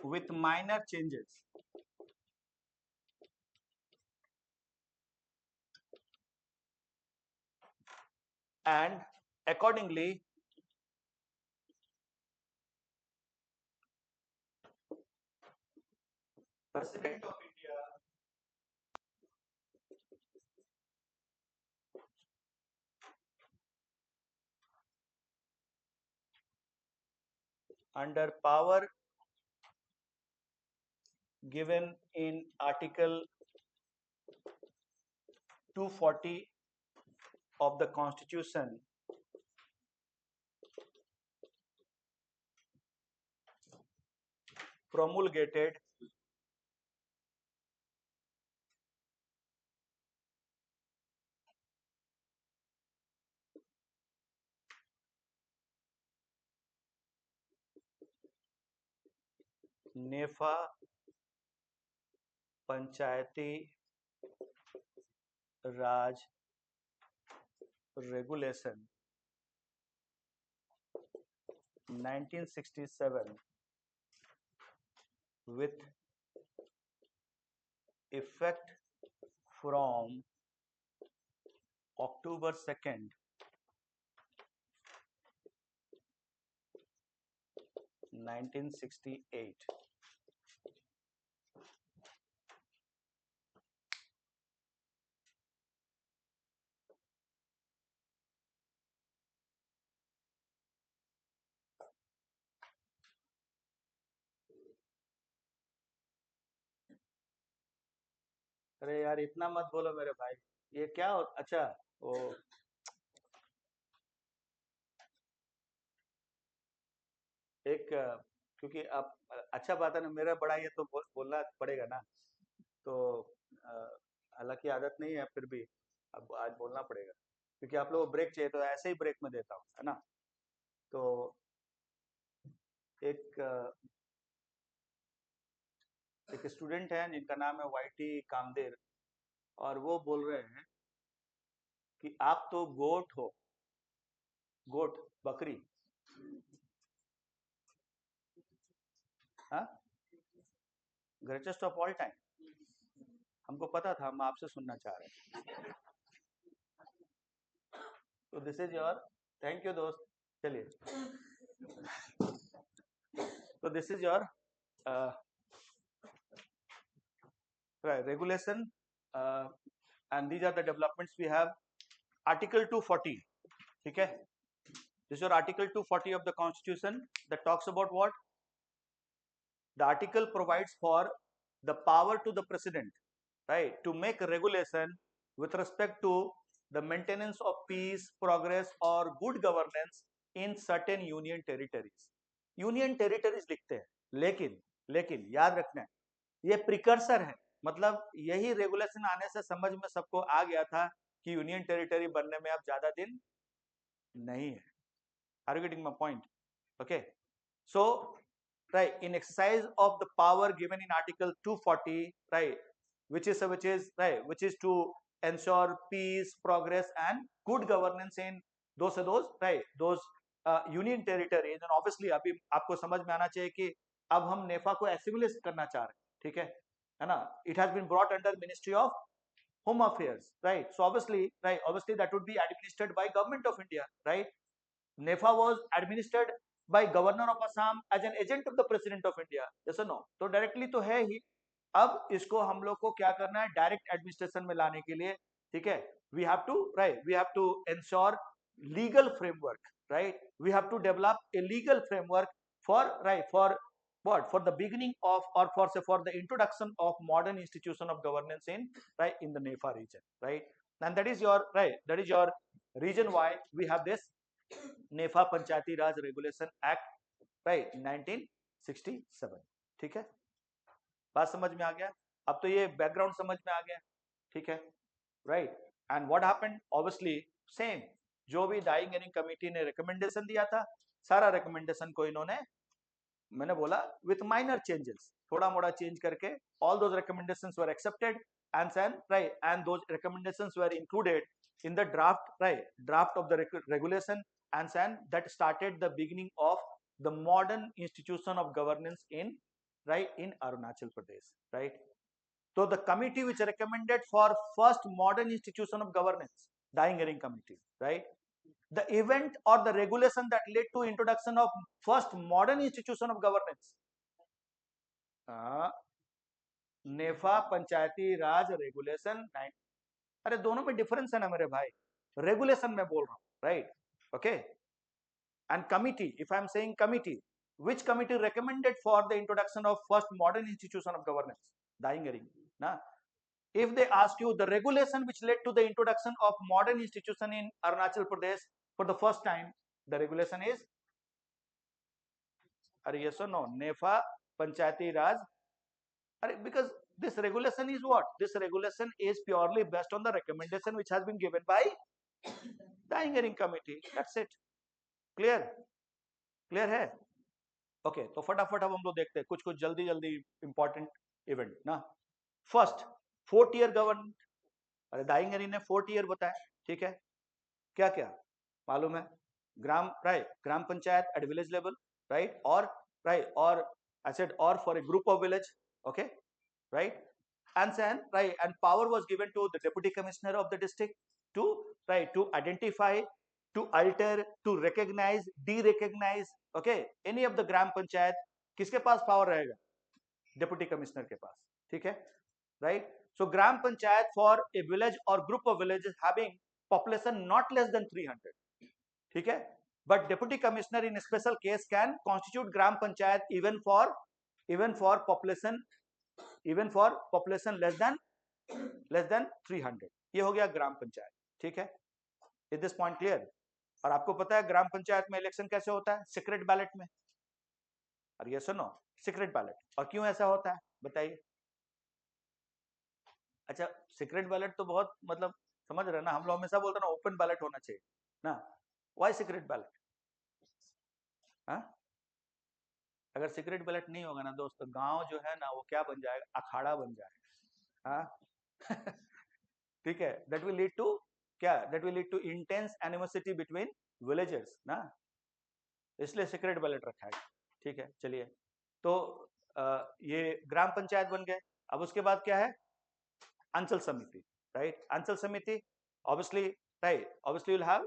with minor changes, and accordingly President of India under power given in Article 240 of the Constitution promulgated NEFA Panchayati Raj regulation 1967 with effect from October 2nd, 1968। अरे यार इतना मत बोलो मेरे भाई, ये क्या हो, अच्छा वो एक क्योंकि आप अच्छा बात है ना, मेरा बड़ा ये तो बोलना पड़ेगा ना, तो अ, हालांकि आदत नहीं है फिर भी अब आज बोलना पड़ेगा, क्योंकि आप लोगों को ब्रेक चाहिए तो ऐसे ही ब्रेक में देता हूँ, है ना। तो एक एक स्टूडेंट है जिनका नाम है वाईटी कामदेर, और वो बोल रहे हैं कि आप तो गोट हो, गोट बकरी। हाँ, ग्रेटेस्ट ऑफ ऑल टाइम। हमको पता था, हम आपसे सुनना चाह रहे हैं। तो this is your, thank you दोस्त। चलिए, तो this is your regulation, and these are the developments we have. Article 240, ठीक है? This is your Article 240 of the Constitution that talks about what? The article provides for the power to the President, right, to make a regulation with respect to the maintenance of peace, progress or good governance in certain union territories. Union territories लिखते हैं, लेकिन लेकिन याद रखना है, ये precursor है। मतलब यही रेगुलेशन आने से समझ में सबको आ गया था कि यूनियन टेरिटरी बनने में अब ज्यादा दिन नहीं है। Are you getting my point? Okay, so right, in exercise of the power given in Article 240, right, which is to ensure peace, progress and good governance in those union territories. And obviously अभी आपको समझ में आना चाहिए कि अब हम नेफा को एसिमुलेट करना चाह रहे हैं, ठीक है ना? It has been brought under Ministry of Home Affairs, right? So obviously that would be administered by Government of India, right? NEFA was administered by Governor of Assam as an agent of the President of India. Yes or no? तो directly तो है ही। अब इसको हम लोग को क्या करना है, डायरेक्ट एडमिनिस्ट्रेशन में लाने के लिए, ठीक है, we have to ensure legal framework, right, we have to develop a legal framework for what, for the beginning of, or for the introduction of modern institution of governance in in the NEFA region, right? And that is your reason why we have this NEFA Panchayati Raj regulation act, right, 1967, ठीक है? बात समझ में आ गया? अब तो ये background समझ में आ गया, ठीक है, right? And what happened, obviously same, जो भी डाइंग एरिंग कमेटी ने रिकमेंडेशन दिया था, सारा रिकमेंडेशन को इन्होंने, मैंने बोला विथ माइनर चेंजेस, थोड़ा मोड़ा चेंज करके, all those recommendations were accepted and those recommendations were included in the draft of the regulation, and that started the beginning of the modern institution of governance in Arunachal Pradesh, right? So the committee which recommended for first modern institution of governance, dying hearing committee, right, the event or the regulation that led to introduction of first modern institution of governance, NEFA Panchayati Raj regulation. अरे दोनों में difference है ना मेरे भाई, regulation में बोल रहा हूं, right? Okay, and committee, if I am saying committee, which committee recommended for the introduction of first modern institution of governance, dying hearing na? If they ask you the regulation which led to the introduction of modern institution in Arunachal Pradesh for the first time, the regulation is, are yes or no, नेफा पंचायती राज। अरे because this regulation is what? This regulation is purely based on the recommendation which has been given by the hearing committee. That's it. Clear? Clear है? Okay, तो फटाफट अब हम लोग देखते हैं कुछ जल्दी इंपॉर्टेंट इवेंट ना। First, 4th year government. अरे दाइंग हेरिंग ने 4th ईयर बताया, ठीक है? क्या क्या मालूम है? Gram panchayat at village level, right, और I said or for a group of village, okay, right, and power was given to the deputy commissioner of the district to to identify, to alter, to recognize, de-recognize, okay, any of the gram panchayat। किसके पास power रहेगा? deputy commissioner के पास, ठीक है, right? So gram panchayat for a village or group of villages having population not less than 300, ठीक है, but deputy commissioner in a special case can constitute gram panchayat even for population less than 300। ये हो गया ग्राम पंचायत, ठीक है? Is this point clear? और आपको पता है ग्राम पंचायत में इलेक्शन कैसे होता है? सीक्रेट बैलेट में। और ये सुनो, सीक्रेट बैलेट। और क्यों ऐसा होता है बताइए? अच्छा, सीक्रेट बैलेट तो बहुत मतलब समझ रहे ना, हम लोग हमेशा बोलते हैं ना ओपन बैलेट होना चाहिए ना। Why secret ballot? अगर सीक्रेट बैलेट नहीं होगा ना दोस्तों, गांव जो है ना वो क्या बन जाएगा, अखाड़ा बन जाएगा। हाँ ठीक है, दैट विल लीड टू क्या, that will lead to intense animosity between villagers ना, इसलिए सीक्रेट बैलेट रखा है। ठीक है, चलिए, तो ये ग्राम पंचायत बन गए। अब उसके बाद क्या है, अंचल समिति, राइट। अंचल समिति obviously, right, obviously you'll have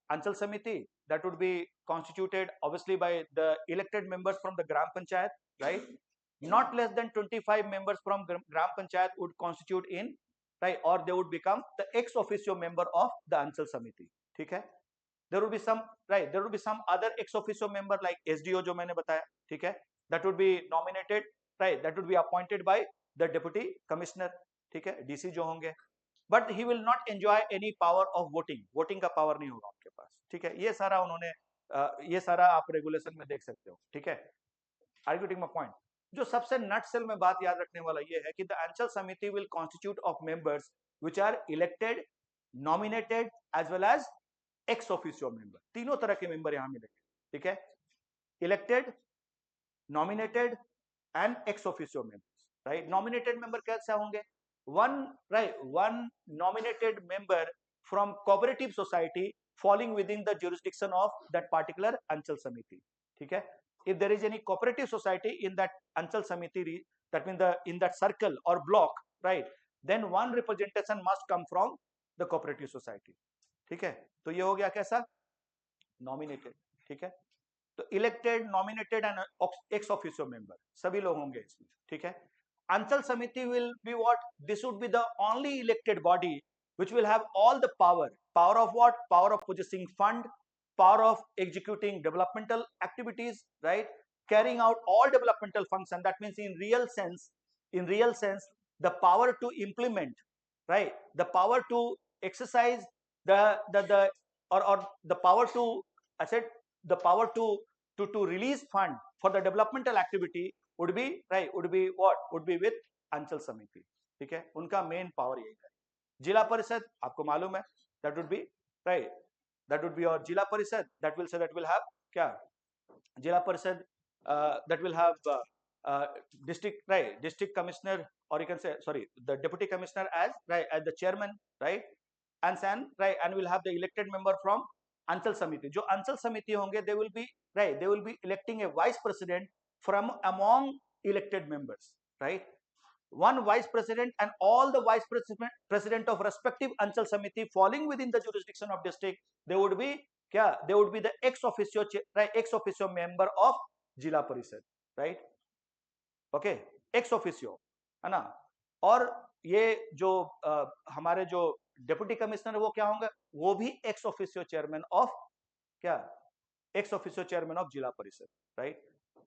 अंचल समिति that would be constituted obviously by the elected members from the gram panchayat, right. Not less than 25 members from gram panchayat would constitute in, right, or they would become the ex officio member of the अंचल समिति। ठीक है, there would be some, right, there would be some other ex officio member like SDO जो मैंने बताया। ठीक है, that would be nominated, right, that would be appointed by the deputy commissioner। ठीक है, DC जो होंगे, but he will not enjoy any power of voting, voting का पावर नहीं होगा उनके पास। ठीक है, ये सारा उन्होंने ये सारा आप रेगुलेशन में देख सकते हो। ठीक है, are you getting my point. जो सबसे नट सेल में बात याद रखने वाला ये है कि the Anchal Samiti will constitute of members which are elected, nominated as well as ex officio member. तीनों तरह के मेंबर यहां मिलेंगे। ठीक है, elected, nominated and ex officio members, right. Nominated member कैसे होंगे, one, right, one nominated member from cooperative society falling within the jurisdiction of that particular Anchal Samiti। ठीक है, if there is any cooperative society in that Anchal Samiti, that means in that circle or block, right, then one representation must come from the cooperative society। ठीक है, तो ये हो गया कैसा, nominated. ठीक है, तो elected, nominated and ex officio member सभी लोग होंगे इसमें। ठीक है, Anchal Samiti will be what? This would be the only elected body which will have all the power. Power of what? Power of possessing fund, power of executing developmental activities, right? Carrying out all developmental function. That means in real sense, the power to implement, right? The power to exercise the or the power to, I said, the power to release fund for the developmental activity would be, right, would be what, would be with अंचल समिति। ठीक है, उनका main power यही है। जिला परिषद आपको मालूम है, that would be, right, that would be your जिला परिषद, that will say that will have क्या, जिला परिषद that will have district, right, district commissioner, or you can say, sorry, the deputy commissioner as, right, as the chairman, right, and right, and will have the elected member from अंचल समिति। जो अंचल समिति होंगे, they will be, right, they will be electing a vice president from among elected members, right. One vice president and all the vice president of respective Anchal Samiti falling within the jurisdiction of district, they would be क्या, they would be the ex officio, right, ex officio member of जिला परिषद, right, okay, ex officio है ना। और ये जो हमारे जो डेप्यूटी कमिश्नर वो क्या होंगे, वो भी एक्स ऑफिशियो चेयरमैन ऑफ क्या, एक्स ऑफिशियो चेयरमैन ऑफ जिला परिषद, right.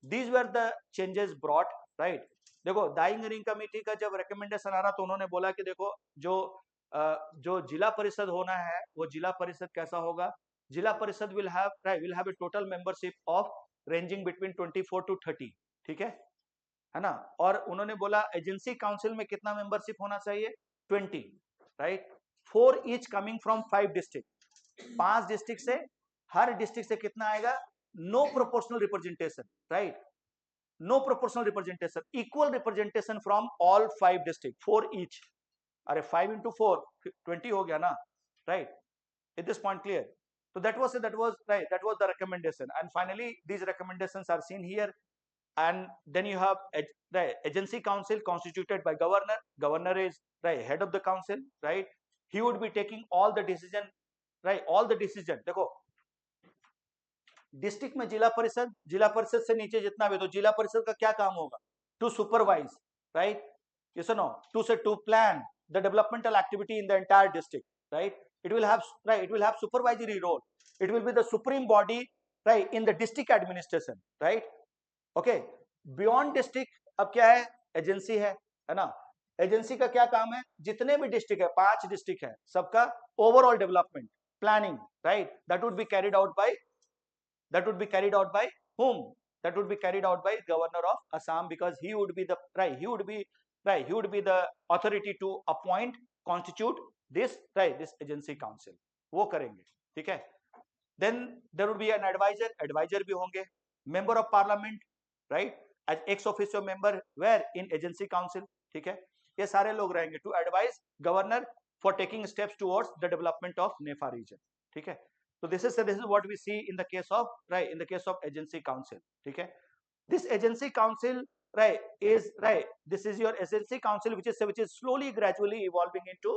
These were the changes brought, right। देखो दाइंग एरिंग कमेटी का जब रिकमेंडेशन आ रहा तो उन्होंने बोला कि देखो जो जिला परिषद होना है वो जिला परिषद कैसा होगा, जिला परिषद will have, right, will have a total membership of ranging between 24 to 30। ठीक है ना। और उन्होंने बोला एजेंसी काउंसिल में कितना मेंबरशिप होना चाहिए, 20, right. 4 each coming from 5 district, 5 district से, हर डिस्ट्रिक्ट से कितना आएगा, no proportional representation, right, no proportional representation, equal representation from all 5 district, 4 each. अरे 5 into 4 20 हो गया ना, right. Is this point clear? So that was right, that was the recommendation, and finally these recommendations are seen here. And then you have the agency council constituted by governor. Governor is, right, head of the council, right. He would be taking all the decision, right, all the decision। देखो district में जिला परिषद से नीचे जितना भी, तो जिला परिषद का क्या काम होगा, टू सुपरवाइज, राइट, यस और no, to plan the developmental activity in the entire district, right. it will have, right, it will have supervisory role, it will be the supreme body, right, in the district administration, right, okay। beyond district अब क्या है, agency है ना। Agency का क्या काम है, जितने भी डिस्ट्रिक्ट है, 5 डिस्ट्रिक्ट है, सबका overall development planning, right, that would be carried out by whom, that would be carried out by governor of Assam, because he would be the, right, he would be the authority to appoint, constitute this, right, this agency council, वो करेंगे। ठीक है, then there would be an advisor भी होंगे, member of parliament, right? As ex officio member where in agency council, ठीक है, ये सारे लोग रहेंगे to advise governor for taking steps towards the development of NEFA region, ठीक है. So this is what we see in the case of, right, in the case of agency council, ठीक है. This agency council, right, is right, this is your agency council which is slowly gradually evolving into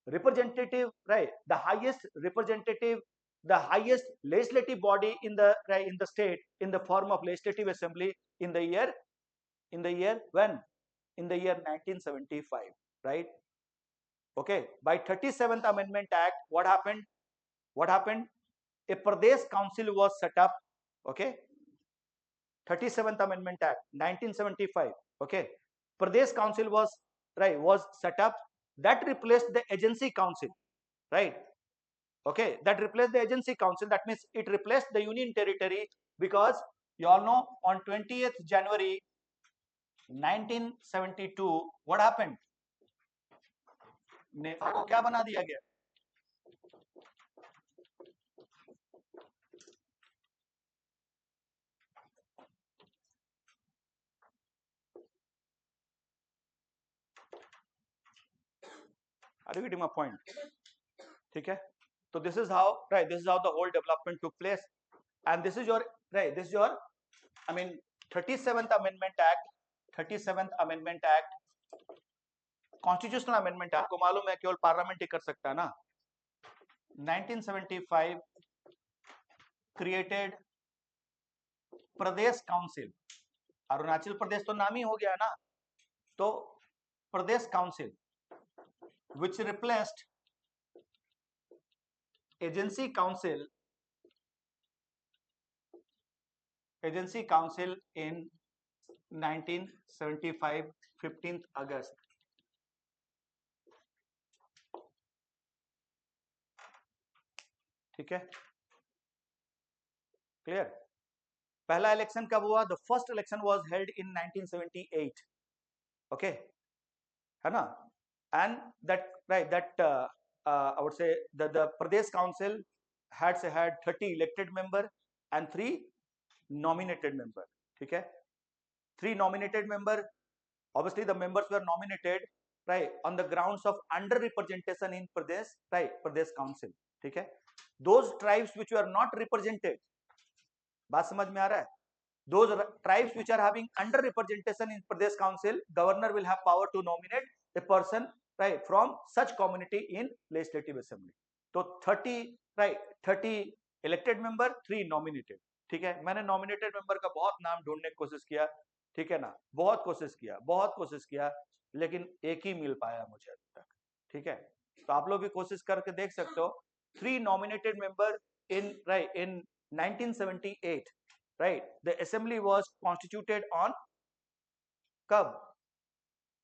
representative, right, the highest representative, the highest legislative body in the, right, in the state, in the form of legislative assembly in the year when, in the year 1975, right. Okay, by 37th amendment act, what happened, a pradesh council was set up. Okay, 37th amendment act 1975, okay, pradesh council was, right, was set up, that replaced the agency council, right. Okay, that replaced the agency council, that means it replaced the union territory, because you all know on 20th January 1972 what happened, नेफा को क्या बना दिया गया, are you getting my point, ठीक है. So this is how, right, this is how the whole development took place, and this is your, right, this is your, I mean 37th amendment act, 37th amendment act, constitutional amendment आपको मालूम है केवल parliament ही कर सकता है ना. 1975 created प्रदेश council, Arunachal Pradesh तो नाम ही हो गया ना, तो प्रदेश council which replaced agency council in 1975 15th August. ठीक है, क्लियर. पहला इलेक्शन कब हुआ, the first election was held in 1978, okay, है ना. And that, right, that I would say the Pradesh Council had 30 elected member and 3 nominated member, ठीक है. 3 nominated member, obviously the members were nominated, right, on the grounds of under representation in Pradesh, right, Pradesh Council, ठीक है. Those tribes which were not represented, बात समझ में आ रहा है, those tribes which are having under representation in Pradesh Council, governor will have power to nominate a person, right, from such community in legislative assembly. तो 30, right, 30 elected member, 3 nominated, ठीक है. मैंने nominated member का बहुत नाम ढूंढने की कोशिश किया, ठीक है ना, बहुत कोशिश किया, लेकिन एक ही मिल पाया मुझे अभी तक, ठीक है. तो आप लोग भी कोशिश करके देख सकते हो. 3 nominated member in, right, in 1978, right, the assembly was constituted on, कब,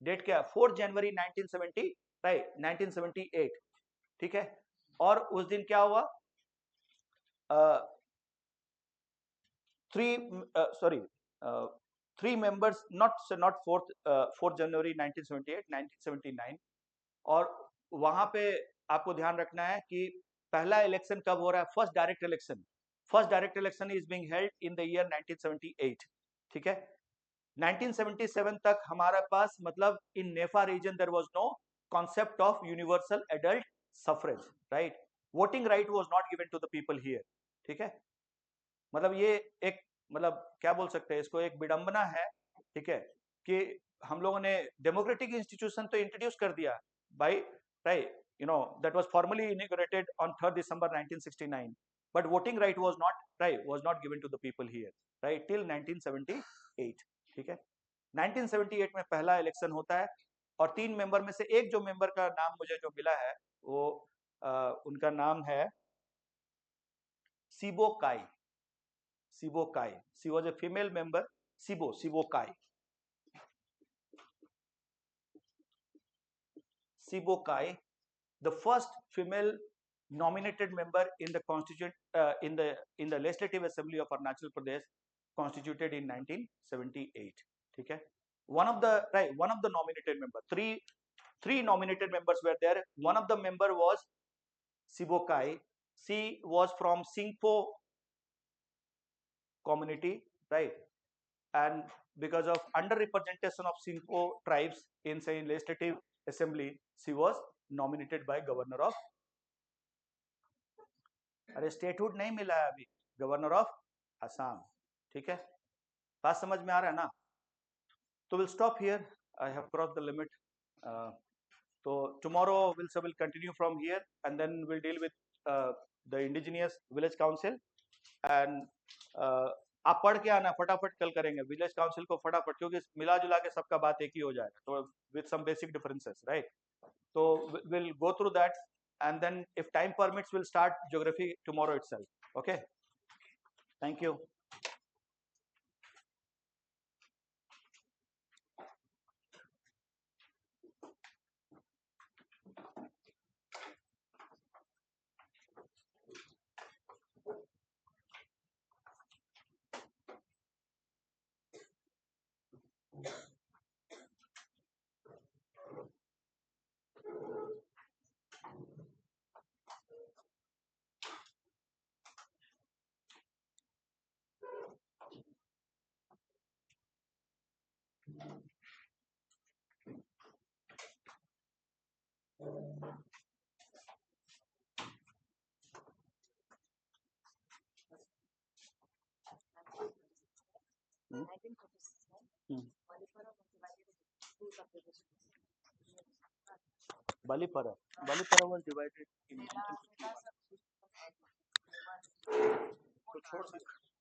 डेट क्या, 4 जनवरी 1970, राइट, 1978, ठीक है. और उस दिन क्या हुआ, 3 members, not 4th January 1978, 1979. और वहां पे आपको ध्यान रखना है कि पहला इलेक्शन कब हो रहा है, first direct election is being held in the year 1978, ठीक है. 1977 तक हमारे पास, मतलब in NEFA region there was no concept of universal adult suffrage, right. Voting right was not given to the people here, ठीक है. मतलब ये एक, मतलब क्या बोल सकते हैं इसको, एक विडंबना है, ठीक है, कि हम लोगों ने डेमोक्रेटिक इंस्टीट्यूशन तो इंट्रोड्यूस कर दिया by, right, you know, that was formally inaugurated on 3rd December 1969, but voting right was not given to the people here, right, till 1978, ठीक है. 1978 में पहला इलेक्शन होता है, और 3 मेंबर में से एक जो मेंबर का नाम मुझे जो मिला है वो उनका नाम है Sibokai. She was a female member, Sibokai. The first female nominated member in the in the legislative assembly of Arunachal Pradesh, constituted in 1978, ठीक है. One of the nominated member, three nominated members were there. One of the member was Sibokai. She was from Singh community, right. and because of underrepresentation of Sinko tribes in say legislative assembly, she was nominated by governor of, अरे statehood नहीं मिला है अभी, governor of Assam. ठीक है, बात समझ में आ रहा है ना? तो will stop here, I have cross the limit. So tomorrow we'll continue from here, and then we'll deal with the indigenous village council. And आप पढ़ के आना फटाफट, कल करेंगे विलेज काउंसिल को फटाफट, क्योंकि मिला जुला के सबका बात एक ही हो जाएगा, तो with some basic differences, right? तो will go through that, and then if time permits we'll start geography tomorrow itself. Okay, thank you. Balipara was divided in 1955. So छोड़ सकते